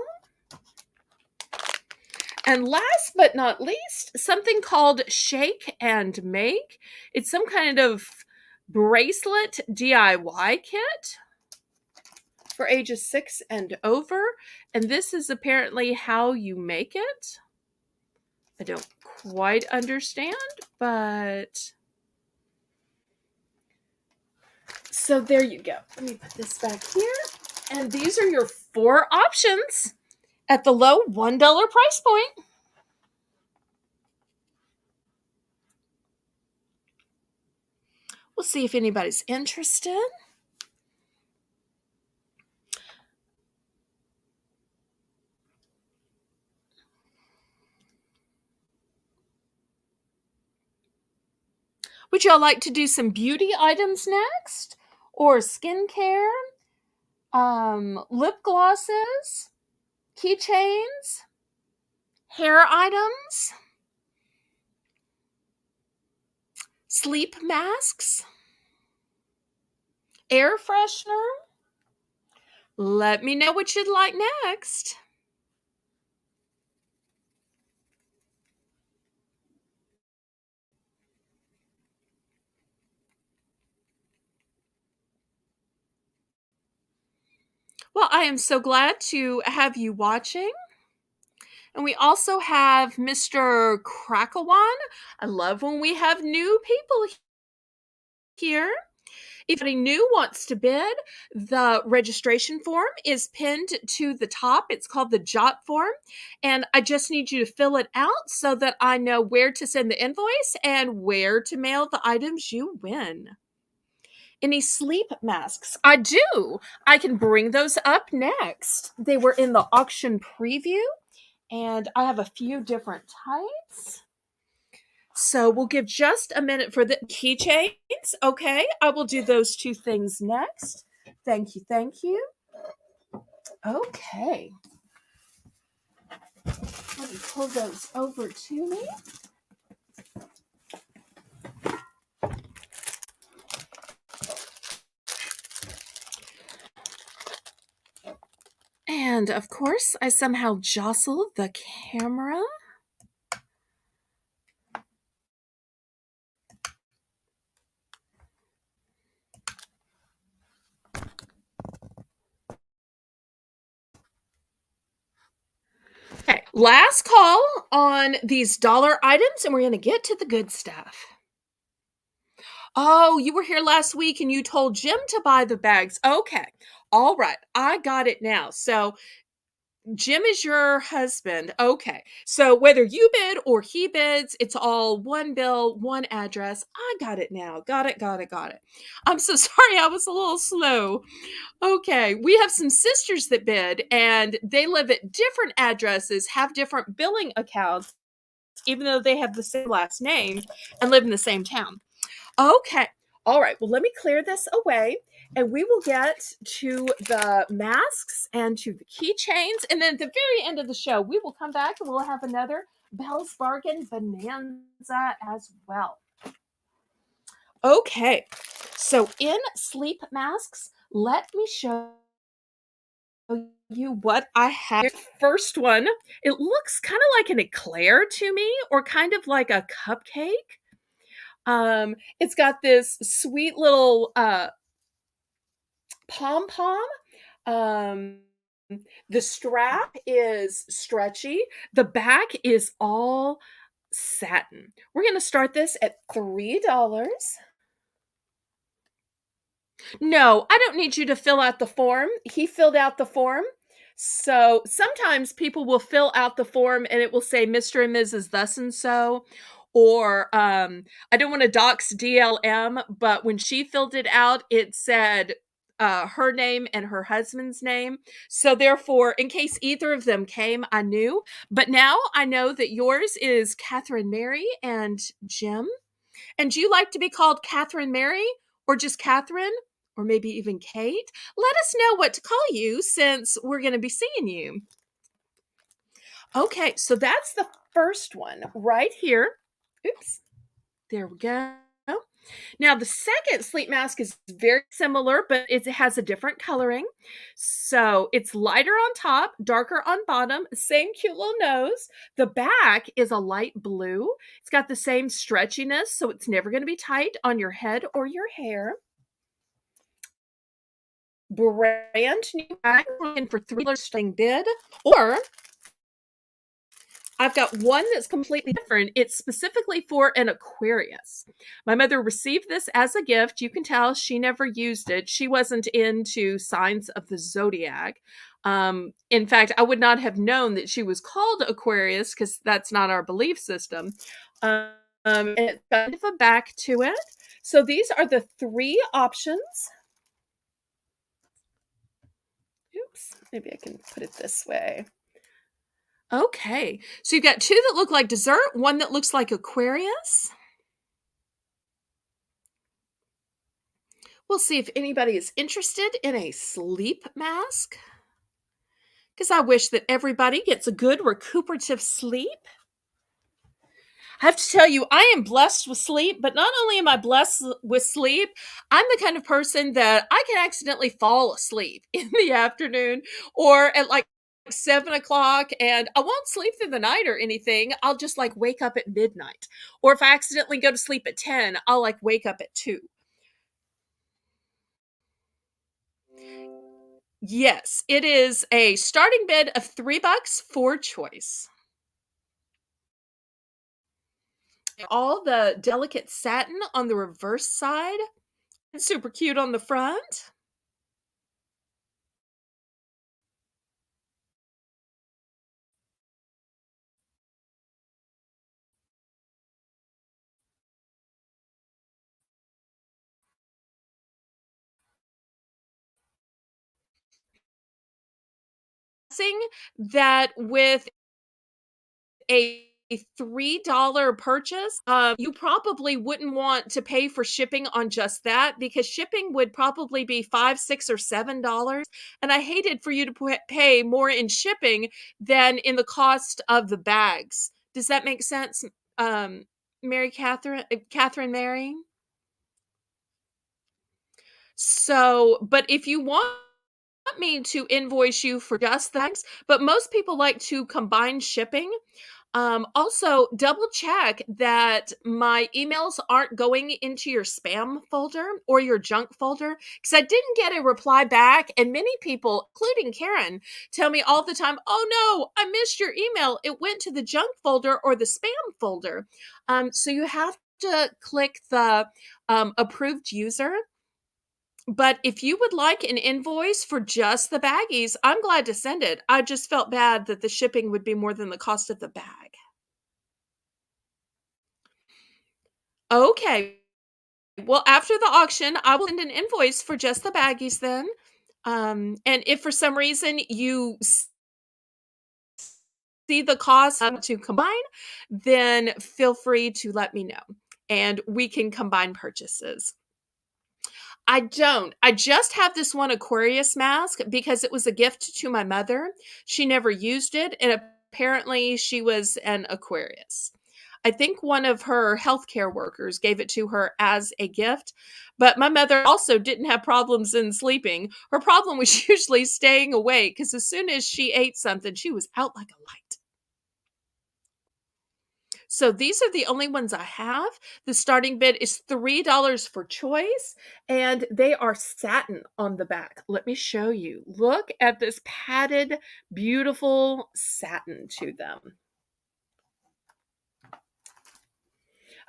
And last but not least, something called Shake and Make. It's some kind of bracelet DIY kit for ages 6 and over. And this is apparently how you make it. I don't quite understand, but so there you go. Let me put this back here. And these are your 4 options at the low $1 price point. We'll see if anybody's interested. Would y'all like to do some beauty items next? Or skincare? Lip glosses? Keychains? Hair items? Sleep masks? Air freshener? Let me know what you'd like next. Well, I am so glad to have you watching. And we also have Mr. Crackawan. I love when we have new people here. If anybody new wants to bid, the registration form is pinned to the top. It's called the JOT form. And I just need you to fill it out so that I know where to send the invoice and where to mail the items you win. Any sleep masks? I do. I can bring those up next. They were in the auction preview, and I have a few different types. So we'll give just a minute for the keychains. Okay, I will do those 2 things next. Thank you, thank you. Okay. Let me pull those over to me. And of course, I somehow jostled the camera. Okay, last call on these dollar items, and we're going to get to the good stuff. Oh, you were here last week and you told Jim to buy the bags. Okay. All right. I got it now. So Jim is your husband. Okay. So whether you bid or he bids, it's all one bill, one address. I got it now. Got it, got it, got it. I'm so sorry. I was a little slow. Okay. We have some sisters that bid and they live at different addresses, have different billing accounts, even though they have the same last name and live in the same town. Okay. All right. Well, let me clear this away and we will get to the masks and to the keychains. And then at the very end of the show, we will come back and we'll have another Belle's Bargain Bonanza as well. Okay. So in sleep masks, let me show you what I have. First one, it looks kind of like an eclair to me or kind of like a cupcake. It's got this sweet little pom-pom. The strap is stretchy. The back is all satin. We're going to start this at $3. No, I don't need you to fill out the form. He filled out the form. So sometimes people will fill out the form and it will say Mr. and Mrs. thus and so. Or I don't want to dox DLM, but when she filled it out, it said her name and her husband's name. So therefore, in case either of them came, I knew. But now I know that yours is Catherine Mary and Jim. And do you like to be called Catherine Mary or just Catherine or maybe even Kate? Let us know what to call you since we're going to be seeing you. Okay, so that's the first one right here. Oops. There we go. Now, the second sleep mask is very similar, but it has a different coloring. So it's lighter on top, darker on bottom, same cute little nose. The back is a light blue. It's got the same stretchiness, so it's never going to be tight on your head or your hair. Brand new bag, looking for $3 starting bid, or I've got one that's completely different. It's specifically for an Aquarius. My mother received this as a gift. You can tell she never used it. She wasn't into signs of the zodiac. In fact, I would not have known that she was called Aquarius because that's not our belief system. And it's kind of a back to it. So these are the three options. Oops, maybe I can put it this way. Okay, so you've got two that look like dessert, one that looks like Aquarius. We'll see if anybody is interested in a sleep mask, because I wish that everybody gets a good recuperative sleep. I have to tell you, I am blessed with sleep, but not only am I blessed with sleep, I'm the kind of person that I can accidentally fall asleep in the afternoon or at like 7 o'clock, and I won't sleep through the night or anything. I'll just like wake up at midnight. Or if I accidentally go to sleep at 10, I'll like wake up at 2. Yes, it is a starting bid of $3 for choice. All the delicate satin on the reverse side. Super cute on the front. That with a $3 purchase, you probably wouldn't want to pay for shipping on just that because shipping would probably be $5, $6, or $7. And I hated for you to pay more in shipping than in the cost of the bags. Does that make sense, Mary Catherine, Catherine Mary? So, but if you want me to invoice you for just thanks, but most people like to combine shipping. Also, double check that my emails aren't going into your spam folder or your junk folder because I didn't get a reply back. And many people, including Karen, tell me all the time, oh no, I missed your email. It went to the junk folder or the spam folder. So you have to click the approved user. But if you would like an invoice for just the baggies, I'm glad to send it. I just felt bad that the shipping would be more than the cost of the bag. Okay. Well, after the auction, I will send an invoice for just the baggies then. And if for some reason you see the cost to combine, then feel free to let me know and we can combine purchases. I don't. I just have this one Aquarius mask because it was a gift to my mother. She never used it, and apparently she was an Aquarius. I think one of her healthcare workers gave it to her as a gift, but my mother also didn't have problems in sleeping. Her problem was usually staying awake because as soon as she ate something, she was out like a light. So these are the only ones I have. The starting bid is $3 for choice, and they are satin on the back. Let me show you. Look at this padded, beautiful satin to them.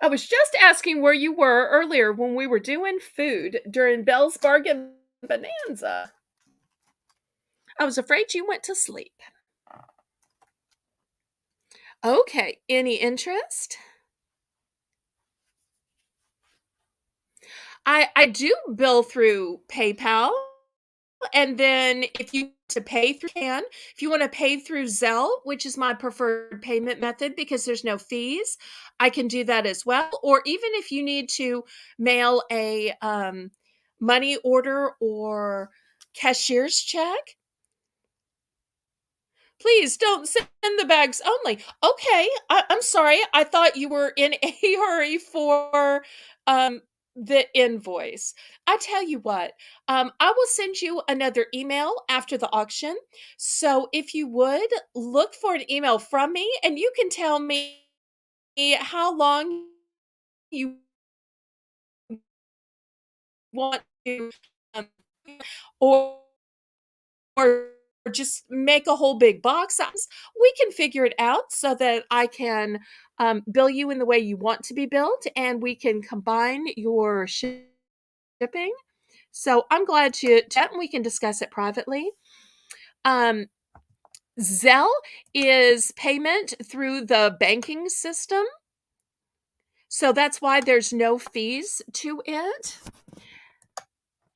I was just asking where you were earlier when we were doing food during Belle's Bargain Bonanza. I was afraid you went to sleep. Okay, any interest? I do bill through PayPal. and then if you to pay through can, if you want to pay through Zelle, which is my preferred payment method because there's no fees, I can do that as well. Or even if you need to mail a money order or cashier's check, please don't send the bags only. Okay, I'm sorry. I thought you were in a hurry for the invoice. I tell you what, I will send you another email after the auction. So if you would look for an email from me, and you can tell me how long you want to, um, or or just make a whole big box size, we can figure it out so that I can bill you in the way you want to be billed, and we can combine your shipping. So I'm glad to chat and we can discuss it privately. Um, Zelle is payment through the banking system. So that's why there's no fees to it.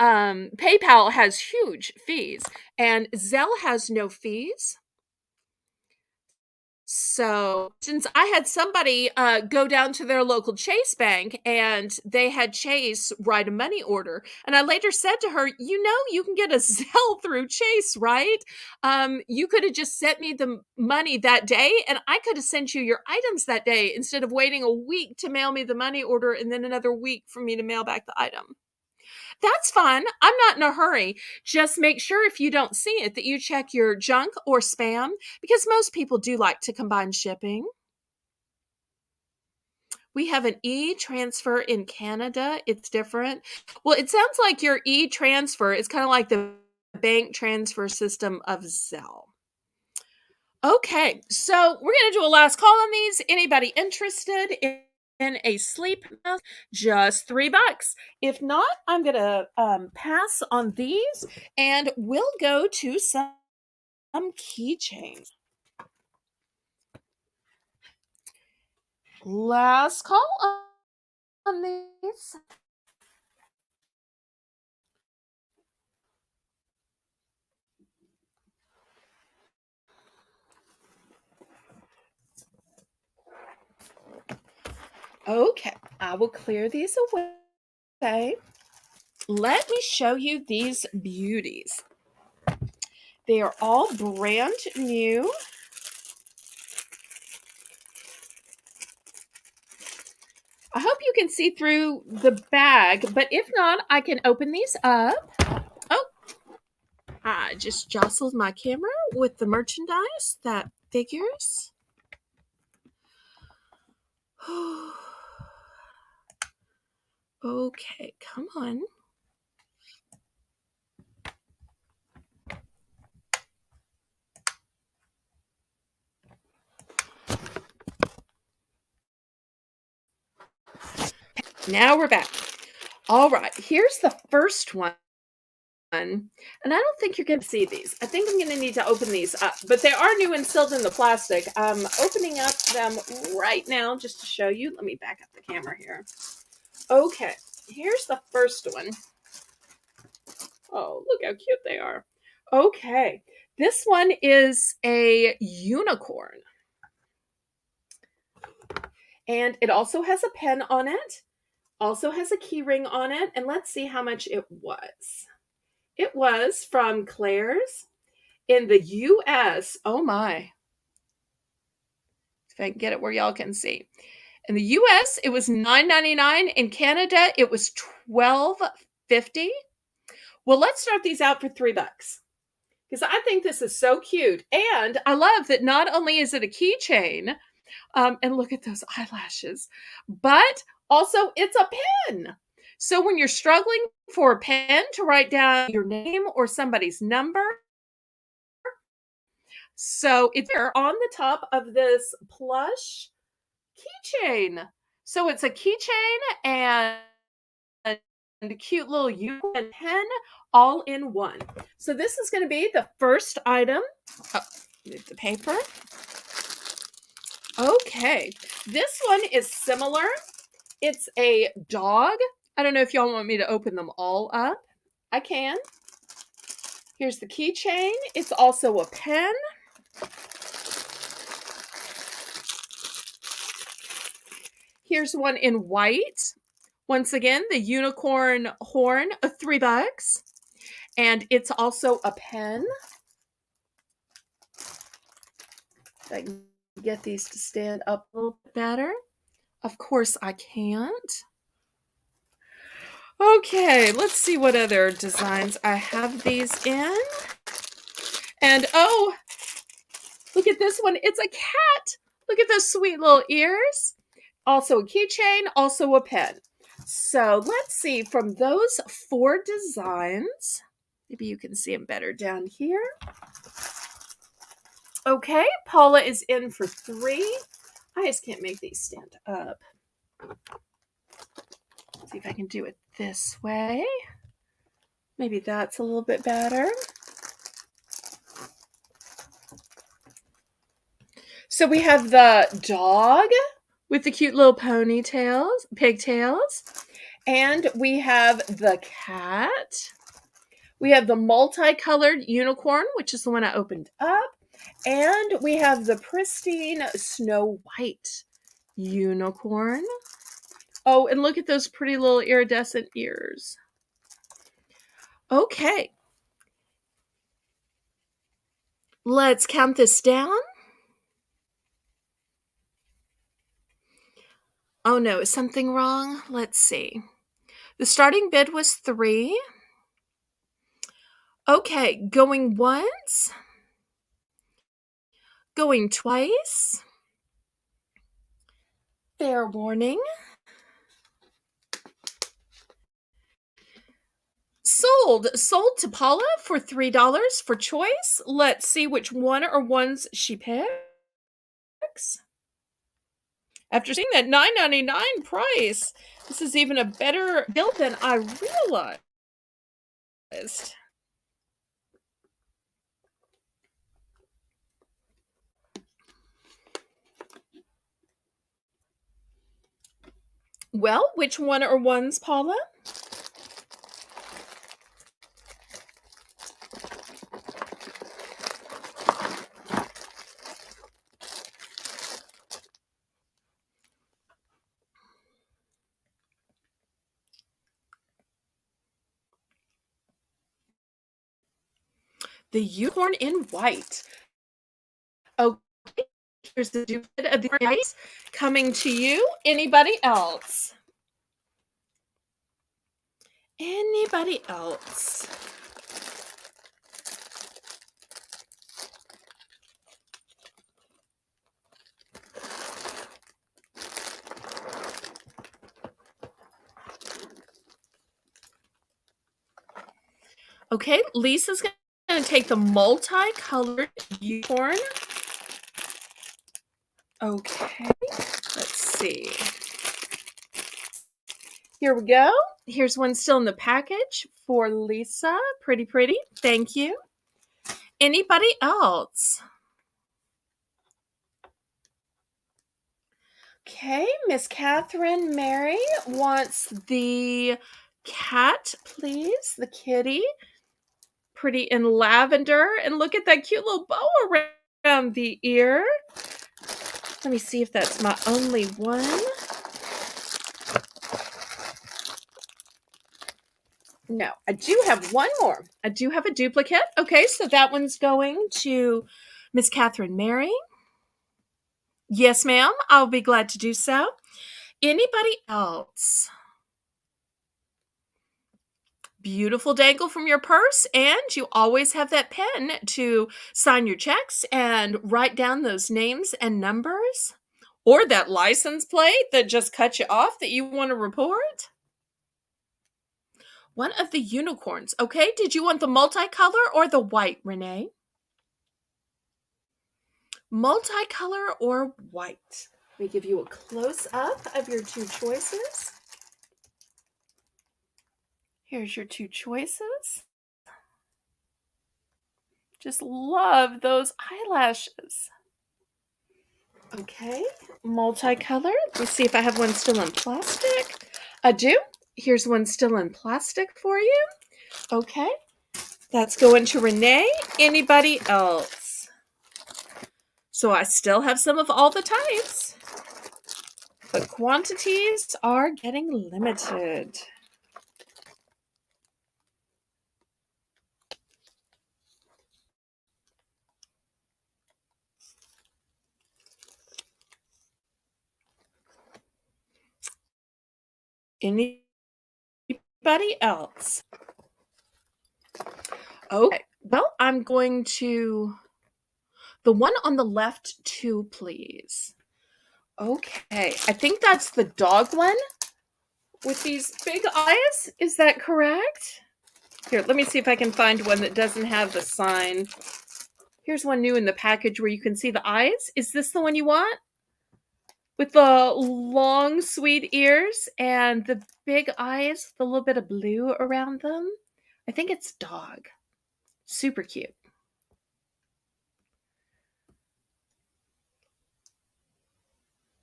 PayPal has huge fees, and Zelle has no fees. So, since I had somebody go down to their local Chase bank and they had Chase write a money order, and I later said to her, "You know, you can get a Zelle through Chase, right? You could have just sent me the money that day, and I could have sent you your items that day instead of waiting a week to mail me the money order and then another week for me to mail back the item." That's fine. I'm not in a hurry. Just make sure if you don't see it that you check your junk or spam because most people do like to combine shipping. We have an e-transfer in Canada. It's different. Well, it sounds like your e-transfer is kind of like the bank transfer system of Zelle. Okay, so we're going to do a last call on these. Anybody interested in a sleep mask? Just $3. If not, I'm going to pass on these, and we'll go to some keychains. Last call on these. Okay, I will clear these away. Let me show you these beauties. They are all brand new. I hope you can see through the bag, but if not, I can open these up. Oh, I just jostled my camera with the merchandise that figures. Okay, come on. Now we're back. All right, here's the first one. And I don't think you're going to see these. I think I'm going to need to open these up, but they are new and sealed in the plastic. I'm opening up them right now just to show you. Let me back up the camera here. Okay, here's the first one. Oh, look how cute they are. Okay, this one is a unicorn. And it also has a pen on it, also has a key ring on it, and let's see how much it was. It was from Claire's in the US. Oh my. If I can get it where y'all can see. In the US, it was $9.99. In Canada, it was $12.50. Well, let's start these out for $3 because I think this is so cute. And I love that not only is it a keychain, and look at those eyelashes, but also it's a pen. So when you're struggling for a pen to write down your name or somebody's number, so it's here on the top of this plush keychain. So it's a keychain and a cute little unicorn pen all in one. So this is going to be the first item. Oh, move the paper. Okay, this one is similar. It's a dog. I don't know if y'all want me to open them all up. I can. Here's the keychain. It's also a pen. Here's one in white. Once again, the unicorn horn, $3. And it's also a pen. If I can get these to stand up a little bit better. Of course I can't. Okay, let's see what other designs I have these in. And oh, look at this one. It's a cat. Look at those sweet little ears. Also a keychain, also a pen. So let's see, from those 4 designs, maybe you can see them better down here. Okay, Paula is in for 3. I just can't make these stand up. Let's see if I can do it this way. Maybe that's a little bit better. So we have the dog with the cute little ponytails, pigtails. And we have the cat. We have the multicolored unicorn, which is the one I opened up. And we have the pristine Snow White unicorn. Oh, and look at those pretty little iridescent ears. Okay. Let's count this down. Oh no, is something wrong? Let's see. The starting bid was 3. Okay, going once. Going twice. Fair warning. Sold to Paula for $3 for choice. Let's see which one or ones she picks. After seeing that $9.99 price, this is even a better deal than I realized. Well, which one or ones, Paula? The unicorn in white. Okay, here's the duplicate of the price coming to you. Anybody else? Anybody else? Okay, Lisa's going to take the multicolored unicorn. Okay, let's see. Here we go. Here's one still in the package for Lisa. Pretty, pretty. Thank you. Anybody else? Okay, Miss Catherine Mary wants the cat, please. The kitty. Pretty in lavender. And look at that cute little bow around the ear. Let me see if that's my only one. No, I do have one more. I do have a duplicate. Okay, so that one's going to Miss Catherine Mary. Yes, ma'am. I'll be glad to do so. Anybody else? Beautiful dangle from your purse, and you always have that pen to sign your checks and write down those names and numbers, or that license plate that just cut you off that you want to report. One of the unicorns. Okay, did you want the multicolor or the white, Renee? Multicolor or white? Let me give you a close-up of your 2 choices. Here's your 2 choices. Just love those eyelashes. Okay, multicolor. Let's see if I have one still in plastic. I do. Here's one still in plastic for you. Okay. That's going to Renee. Anybody else? So I still have some of all the types, but quantities are getting limited. Anybody else? Okay, well, I'm going to the one on the left too, please. Okay, I think that's the dog one with these big eyes. Is that correct? Here, let me see if I can find one that doesn't have the sign. Here's one new in the package where you can see the eyes. Is this the one you want? With the long, sweet ears and the big eyes with a little bit of blue around them? I think it's dog. Super cute.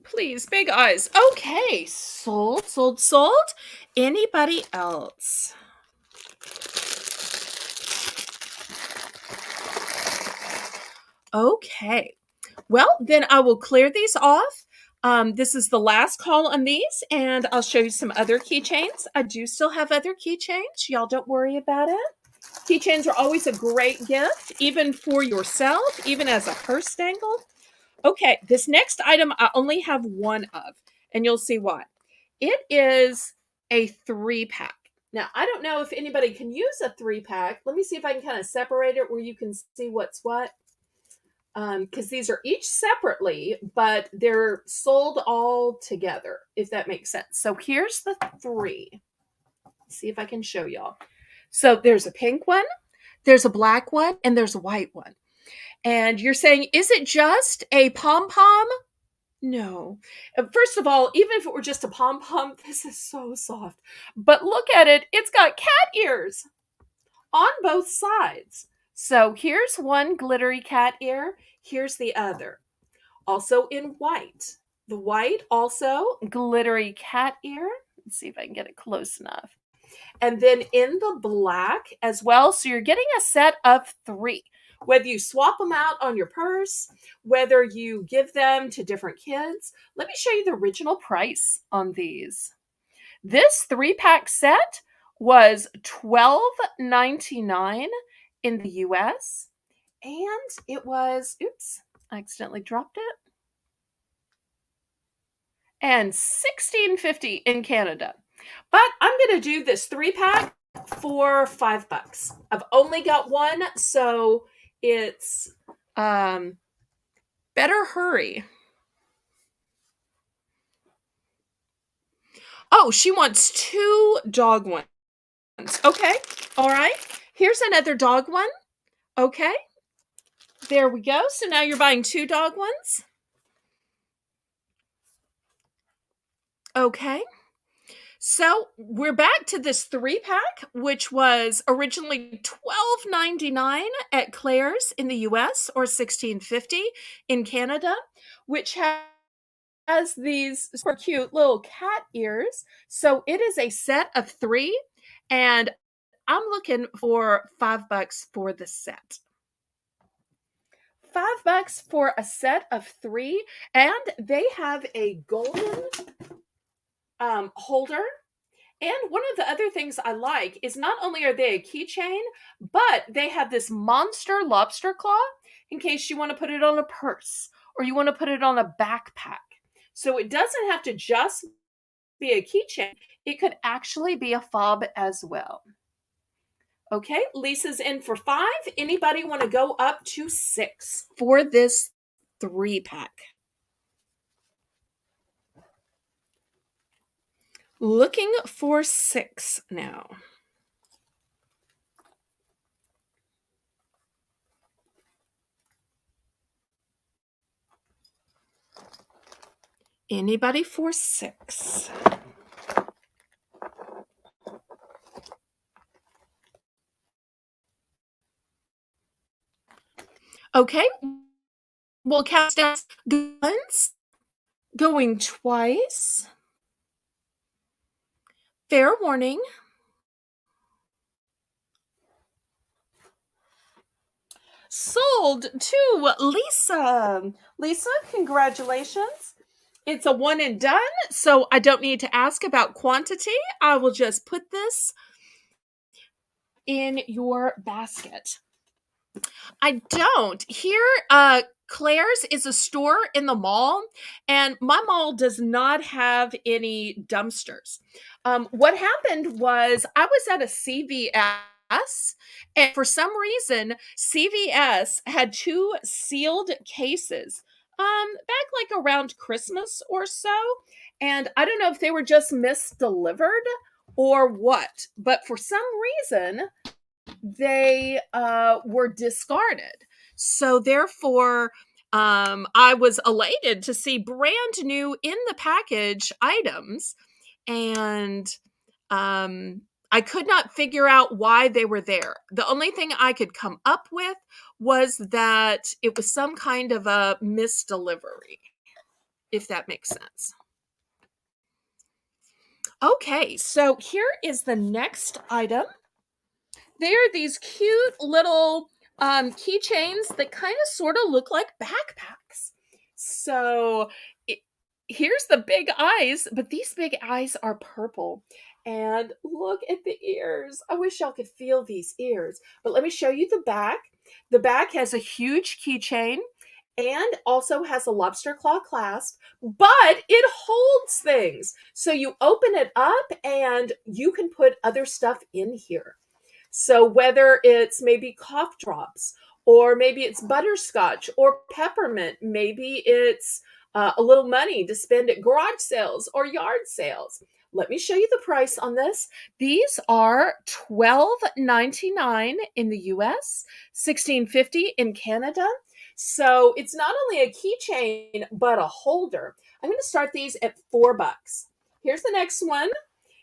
Please, big eyes. Okay, sold, sold, sold. Anybody else? Okay. Well, then I will clear these off. This is the last call on these, and I'll show you some other keychains. I do still have other keychains. Y'all don't worry about it. Keychains are always a great gift, even for yourself, even as a purse dangle. Okay, this next item I only have one of, and you'll see why. It is a 3-pack. Now, I don't know if anybody can use a 3-pack. Let me see if I can kind of separate it where you can see what's what. Because these are each separately, but they're sold all together, if that makes sense. So here's the 3. Let's see if I can show y'all. So there's a pink one, there's a black one, and there's a white one. And you're saying, is it just a pom-pom? No. First of all, even if it were just a pom-pom, this is so soft. But look at it. It's got cat ears on both sides. So here's one glittery cat ear. Here's the other. Also in white. The white also glittery cat ear. Let's see if I can get it close enough. And then in the black as well. So you're getting a set of 3. Whether you swap them out on your purse, whether you give them to different kids. Let me show you the original price on these. This 3-pack set was $12.99 in the US. And it was, oops, I accidentally dropped it. And $16.50 in Canada. But I'm going to do this 3-pack for $5. I've only got one, so it's better hurry. Oh, she wants 2 dog ones. Okay, all right. Here's another dog one. Okay, there we go. So now you're buying 2 dog ones. Okay. So we're back to this 3-pack, which was originally $12.99 at Claire's in the US or $16.50 in Canada, which has these super cute little cat ears. So it is a set of 3, and I'm looking for $5 for the set. $5 for a set of 3, and they have a golden holder. And one of the other things I like is not only are they a keychain, but they have this monster lobster claw in case you want to put it on a purse or you want to put it on a backpack. So it doesn't have to just be a keychain. It could actually be a fob as well. Okay, Lisa's in for 5. Anybody want to go up to 6 for this 3-pack? Looking for 6 now. Anybody for 6? Okay, we'll cast down guns. Going twice. Fair warning. sold to Lisa. Lisa, congratulations. It's a one and done, so I don't need to ask about quantity. I will just put this in your basket. I don't. Here, Claire's is a store in the mall, and my mall does not have any dumpsters. What happened was I was at a CVS, and for some reason, CVS had two sealed cases back like around Christmas or so. And I don't know if they were just misdelivered or what, but for some reason, they were discarded. So therefore, I was elated to see brand new in the package items, and I could not figure out why they were there. The only thing I could come up with was that it was some kind of a misdelivery, if that makes sense. Okay, so here is the next item. They are these cute little keychains that kind of sort of look like backpacks. So here's the big eyes, but these big eyes are purple. And look at the ears. I wish y'all could feel these ears. But let me show you the back. The back has a huge keychain and also has a lobster claw clasp, but it holds things. So you open it up and you can put other stuff in here. So whether it's maybe cough drops, or maybe it's butterscotch or peppermint, maybe it's a little money to spend at garage sales or yard sales. Let me show you the price on this. These are $12.99 in the US, $16.50 in Canada. So it's not only a keychain, but a holder. I'm going to start these at $4. Here's the next one.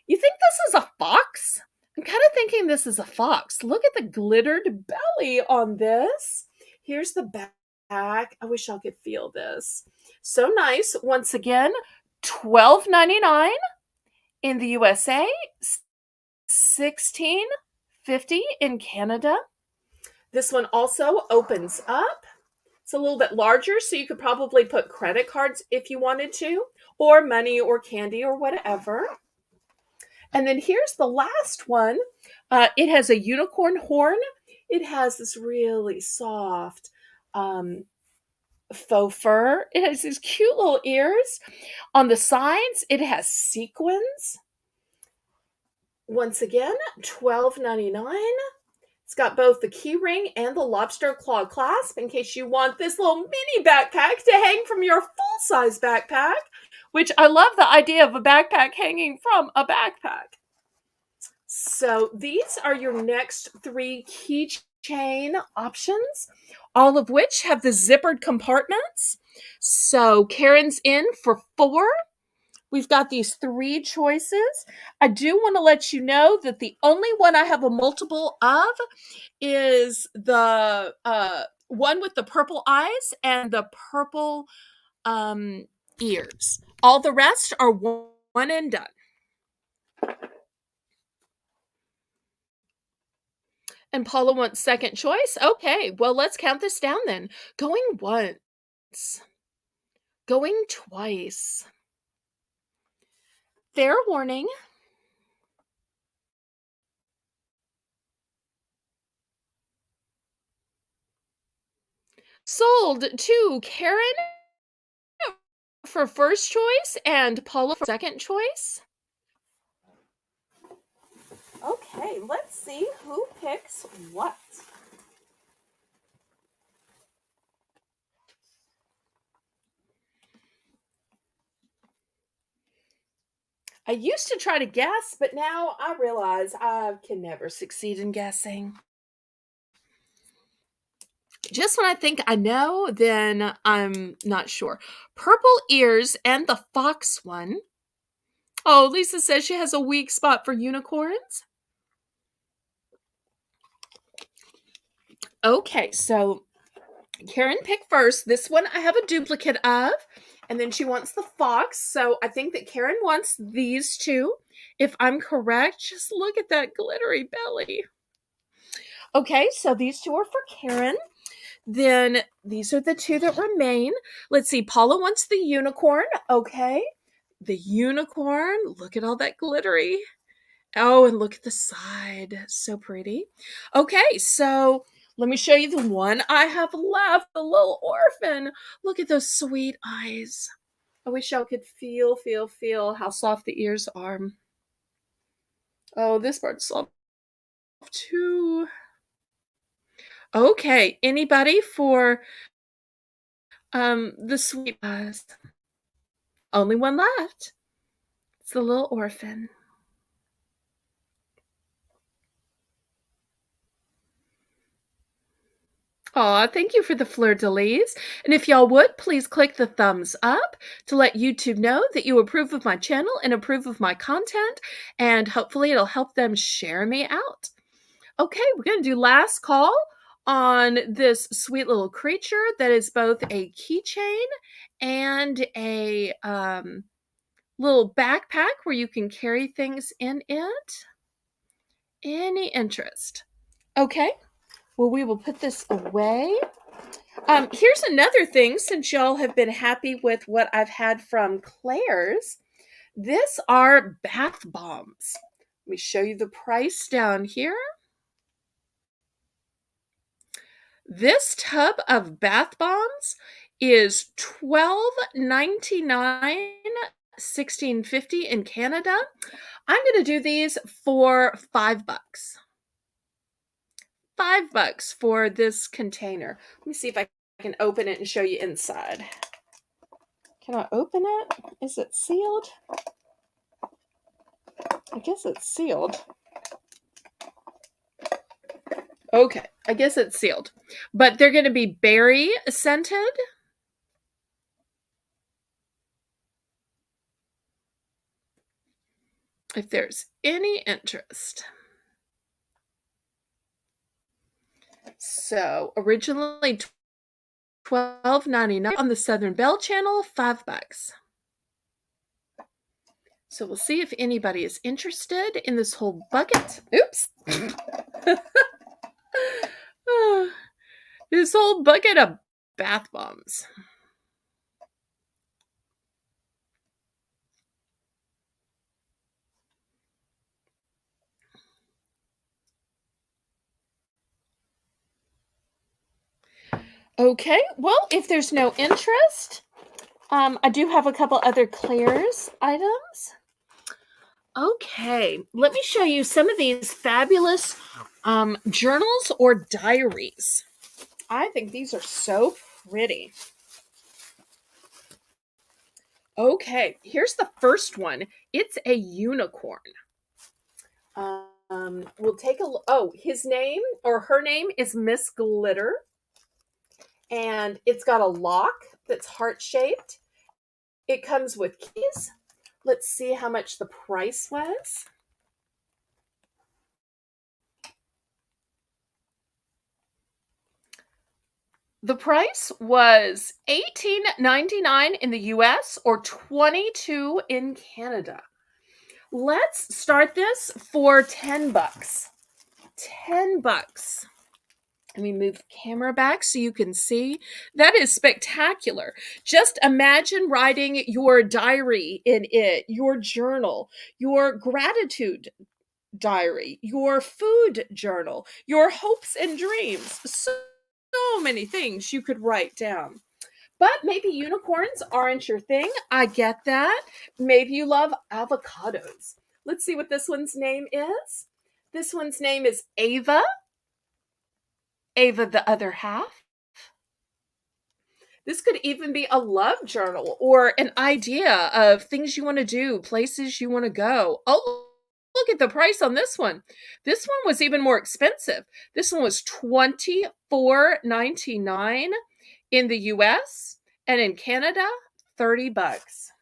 You think this is a fox? I'm kind of thinking this is a fox. Look at the glittered belly on this. Here's the back. I wish I could feel this. So nice. Once again, $12.99 in the USA, $16.50 in Canada. This one also opens up. It's a little bit larger, so you could probably put credit cards if you wanted to, or money or candy or whatever. And then here's the last one. It has a unicorn horn. It has this really soft faux fur. It has these cute little ears. On the sides, it has sequins. Once again, $12.99. It's got both the key ring and the lobster claw clasp in case you want this little mini backpack to hang from your full-size backpack, which I love the idea of a backpack hanging from a backpack. So these are your next three keychain options, all of which have the zippered compartments. So Karen's in for $4. We've got these three choices. I do want to let you know that the only one I have a multiple of is the one with the purple eyes and the purple ears. All the rest are one and done. And Paula wants second choice. Okay, well, let's count this down then. Going once. Going twice. Fair warning. Sold to Karen for first choice and Paula for second choice. Okay, let's see who picks what. I used to try to guess, but now I realize I can never succeed in guessing. Just when I think I know, then I'm not sure. Purple ears and the fox one. Oh, Lisa says she has a weak spot for unicorns. Okay, so Karen picked first. This one I have a duplicate of. And then she wants the fox. So I think that Karen wants these two. If I'm correct, just look at that glittery belly. Okay, so these two are for Karen. Then these are the two that remain. Let's see. Paula wants the unicorn. Okay. The unicorn. Look at all that glittery. Oh, and look at the side. So pretty. Okay, so let me show you the one I have left, the little orphan. Look at those sweet eyes. I wish y'all could feel how soft the ears are. Oh, this part's soft too. Okay, anybody for the sweet eyes? Only one left. It's the little orphan. Aw, thank you for the fleur-de-lis. And if y'all would, please click the thumbs up to let YouTube know that you approve of my channel and approve of my content, and hopefully it'll help them share me out. Okay, we're going to do last call on this sweet little creature that is both a keychain and a little backpack where you can carry things in it. Any interest? Okay, well, we will put this away. Here's another thing, since y'all have been happy with what I've had from Claire's. This are bath bombs. Let me show you the price down here. This tub of bath bombs is $12.99, $16.50 in Canada. I'm going to do these for $5. $5 for this container. Let me see if I can open it and show you inside. Can I open it? Is it sealed? I guess it's sealed. Okay, I guess it's sealed. But they're going to be berry scented. If there's any interest. So, originally $12.99 on the Southern Belle channel, $5. So we'll see if anybody is interested in this whole bucket. Oops. This whole bucket of bath bombs. Okay, well, if there's no interest, I do have a couple other Claire's items. Okay, let me show you some of these fabulous journals or diaries. I think these are so pretty. Okay, here's the first one. It's a unicorn. We'll take a look. Oh, his name or her name is Miss Glitter. And it's got a lock that's heart-shaped. It comes with keys. Let's see how much the price was. The price was $18.99 in the US or $22 in Canada. Let's start this for $10. $10. Let me move the camera back so you can see. That is spectacular. Just imagine writing your diary in it, your journal, your gratitude diary, your food journal, your hopes and dreams. So many things you could write down. But maybe unicorns aren't your thing. I get that. Maybe you love avocados. Let's see what this one's name is. This one's name is Ava. Ava, the other half. This could even be a love journal or an idea of things you want to do, places you want to go. Oh, look at the price on this one. This one was even more expensive. This one was $24.99 in the US, and in Canada, $30.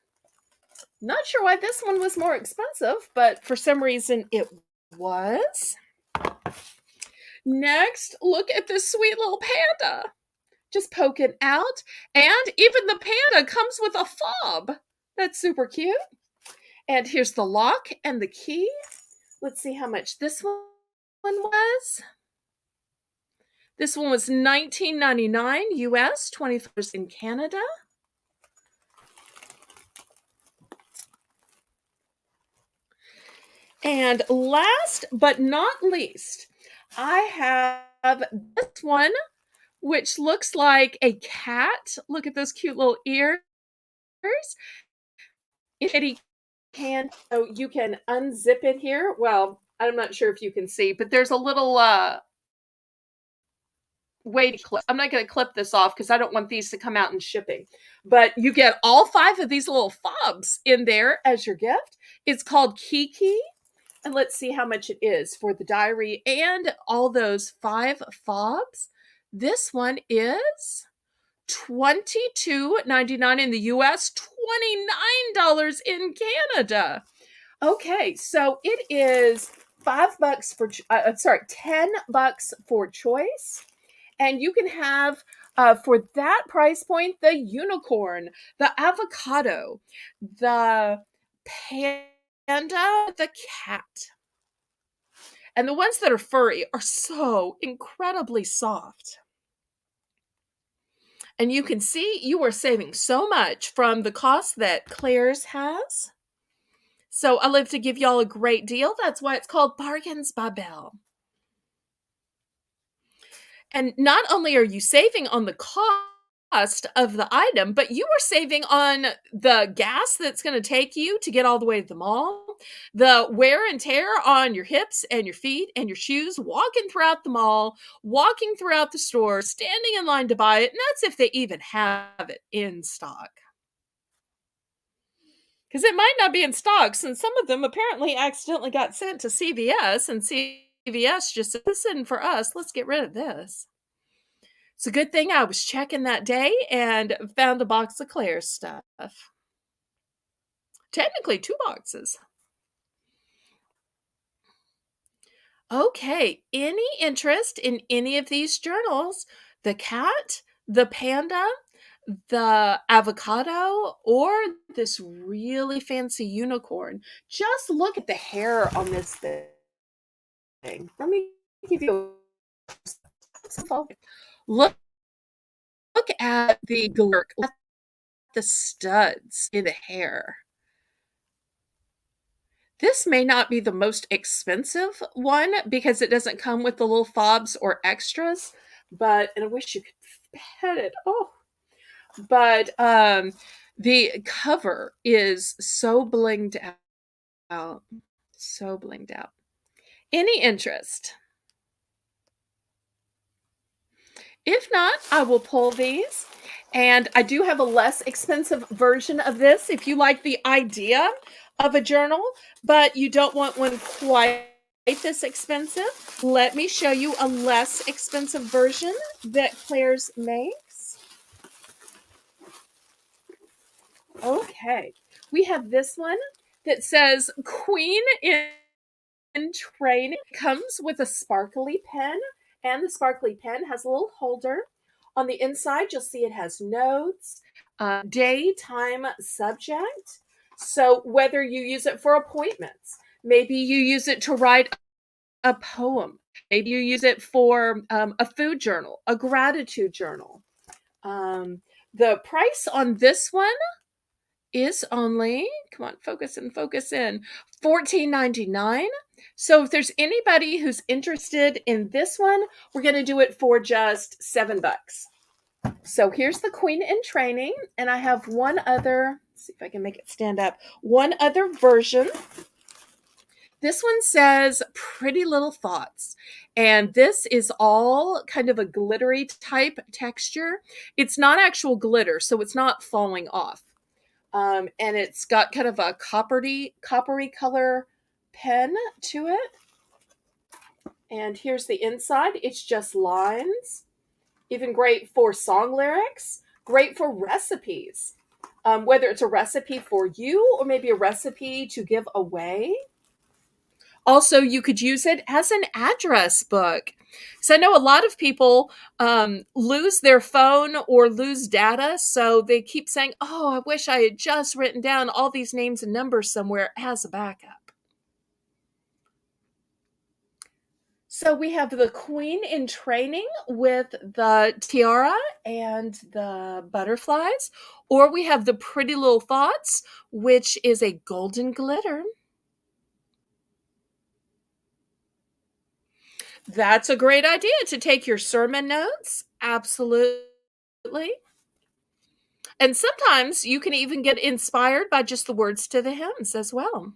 Not sure why this one was more expensive, but for some reason it was. Next, look at this sweet little panda. Just poking out. And even the panda comes with a fob. That's super cute. And here's the lock and the key. Let's see how much this one was. This one was $19.99 US, $20 in Canada. And last but not least, I have this one, which looks like a cat. Look at those cute little ears. Kitty can, so you can unzip it here. Well, I'm not sure if you can see, but there's a little way to clip. I'm not going to clip this off because I don't want these to come out in shipping. But you get all 5 of these little fobs in there as your gift. It's called Kiki. And let's see how much it is for the diary and all those 5 fobs. This one is $22.99 in the US, $29 in Canada. Okay, so it is $5 for $10 for choice, and you can have for that price point the unicorn, the avocado, the panda, the cat. And the ones that are furry are so incredibly soft. And you can see you are saving so much from the cost that Claire's has. So I love to give y'all a great deal. That's why it's called Bargains by Belle. And not only are you saving on the cost of the item, but you are saving on the gas that's going to take you to get all the way to the mall, the wear and tear on your hips and your feet and your shoes, walking throughout the mall, walking throughout the store, standing in line to buy it. And that's if they even have it in stock. Because it might not be in stock, since some of them apparently accidentally got sent to CVS, and CVS just said, listen, for us, let's get rid of this. It's a good thing I was checking that day and found a box of Claire's stuff. Technically, 2 boxes. Okay, any interest in any of these journals? The cat, the panda, the avocado, or this really fancy unicorn? Just look at the hair on this thing. Let me give you a look at the glitter, the studs in the hair. This may not be the most expensive one because it doesn't come with the little fobs or extras, and I wish you could pet it. Oh, but the cover is so blinged out, so blinged out. Any interest? If not, I will pull these. And I do have a less expensive version of this if you like the idea of a journal, but you don't want one quite this expensive. Let me show you a less expensive version that Claire's makes. Okay, we have this one that says Queen in Training. It comes with a sparkly pen, and the sparkly pen has a little holder. On the inside, you'll see it has notes, day, time, subject. So whether you use it for appointments, maybe you use it to write a poem, maybe you use it for a food journal, a gratitude journal. The price on this one is only, come on, focus in, $14.99. So if there's anybody who's interested in this one, we're going to do it for just $7. So here's the Queen in Training, and I have one other, let's see if I can make it stand up, one other version. This one says Pretty Little Thoughts, and this is all kind of a glittery type texture. It's not actual glitter, so it's not falling off. And it's got kind of a coppery color pen to it. And here's the inside. It's just lines. Even great for song lyrics. Great for recipes. Whether it's a recipe for you or maybe a recipe to give away. Also, you could use it as an address book. So I know a lot of people lose their phone or lose data, so they keep saying, oh, I wish I had just written down all these names and numbers somewhere as a backup. So we have the queen in training with the tiara and the butterflies, or we have the pretty little thoughts, which is a golden glitter. That's a great idea to take your sermon notes. Absolutely. And sometimes you can even get inspired by just the words to the hymns as well.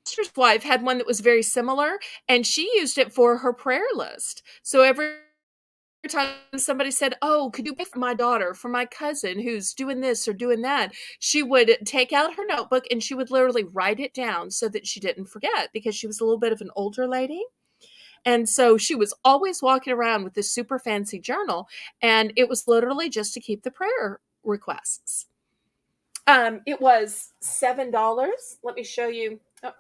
Sister's wife had one that was very similar, and she used it for her prayer list. So every time somebody said, "Oh, could you pray for my daughter, for my cousin who's doing this or doing that?" She would take out her notebook and she would literally write it down so that she didn't forget, because she was a little bit of an older lady. And so she was always walking around with this super fancy journal, and it was literally just to keep the prayer requests. It was $7. Let me show you. Oh,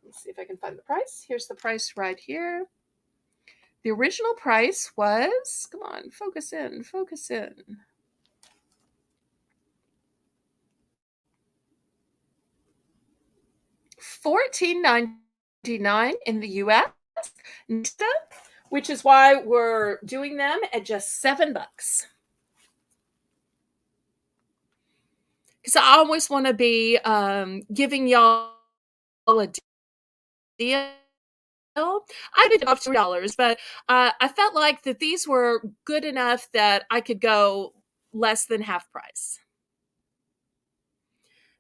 let's see if I can find the price. Here's the price right here. The original price was, come on, focus in, focus in. $14.99 in the US, which is why we're doing them at just $7. Because I always want to be giving y'all a deal. I did it off $3, but I felt like that these were good enough that I could go less than half price.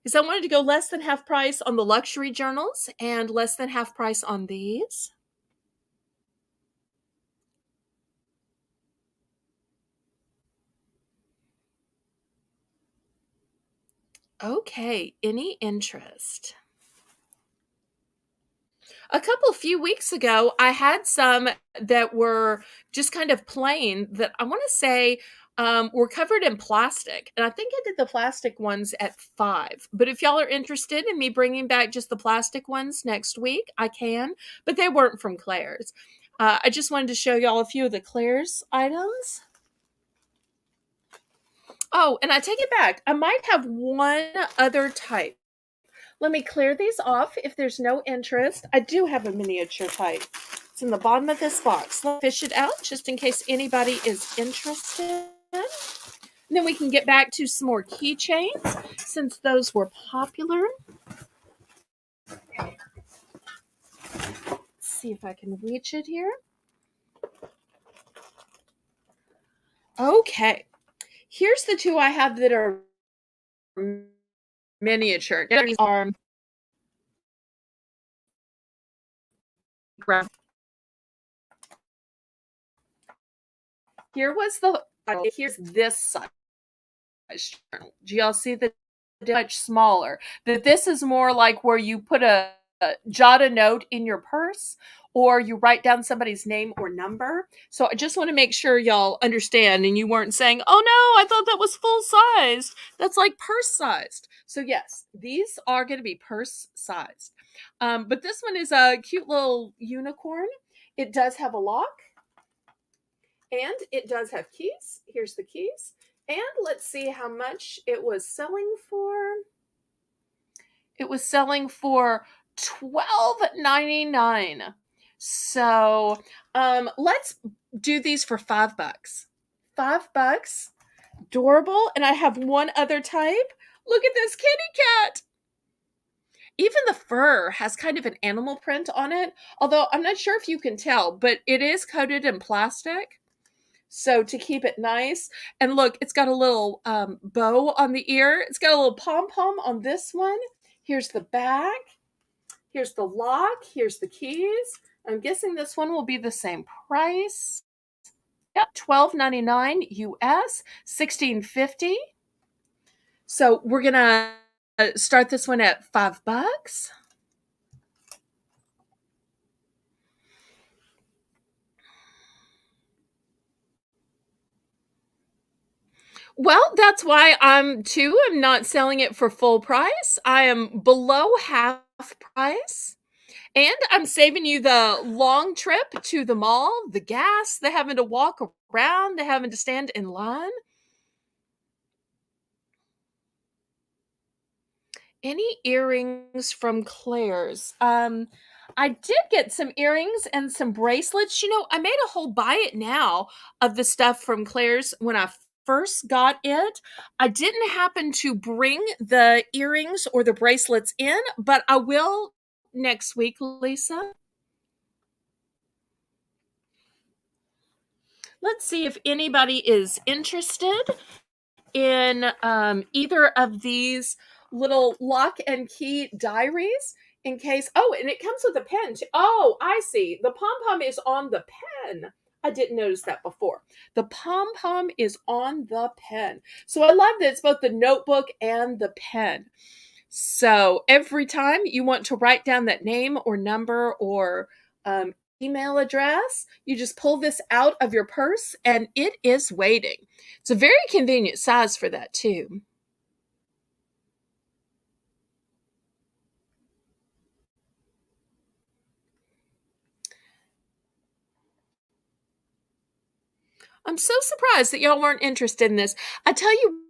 Because I wanted to go less than half price on the luxury journals and less than half price on these. Okay, any interest? A few weeks ago, I had some that were just kind of plain that I want to say were covered in plastic. And I think I did the plastic ones at 5. But if y'all are interested in me bringing back just the plastic ones next week, I can. But they weren't from Claire's. I just wanted to show y'all a few of the Claire's items. Oh, and I take it back. I might have one other type. Let me clear these off if there's no interest. I do have a miniature type. It's in the bottom of this box. Let's fish it out just in case anybody is interested. And then we can get back to some more keychains since those were popular. Let's see if I can reach it here. Okay. Here's the two I have that are miniature. These are here was the here's this size journal. Do y'all see the much smaller? That this is more like where you put jot a note in your purse, or you write down somebody's name or number. So I just want to make sure y'all understand and you weren't saying, "Oh no, I thought that was full sized." That's like purse sized. So yes, these are going to be purse sized. But this one is a cute little unicorn. It does have a lock. And it does have keys. Here's the keys. And let's see how much it was selling for. It was selling for $12.99. So let's do these for $5. $5. Adorable. And I have one other type. Look at this kitty cat. Even the fur has kind of an animal print on it. Although I'm not sure if you can tell, but it is coated in plastic. So to keep it nice, and look, it's got a little bow on the ear. It's got a little pom-pom on this one. Here's the back. Here's the lock. Here's the keys. I'm guessing this one will be the same price. Yep, $12.99 US, $16.50. So we're gonna start this one at $5. Well, that's why I'm not selling it for full price. I am below half price. And I'm saving you the long trip to the mall, the gas, the having to walk around, the having to stand in line. Any earrings from Claire's? I did get some earrings and some bracelets. I made a whole buy it now of the stuff from Claire's when I first got it. I didn't happen to bring the earrings or the bracelets in, but I will next week, Lisa. Let's see if anybody is interested in either of these little lock and key diaries in case. Oh, and it comes with a pen too. Oh, I see. The pom pom is on the pen. I didn't notice that before. The pom pom is on the pen. So I love that it's both the notebook and the pen. So every time you want to write down that name or number or email address, you just pull this out of your purse and it is waiting. It's a very convenient size for that too. I'm so surprised that y'all weren't interested in this. I tell you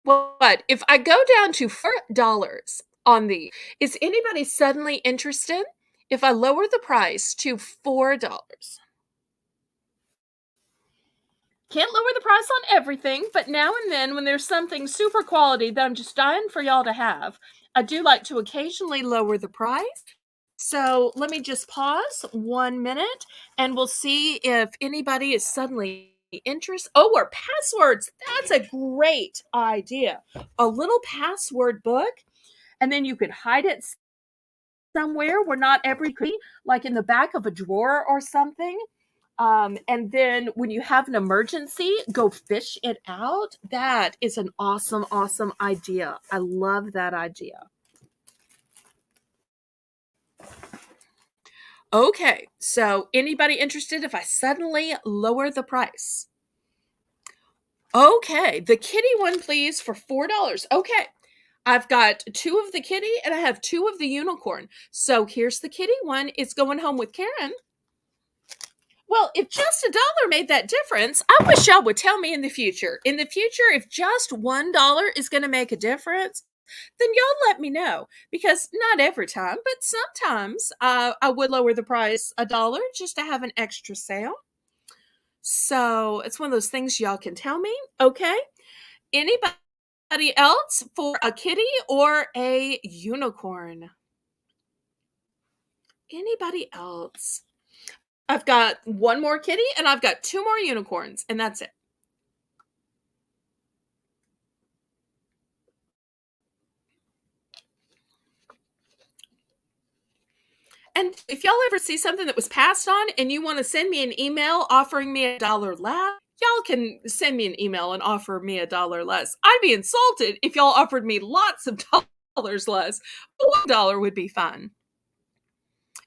what, if I go down to $4 on the, is anybody suddenly interested if I lower the price to $4? Can't lower the price on everything, but now and then when there's something super quality that I'm just dying for y'all to have, I do like to occasionally lower the price. So let me just pause 1 minute and we'll see if anybody is suddenly interested. Oh, or passwords. That's a great idea. A little password book, and then you could hide it somewhere where not every could be, like in the back of a drawer or something. And then when you have an emergency, go fish it out. That is an awesome, awesome idea. I love that idea. Okay, so anybody interested if I suddenly lower the price? Okay, the kitty one, please, for $4. Okay, I've got two of the kitty and I have two of the unicorn. So here's the kitty one. It's going home with Karen. Well, if just $1 made that difference, I wish y'all would tell me in the future. In the future, if just $1 is going to make a difference, then y'all let me know. Because not every time, but sometimes I would lower the price $1 just to have an extra sale. So it's one of those things y'all can tell me. Okay. Anybody else for a kitty or a unicorn? Anybody else? I've got one more kitty and I've got two more unicorns, and that's it. And if y'all ever see something that was passed on and you want to send me an email offering me $1 less, y'all can send me an email and offer me $1 less. I'd be insulted if y'all offered me lots of dollars less. $1 would be fine.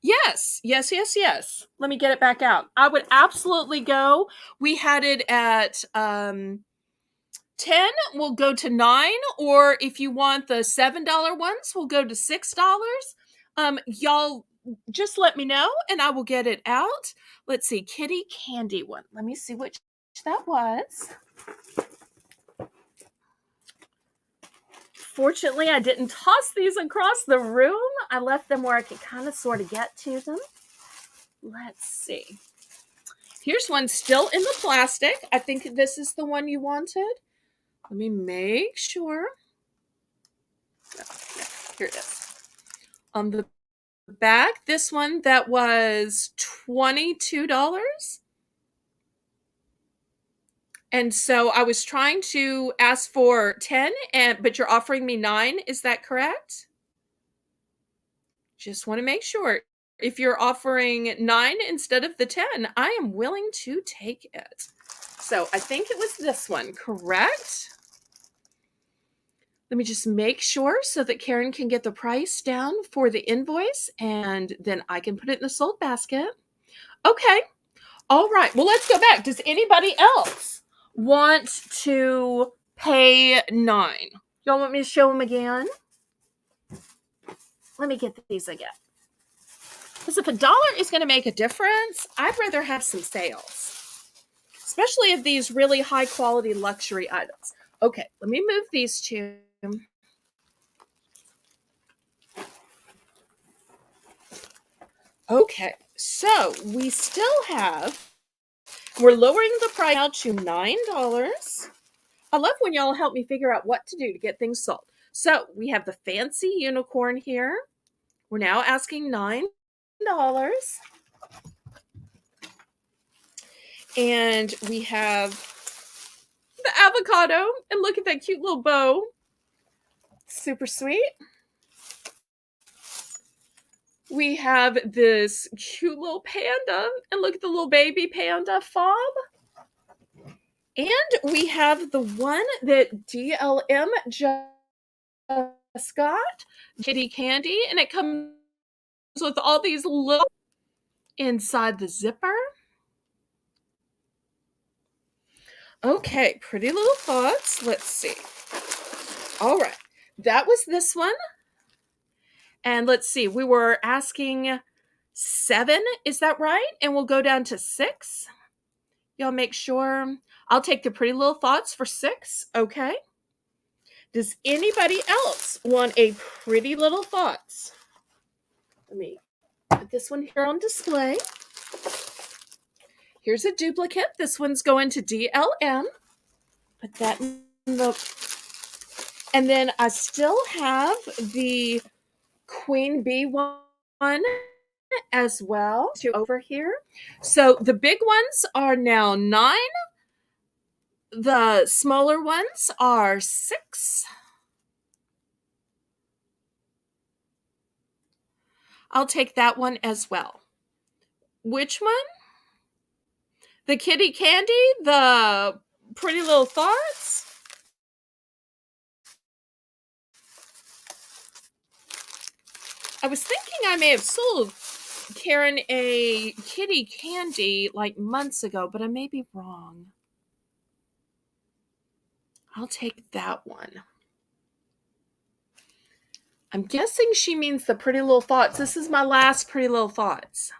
Yes, yes, yes, yes. Let me get it back out. I would absolutely go. We had it at 10, we'll go to 9, or if you want the $7 ones, we'll go to $6. Y'all just let me know and I will get it out. Let's see, kitty candy one. Let me see which that was. Fortunately, I didn't toss these across the room. I left them where I could kind of sort of get to them. Let's see. Here's one still in the plastic. I think this is the one you wanted. Let me make sure. Oh, yeah, here it is. On the back, this one that was $22. And so I was trying to ask for 10, but you're offering me 9. Is that correct? Just want to make sure. If you're offering 9 instead of the 10, I am willing to take it. So I think it was this one, correct? Let me just make sure so that Karen can get the price down for the invoice and then I can put it in the sold basket. Okay. All right. Well, let's go back. Does anybody else want to pay 9? Y'all want me to show them again? Let me get these again. Because if $1 is going to make a difference, I'd rather have some sales, especially of these really high quality luxury items. Okay, let me move these two. Okay, so we still have, we're lowering the price now to $9. I love when y'all help me figure out what to do to get things sold. So we have the fancy unicorn here. We're now asking $9. And we have the avocado. And look at that cute little bow. Super sweet. We have this cute little panda. And look at the little baby panda fob. And we have the one that DLM just got, Kitty Candy. And it comes with all these little inside the zipper. Okay, Pretty Little Thoughts. Let's see. All right, that was this one. And let's see, we were asking 7, is that right? And we'll go down to 6. Y'all make sure. I'll take the Pretty Little Thoughts for 6. Okay. Does anybody else want a Pretty Little Thoughts? Let me put this one here on display. Here's a duplicate. This one's going to DLM. Put that in the... And then I still have the Queen Bee one as well over here. So the big ones are now 9. The smaller ones are 6. I'll take that one as well. Which one? The Kitty Candy? The Pretty Little Thoughts? I was thinking I may have sold Karen a Kitty Candy like months ago, but I may be wrong. I'll take that one. I'm guessing she means the Pretty Little Thoughts. This is my last Pretty Little Thoughts.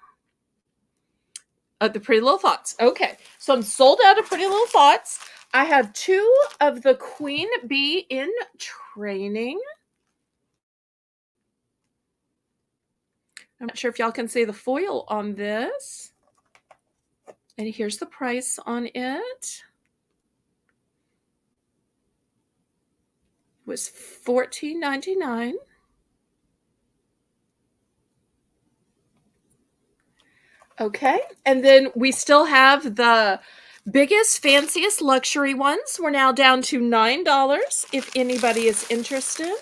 The Pretty Little Thoughts. Okay, so I'm sold out of Pretty Little Thoughts. I have 2 of the Queen Bee in training. I'm not sure if y'all can see the foil on this. And here's the price on it. It was $14.99. Okay, and then we still have the biggest, fanciest luxury ones. We're now down to $9 if anybody is interested.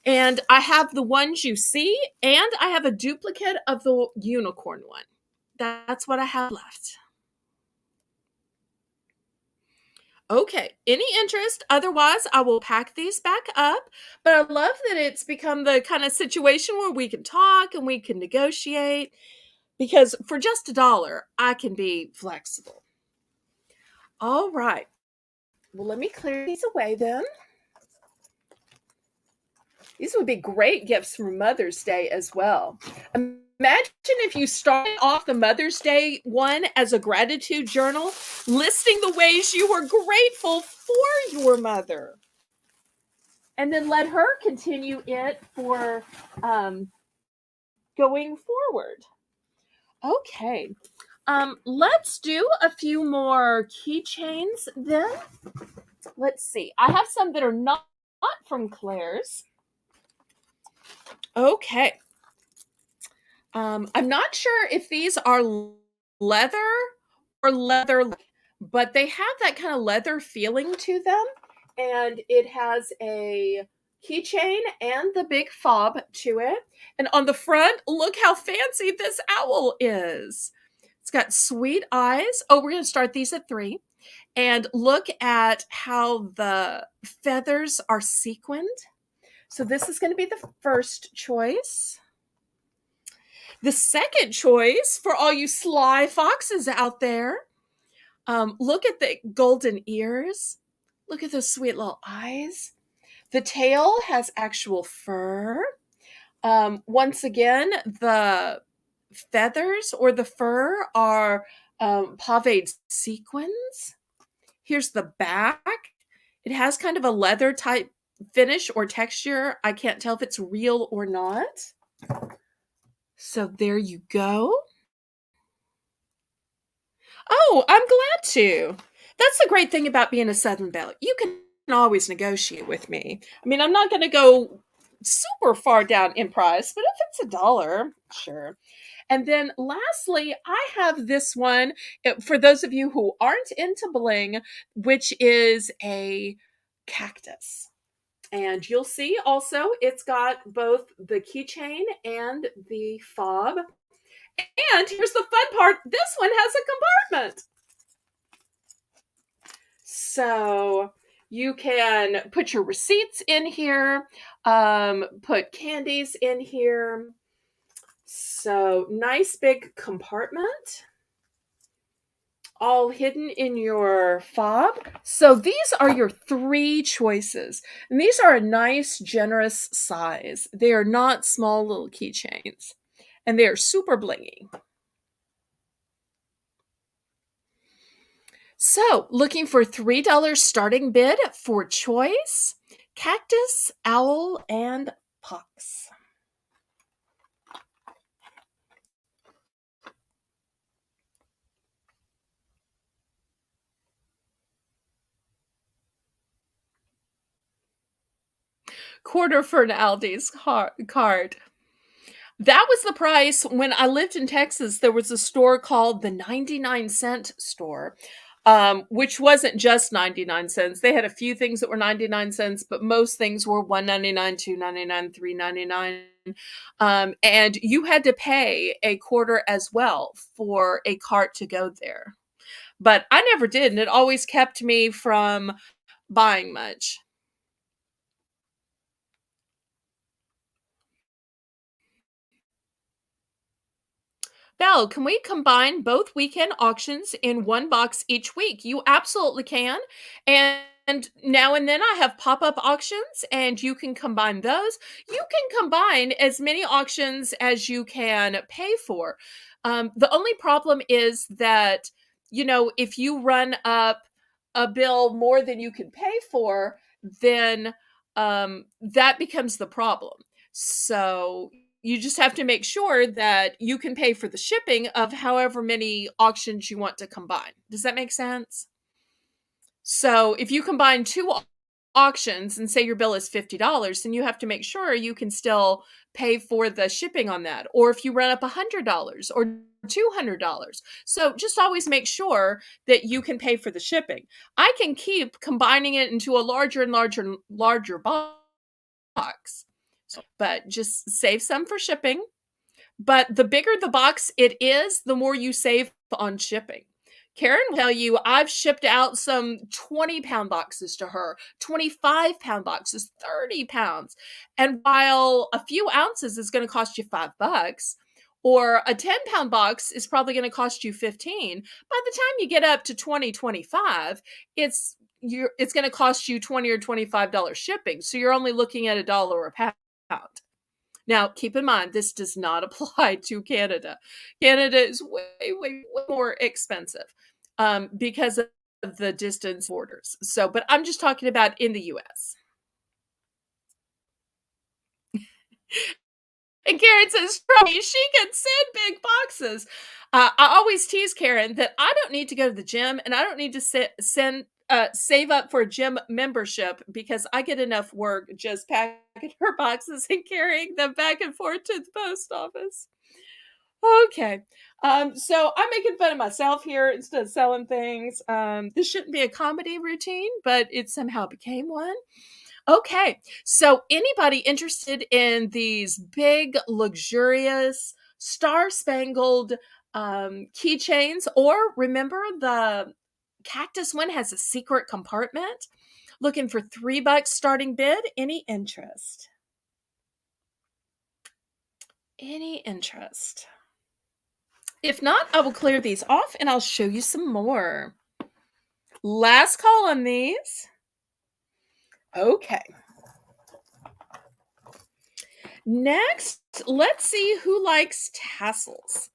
And I have the ones you see, and I have a duplicate of the unicorn one. That's what I have left. Okay, any interest? Otherwise, I will pack these back up. But I love that it's become the kind of situation where we can talk and we can negotiate. Because for just $1, I can be flexible. All right. Well, let me clear these away then. These would be great gifts for Mother's Day as well. Imagine if you started off the Mother's Day one as a gratitude journal, listing the ways you were grateful for your mother. And then let her continue it for going forward. Okay. Let's do a few more keychains then. Let's see. I have some that are not from Claire's. Okay. I'm not sure if these are leather or leather, but they have that kind of leather feeling to them. And it has a keychain and the big fob to it. And on the front, look how fancy this owl is. It's got sweet eyes. Oh, we're going to start these at 3. And look at how the feathers are sequined. So this is going to be the first choice. The second choice for all you sly foxes out there, look at the golden ears. Look at those sweet little eyes. The tail has actual fur. Once again, the feathers or the fur are paved sequins. Here's the back. It has kind of a leather type finish or texture. I can't tell if it's real or not. So there you go. Oh, I'm glad to. That's the great thing about being a Southern Belle. You can always negotiate with me. I mean, I'm not going to go super far down in price, but if it's $1, sure. And then lastly, I have this one for those of you who aren't into bling, which is a cactus. And you'll see also it's got both the keychain and the fob. And here's the fun part, this one has a compartment. So you can put your receipts in here, put candies in here. So nice big compartment, all hidden in your fob. So these are your three choices. And these are a nice, generous size. They are not small little keychains. And they are super blingy. So, looking for $3 starting bid for choice, cactus, owl, and pox. Quarter for an Aldi's card. That was the price when I lived in Texas. There was a store called the 99-cent store, which wasn't just 99 cents. They had a few things that were 99 cents, but most things were 1.99, 2.99, 3.99. And you had to pay a quarter as well for a cart to go there. But I never did, and it always kept me from buying much. Belle, can we combine both weekend auctions in one box each week? You absolutely can. And now and then I have pop up auctions, and you can combine those. You can combine as many auctions as you can pay for. The only problem is that, if you run up a bill more than you can pay for, then that becomes the problem. So you just have to make sure that you can pay for the shipping of however many auctions you want to combine. Does that make sense? So if you combine two auctions and say your bill is $50, then you have to make sure you can still pay for the shipping on that. Or if you run up $100 or $200. So just always make sure that you can pay for the shipping. I can keep combining it into a larger and larger box. But just save some for shipping. But the bigger the box it is, the more you save on shipping. Karen will tell you I've shipped out some 20-pound boxes to her, 25-pound boxes, 30 pounds. And while a few ounces is going to cost you $5, or a 10-pound box is probably going to cost you 15, by the time you get up to 20, 25, it's going to cost you $20 or $25 shipping. So you're only looking at $1 a pound. Now, keep in mind, this does not apply to Canada. Canada is way, way, way more expensive because of the distance borders. So, but I'm just talking about in the US. And Karen says, trust me, she can send big boxes. I always tease Karen that I don't need to go to the gym and I don't need to save up for a gym membership because I get enough work just packing her boxes and carrying them back and forth to the post office. Okay. So I'm making fun of myself here instead of selling things. This shouldn't be a comedy routine, but it somehow became one. Okay. So anybody interested in these big, luxurious, star-spangled keychains, or remember the cactus one has a secret compartment? Looking for $3 starting bid? Any interest? Any interest? If not, I will clear these off and I'll show you some more. Last call on these. Okay. Next, let's see who likes tassels.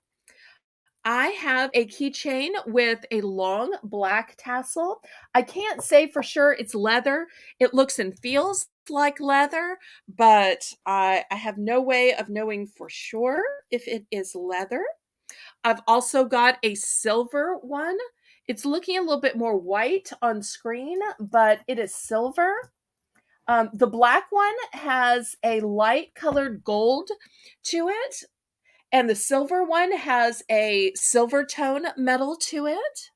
I have a keychain with a long black tassel. I can't say for sure it's leather. It looks and feels like leather, but I have no way of knowing for sure if it is leather. I've also got a silver one. It's looking a little bit more white on screen, but it is silver. The black one has a light colored gold to it, and the silver one has a silver tone metal to it.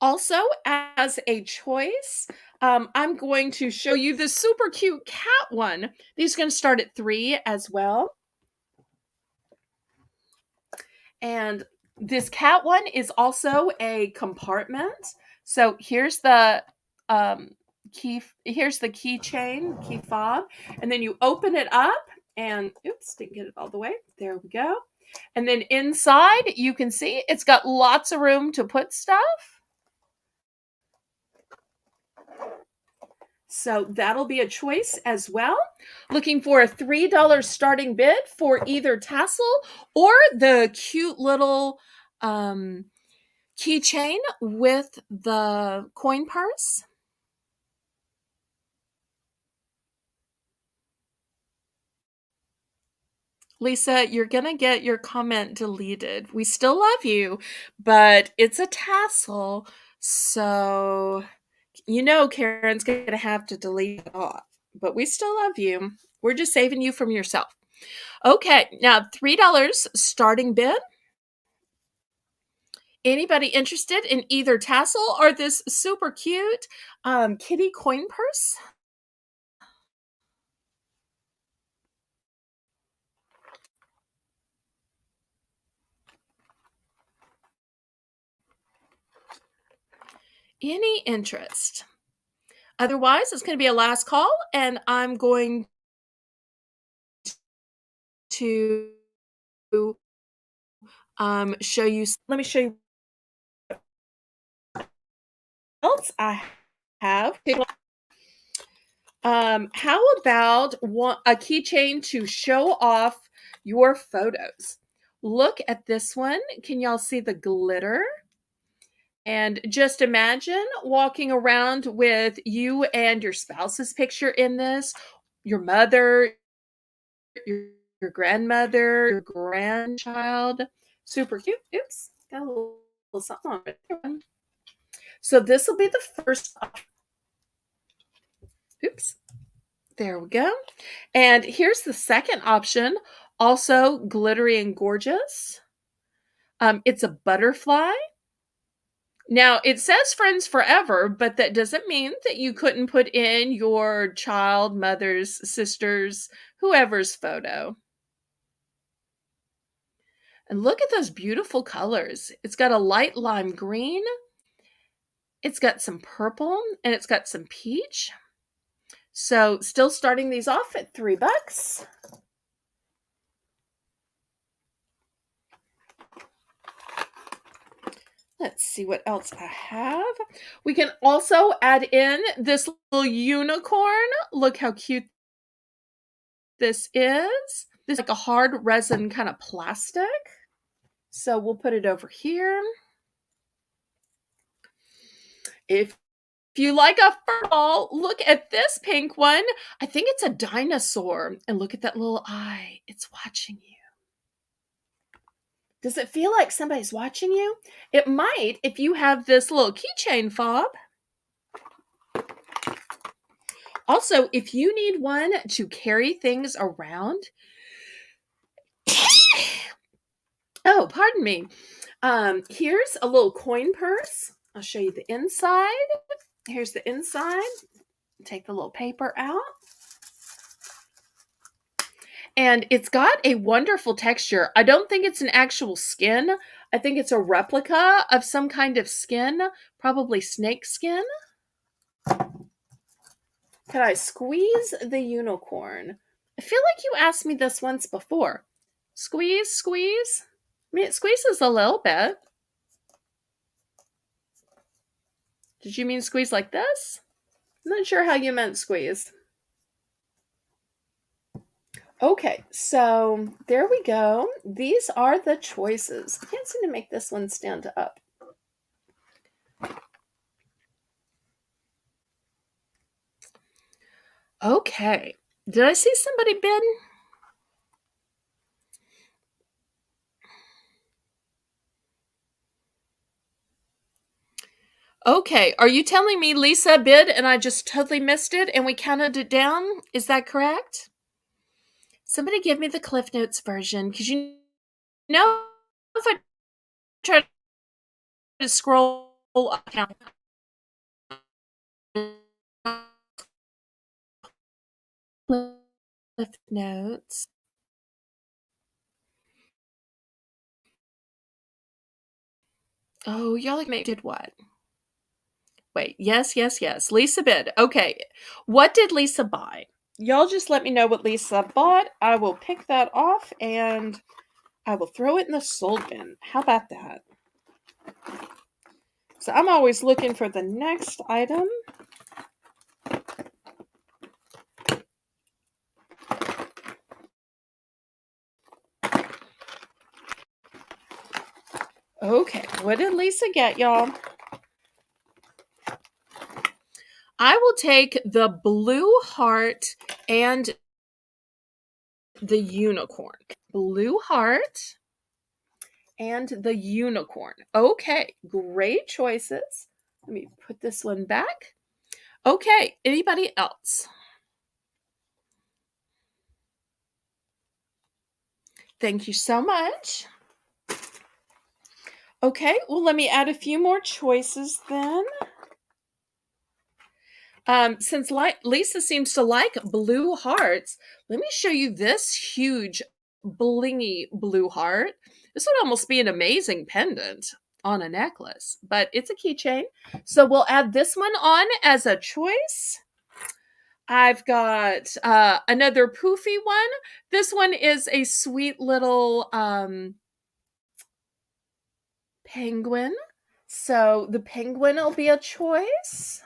Also, as a choice, I'm going to show you the super cute cat one. These are going to start at 3 as well. And this cat one is also a compartment. So here's the here's the keychain, key fob, and then you open it up and oops, didn't get it all the way. There we go. And then inside you can see it's got lots of room to put stuff. So that'll be a choice as well. Looking for a $3 starting bid for either tassel or the cute little keychain with the coin purse. Lisa, you're going to get your comment deleted. We still love you, but it's a tassel. So, Karen's going to have to delete it off. But we still love you. We're just saving you from yourself. Okay, now $3 starting bid. Anybody interested in either tassel or this super cute kitty coin purse? Any interest? Otherwise, it's going to be a last call, and I'm going to show you. Let me show you what else I have. How about a keychain to show off your photos? Look at this one. Can y'all see the glitter? And just imagine walking around with you and your spouse's picture in this, your mother, your, your grandmother, your grandchild. Super cute. Oops, got a little something on it. So this will be the first. Oops, there we go. And here's the second option, also glittery and gorgeous. It's a butterfly. Now, it says friends forever, but that doesn't mean that you couldn't put in your child, mother's, sister's, whoever's photo. And look at those beautiful colors. It's got a light lime green, it's got some purple, and it's got some peach. So, still starting these off at $3. Let's see what else I have. We can also add in this little unicorn. Look how cute this is. This is like a hard resin kind of plastic. So we'll put it over here. If you like a fur ball, look at this pink one. I think it's a dinosaur. And look at that little eye. It's watching you. Does it feel like somebody's watching you? It might if you have this little keychain fob. Also, if you need one to carry things around, oh, pardon me. Here's a little coin purse. I'll show you the inside. Here's the inside. Take the little paper out. And it's got a wonderful texture. I don't think it's an actual skin. I think it's a replica of some kind of skin, probably snake skin. Can I squeeze the unicorn? I feel like you asked me this once before. Squeeze, squeeze. I mean, it squeezes a little bit. Did you mean squeeze like this? I'm not sure how you meant squeeze. Okay, so there we go. These are the choices. Can't seem to make this one stand up. Okay. Did I see somebody bid? Okay. Are you telling me Lisa bid and I just totally missed it and we counted it down? Is that correct? Somebody give me the Cliff Notes version because you know if I try to scroll up Cliff Notes. Oh, y'all did what? Wait, yes, yes, yes. Lisa bid. Okay. What did Lisa buy? Y'all just let me know what Lisa bought. I will pick that off and I will throw it in the sold bin. How about that? So I'm always looking for the next item. Okay, what did Lisa get, y'all? I will take the blue heart and the unicorn. Blue heart and the unicorn. Okay, great choices. Let me put this one back. Okay, anybody else? Thank you so much. Okay, well, let me add a few more choices then. Since Lisa seems to like blue hearts, let me show you this huge blingy blue heart. This would almost be an amazing pendant on a necklace, but it's a keychain. So we'll add this one on as a choice. I've got another poofy one. This one is a sweet little penguin. So the penguin will be a choice.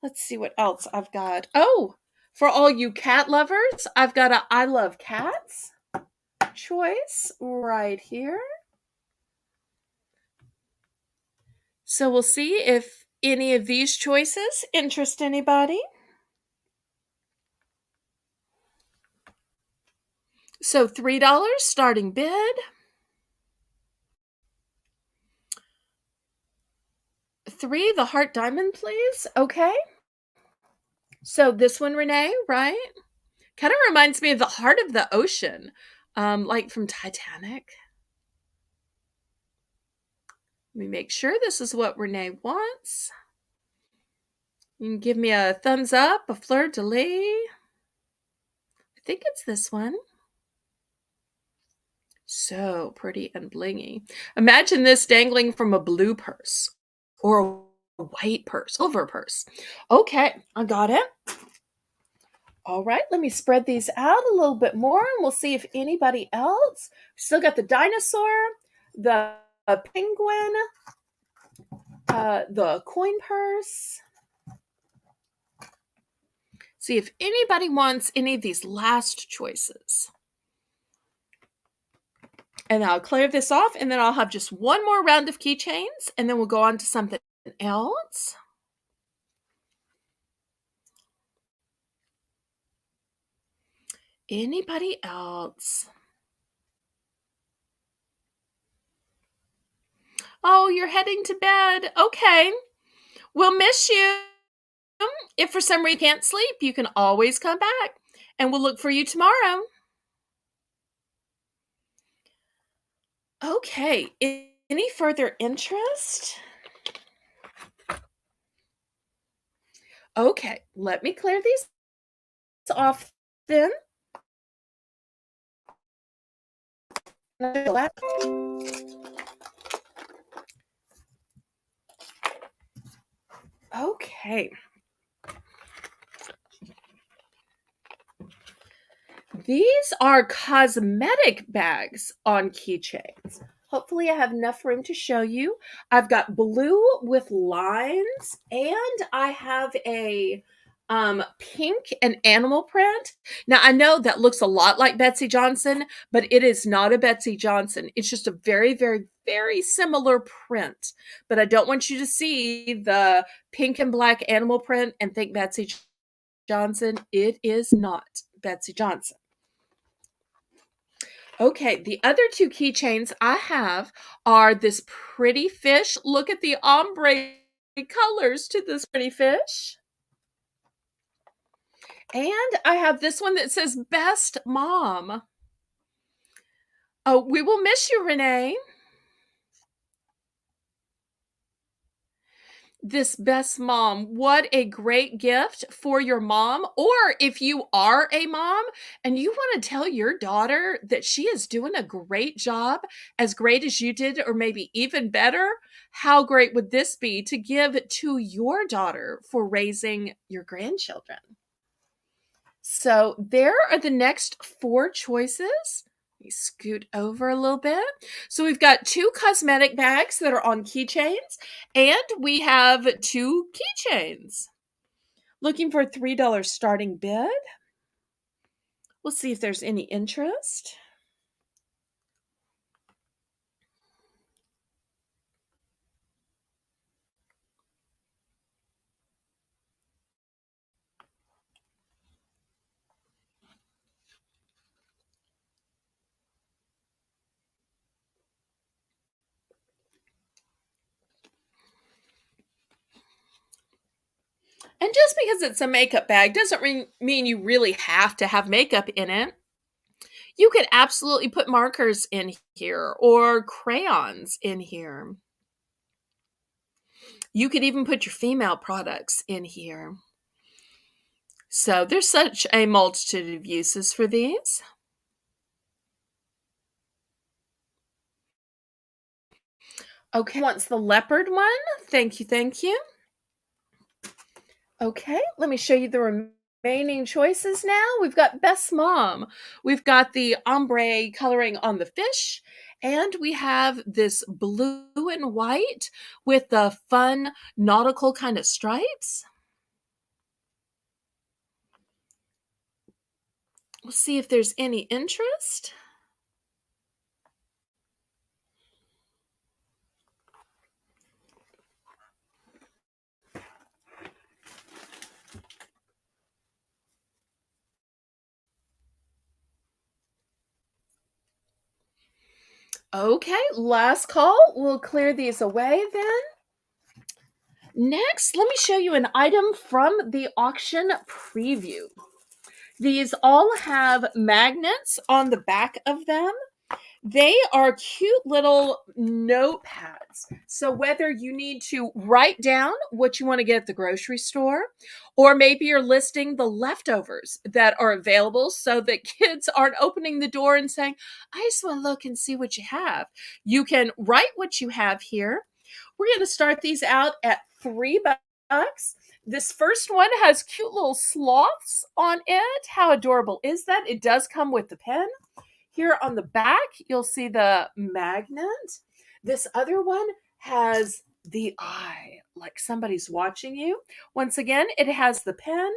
Let's see what else I've got. Oh, for all you cat lovers, I've got a I love cats choice right here. So we'll see if any of these choices interest anybody. So $3 starting bid. 3, the heart diamond, please. Okay. So this one, Renee, right? Kind of reminds me of the heart of the ocean, like from Titanic. Let me make sure this is what Renee wants. You can give me a thumbs up, a fleur de lis. I think it's this one. So pretty and blingy. Imagine this dangling from a blue purse or a white purse, silver purse. Okay, I got it. All right, let me spread these out a little bit more and we'll see if anybody else. Still got the dinosaur, the penguin, the coin purse. See if anybody wants any of these last choices. And I'll clear this off and then I'll have just one more round of keychains and then we'll go on to something else. Anybody else? Oh, you're heading to bed. Okay. We'll miss you. If for some reason you can't sleep, you can always come back and we'll look for you tomorrow. Okay. Any further interest? Okay. Let me clear these off then. Okay. These are cosmetic bags on keychains. Hopefully I have enough room to show you. I've got blue with lines and I have a pink and animal print. Now I know that looks a lot like Betsy Johnson, but it is not a Betsy Johnson. It's just a very, very, very similar print. But I don't want you to see the pink and black animal print and think Betsy Johnson. It is not Betsy Johnson. Okay, the other two keychains I have are this pretty fish. Look at the ombre colors to this pretty fish. And I have this one that says Best Mom. Oh, we will miss you, Renee. This Best Mom. What a great gift for your mom. Or if you are a mom and you want to tell your daughter that she is doing a great job, as great as you did, or maybe even better, how great would this be to give to your daughter for raising your grandchildren? So there are the next four choices. Let me scoot over a little bit. So we've got two cosmetic bags that are on keychains, and we have two keychains. Looking for a $3 starting bid. We'll see if there's any interest. And just because it's a makeup bag doesn't mean you really have to have makeup in it. You could absolutely put markers in here or crayons in here. You could even put your female products in here. So there's such a multitude of uses for these. Okay, wants the leopard one. Thank you, thank you. Okay, let me show you the remaining choices now. We've got Best Mom. We've got the ombre coloring on the fish. And we have this blue and white with the fun nautical kind of stripes. We'll see if there's any interest. Okay, last call. We'll clear these away then. Next, let me show you an item from the auction preview. These all have magnets on the back of them. They are cute little notepads. So whether you need to write down what you want to get at the grocery store, or maybe you're listing the leftovers that are available so that kids aren't opening the door and saying, I just want to look and see what you have. You can write what you have here. We're going to start these out at $3. This first one has cute little sloths on it. How adorable is that? It does come with the pen. Here on the back, you'll see the magnet. This other one has the eye, like somebody's watching you. Once again, it has the pen.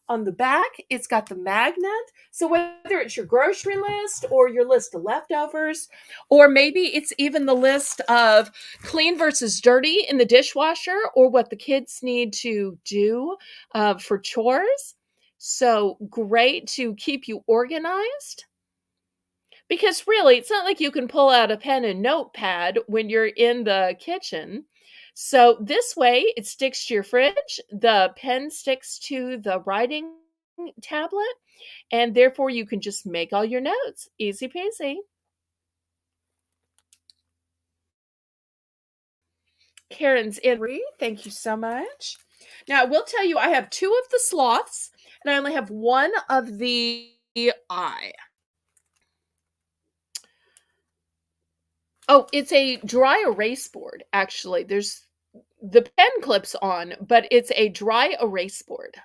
On the back, it's got the magnet. So whether it's your grocery list or your list of leftovers, or maybe it's even the list of clean versus dirty in the dishwasher, or what the kids need to do for chores. So great to keep you organized. Because really, it's not like you can pull out a pen and notepad when you're in the kitchen. So this way, it sticks to your fridge. The pen sticks to the writing tablet, and therefore you can just make all your notes. Easy peasy. Karen's in. Thank you so much. Now, I will tell you, I have two of the sloths, and I only have one of the eye. Oh, it's a dry erase board, actually. There's the pen clips on, but it's a dry erase board.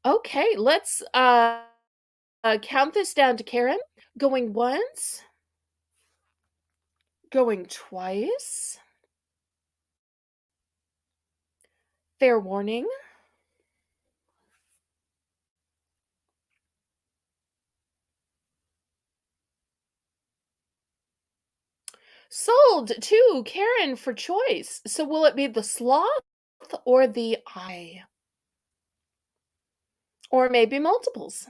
Okay, let's count this down to Karen. Going once, going twice. Fair warning. Sold to Karen for choice. So will it be the sloth or the eye? Or maybe multiples?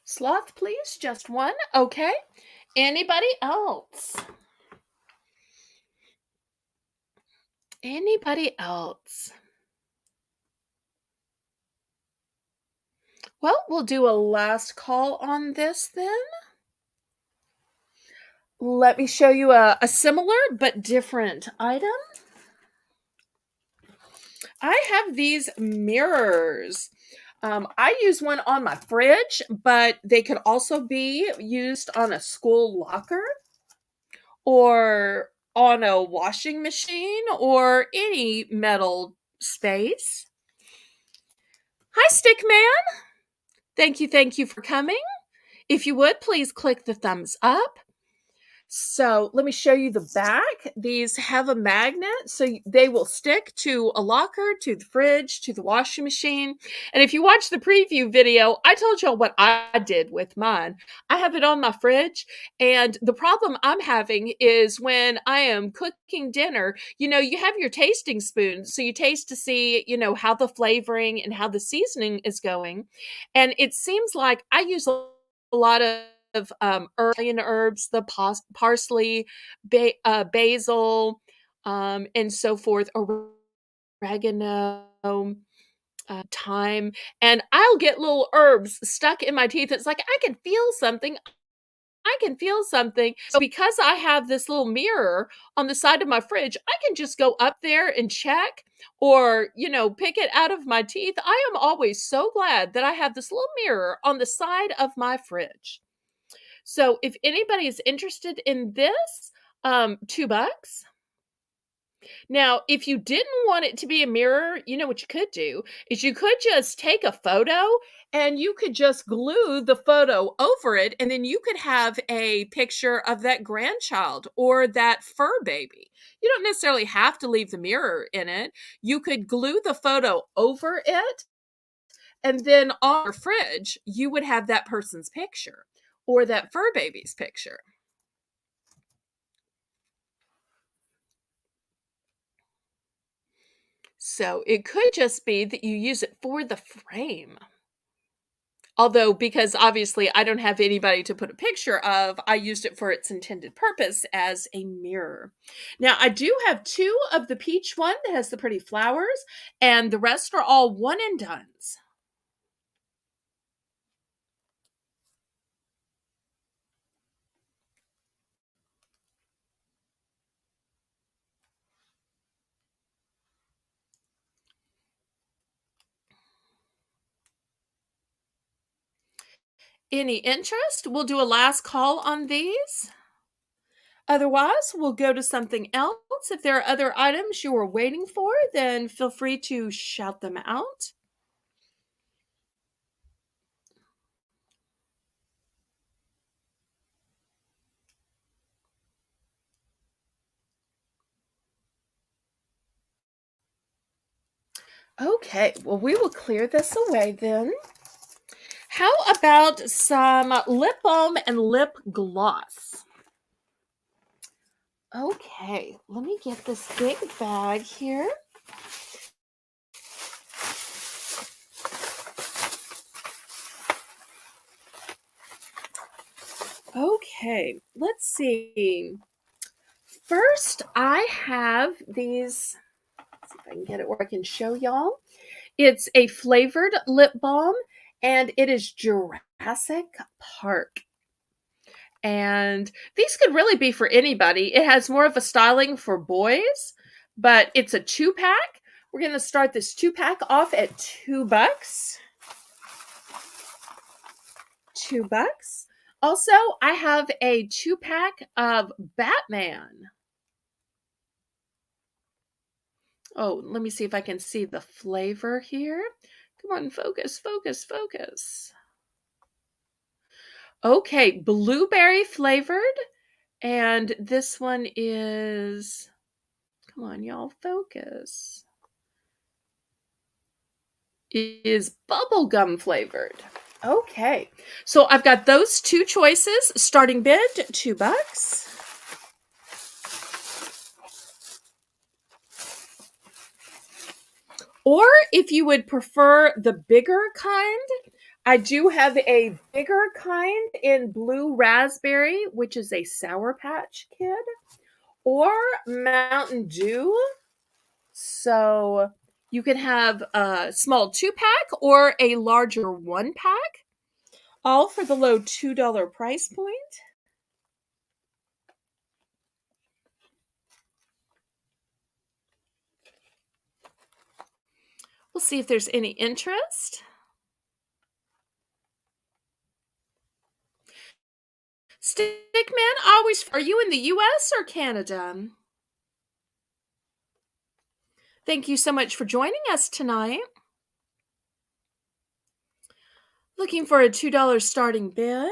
Sloth, please. Just one. Okay. Anybody else? Anybody else? Well, we'll do a last call on this then. Let me show you a similar but different item. I have these mirrors. I use one on my fridge, but they could also be used on a school locker or on a washing machine or any metal space. Hi, Stickman. Thank you for coming. If you would, please click the thumbs up. So let me show you the back. These have a magnet, so they will stick to a locker, to the fridge, to the washing machine. And if you watch the preview video, I told y'all what I did with mine. I have it on my fridge, and the problem I'm having is when I am cooking dinner, you have your tasting spoon, so you taste to see, how the flavoring and how the seasoning is going. And it seems like I use a lot of Italian herbs, the parsley, basil, and so forth, oregano, thyme, and I'll get little herbs stuck in my teeth. It's like I can feel something. I can feel something. So because I have this little mirror on the side of my fridge, I can just go up there and check or, pick it out of my teeth. I am always so glad that I have this little mirror on the side of my fridge. So if anybody is interested in this, $2. Now, if you didn't want it to be a mirror, you know what you could do is you could just take a photo and you could just glue the photo over it, and then you could have a picture of that grandchild or that fur baby. You don't necessarily have to leave the mirror in it. You could glue the photo over it, and then on your fridge, you would have that person's picture or that fur baby's picture. So it could just be that you use it for the frame. Although, because obviously I don't have anybody to put a picture of, I used it for its intended purpose as a mirror. Now, I do have two of the peach one that has the pretty flowers, and the rest are all one and dones. Any interest? We'll do a last call on these. Otherwise, we'll go to something else. If there are other items you are waiting for, then feel free to shout them out. Okay, well, we will clear this away then. How about some lip balm and lip gloss? Okay, let me get this big bag here. Okay, let's see. First, I have these. Let's see if I can get it where I can show y'all. It's a flavored lip balm, and it is Jurassic Park. And these could really be for anybody. It has more of a styling for boys, but it's a 2-pack. We're going to start this 2-pack off at $2. $2. Also, I have a 2-pack of Batman. Oh, let me see if I can see the flavor here. Come on, focus, focus, focus. Okay, blueberry flavored. And this one is, come on, y'all, focus. Is bubblegum flavored. Okay, so I've got those two choices. Starting bid, $2. Or if you would prefer the bigger kind, I do have a bigger kind in blue raspberry, which is a Sour Patch Kid, or Mountain Dew. So you can have a small 2-pack or a larger 1-pack, all for the low $2 price point. We'll see if there's any interest. Stickman, always. Are you in the US or Canada? Thank you so much for joining us tonight. Looking for a $2 starting bid.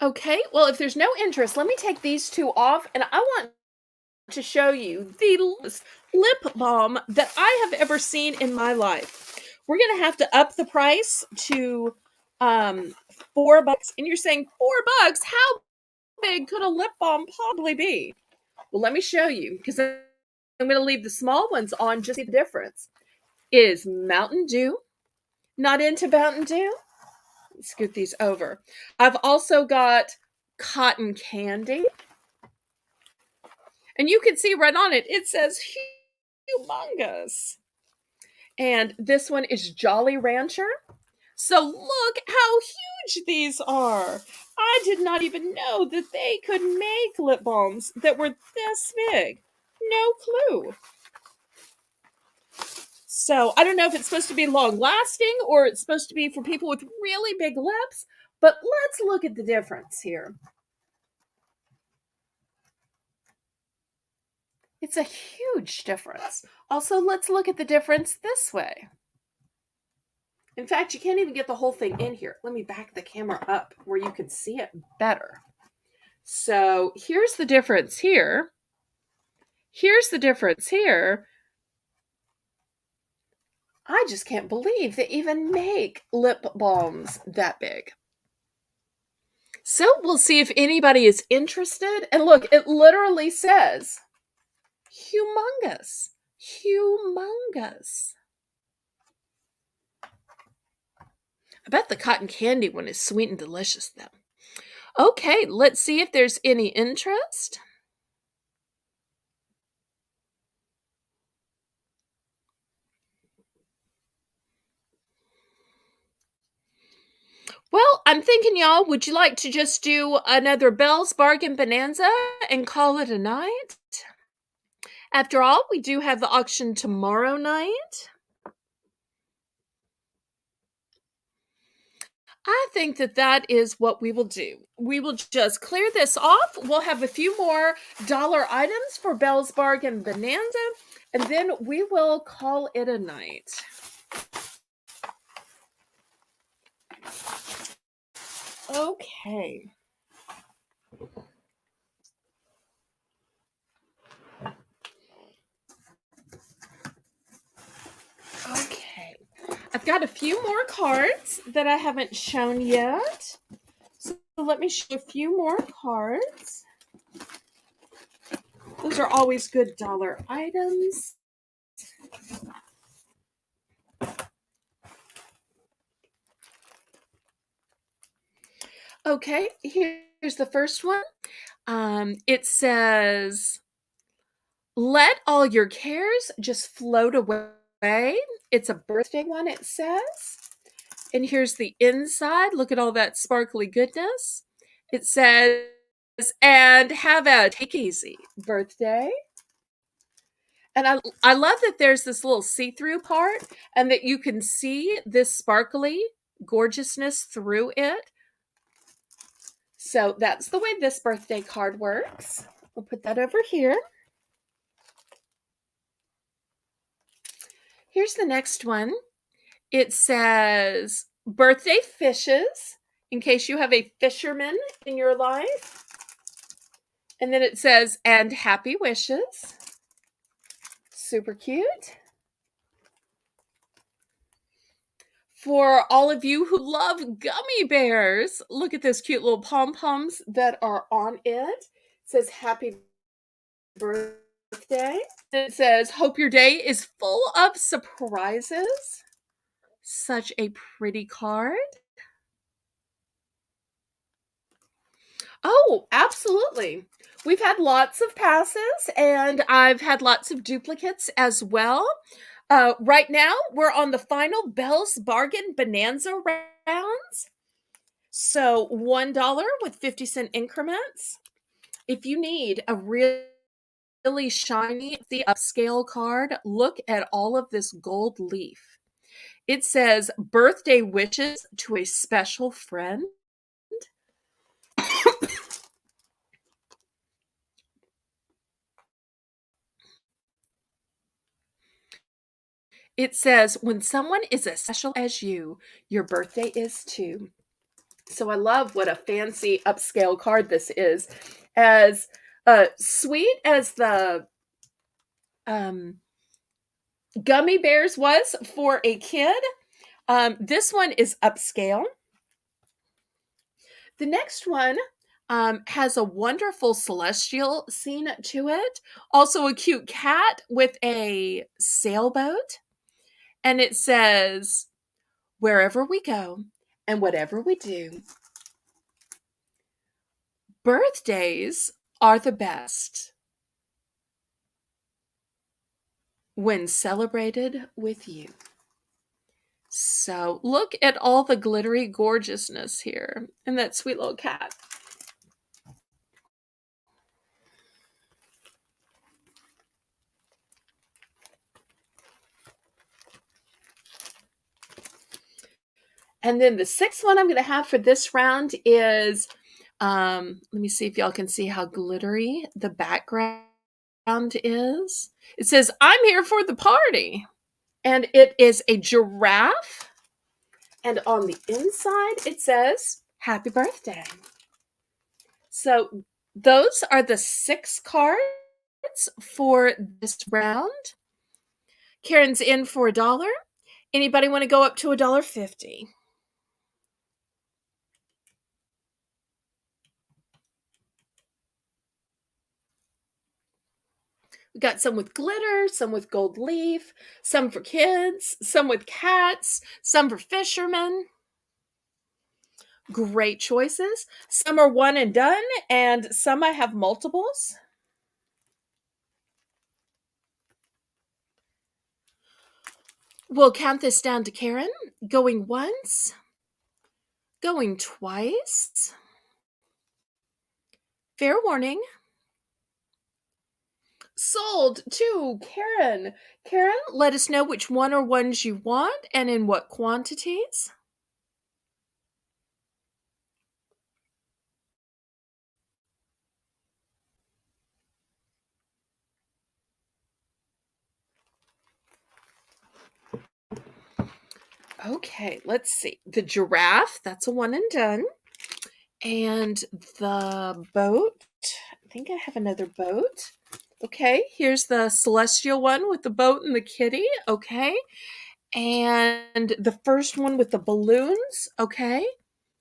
Okay, well, if there's no interest, let me take these two off, and I want to show you the lip balm that I have ever seen in my life. We're going to have to up the price to $4. And you're saying $4? How big could a lip balm possibly be? Well, let me show you, because I'm going to leave the small ones on just to see the difference. Is Mountain Dew. Not into Mountain Dew? Scoot these over. I've also got cotton candy. And you can see right on it, it says humongous. And this one is Jolly Rancher. So look how huge these are. I did not even know that they could make lip balms that were this big. No clue. So I don't know if it's supposed to be long lasting or it's supposed to be for people with really big lips, but let's look at the difference here. It's a huge difference. Also, let's look at the difference this way. In fact, you can't even get the whole thing in here. Let me back the camera up where you can see it better. So here's the difference here. Here's the difference here. I just can't believe they even make lip balms that big. So we'll see if anybody is interested. And look, it literally says humongous. Humongous. I bet the cotton candy one is sweet and delicious, though. Okay, let's see if there's any interest. Well, I'm thinking, y'all, would you like to just do another Belle's Bargain Bonanza and call it a night? After all, we do have the auction tomorrow night. I think that that is what we will do. We will just clear this off. We'll have a few more dollar items for Belle's Bargain Bonanza, and then we will call it a night. Okay. Okay. I've got a few more cards that I haven't shown yet. So let me show a few more cards. Those are always good dollar items. Okay, here's the first one. It says, let all your cares just float away. It's a birthday one, it says. And here's the inside. Look at all that sparkly goodness. It says, and have a take easy birthday. And I love that there's this little see-through part and that you can see this sparkly gorgeousness through it. So that's the way this birthday card works. We'll put that over here. Here's the next one. It says, birthday fishes, in case you have a fisherman in your life. And then it says, and happy wishes. super cute. For all of you who love gummy bears, look at those cute little pom-poms that are on it. It says happy birthday. It says, hope your day is full of surprises. Such a pretty card. Oh, absolutely. We've had lots of passes and I've had lots of duplicates as well. Right now, we're on the final Belle's Bargain Bonanza Rounds. So $1 with 50-cent increments. If you need a really shiny, the upscale card, look at all of this gold leaf. It says birthday wishes to a special friend. It says when someone is as special as you, your birthday is too. So I love what a fancy upscale card this is. As sweet as the gummy bears was for a kid, this one is upscale. The next one has a wonderful celestial scene to it. Also a cute cat with a sailboat. And it says, wherever we go and whatever we do, birthdays are the best when celebrated with you. So look at all the glittery gorgeousness here and that sweet little cat. And then the sixth one I'm going to have for this round is, let me see if y'all can see how glittery the background is. It says, I'm here for the party. And it is a giraffe. And on the inside, it says, happy birthday. So those are the 6 cards for this round. Karen's in for $1. Anybody want to go up to $1.50? We got some with glitter, some with gold leaf, some for kids, some with cats, some for fishermen. Great choices. Some are one and done, and some I have multiples. We'll count this down to Karen. Going once, going twice. Fair warning. Sold to Karen. Karen, let us know which one or ones you want and in what quantities. Okay, let's see. The giraffe, that's a one and done. And the boat, I think I have another boat. Okay, here's the celestial one with the boat and the kitty. Okay. And the first one with the balloons. Okay.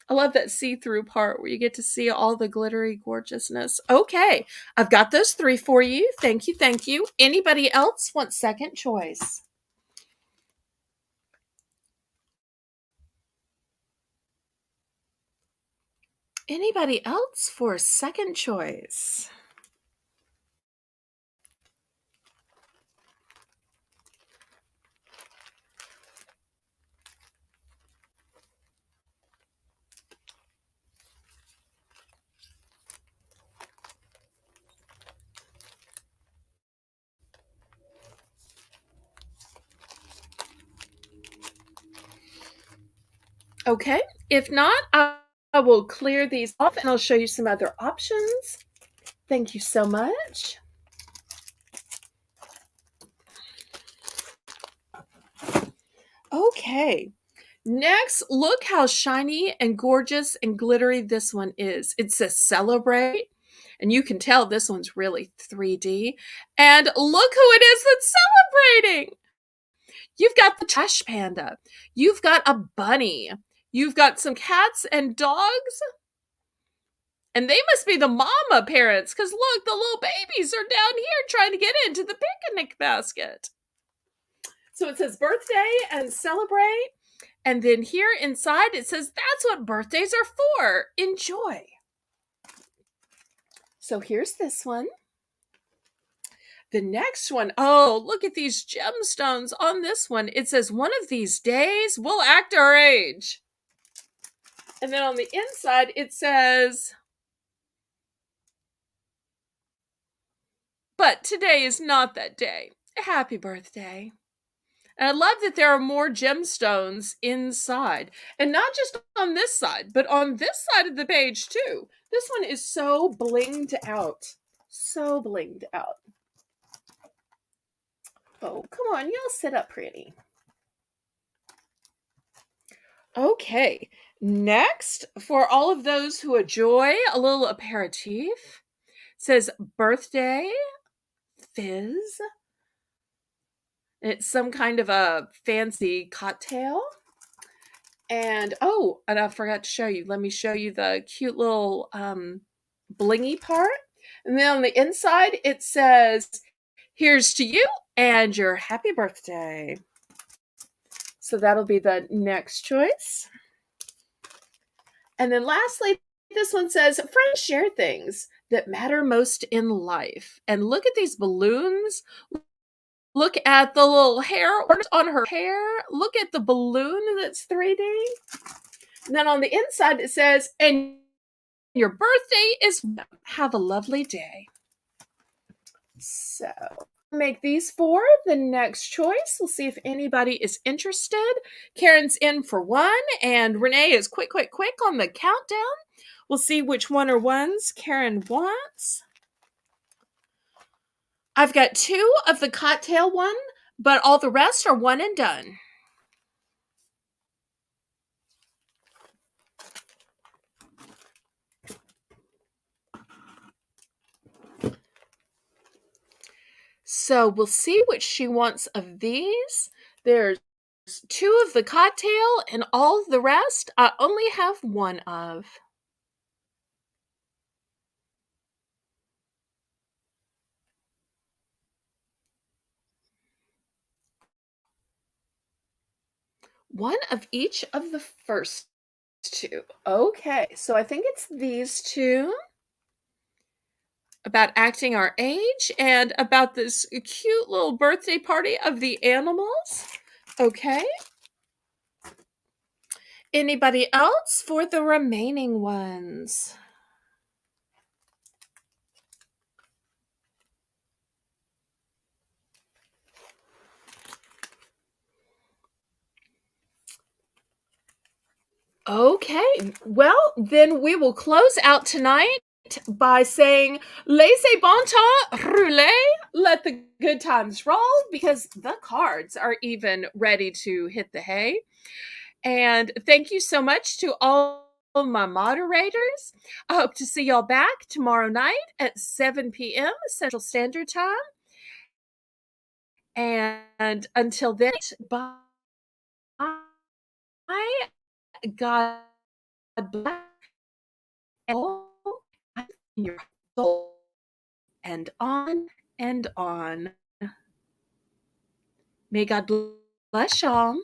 I love that see-through part where you get to see all the glittery gorgeousness. Okay, I've got those 3 for you. Thank you, thank you. Anybody else want second choice? Anybody else for second choice? Okay, if not, I will clear these off and I'll show you some other options. Thank you so much. Okay, next, look how shiny and gorgeous and glittery this one is. It says celebrate. And you can tell this one's really 3D. And look who it is that's celebrating. You've got the trash panda. You've got a bunny. You've got some cats and dogs. And they must be the mama parents, because look, the little babies are down here trying to get into the picnic basket. So it says birthday and celebrate. And then here inside it says that's what birthdays are for. Enjoy. So here's this one. The next one, oh, look at these gemstones on this one. It says one of these days we'll act our age. And then on the inside it says, but today is not that day. Happy birthday. And I love that there are more gemstones inside. And not just on this side, but on this side of the page too. This one is so blinged out. So blinged out. Oh, come on, y'all sit up pretty. Okay, next, for all of those who enjoy a little aperitif, says birthday fizz. It's some kind of a fancy cocktail. And oh, and I forgot to show you. Let me show you the cute little blingy part. And then on the inside, it says, here's to you and your happy birthday. So that'll be the next choice. And then lastly, this one says, friends share things that matter most in life. And look at these balloons. Look at the little hair on her hair. Look at the balloon that's 3D. And then on the inside, it says, and your birthday is, have a lovely day. So make these four the next choice. We'll see if anybody is interested. Karen's in for one, and Renee is quick on the countdown. We'll see which one or ones Karen wants. I've got two of the cocktail one, but all the rest are one and done. So we'll see which she wants of these. There's two of the cocktail, and all of the rest I only have one of. One of each of the first two. Okay, so I think it's these two. About acting our age and about this cute little birthday party of the animals. Okay. Anybody else for the remaining ones? Okay, well, then we will close out tonight by saying, laissez bon temps rouler, let the good times roll, because the cards are even ready to hit the hay. And thank you so much to all of my moderators. I hope to see y'all back tomorrow night at 7 p.m. Central Standard Time. And until then, bye. God bless your soul, and on and on. May God bless y'all.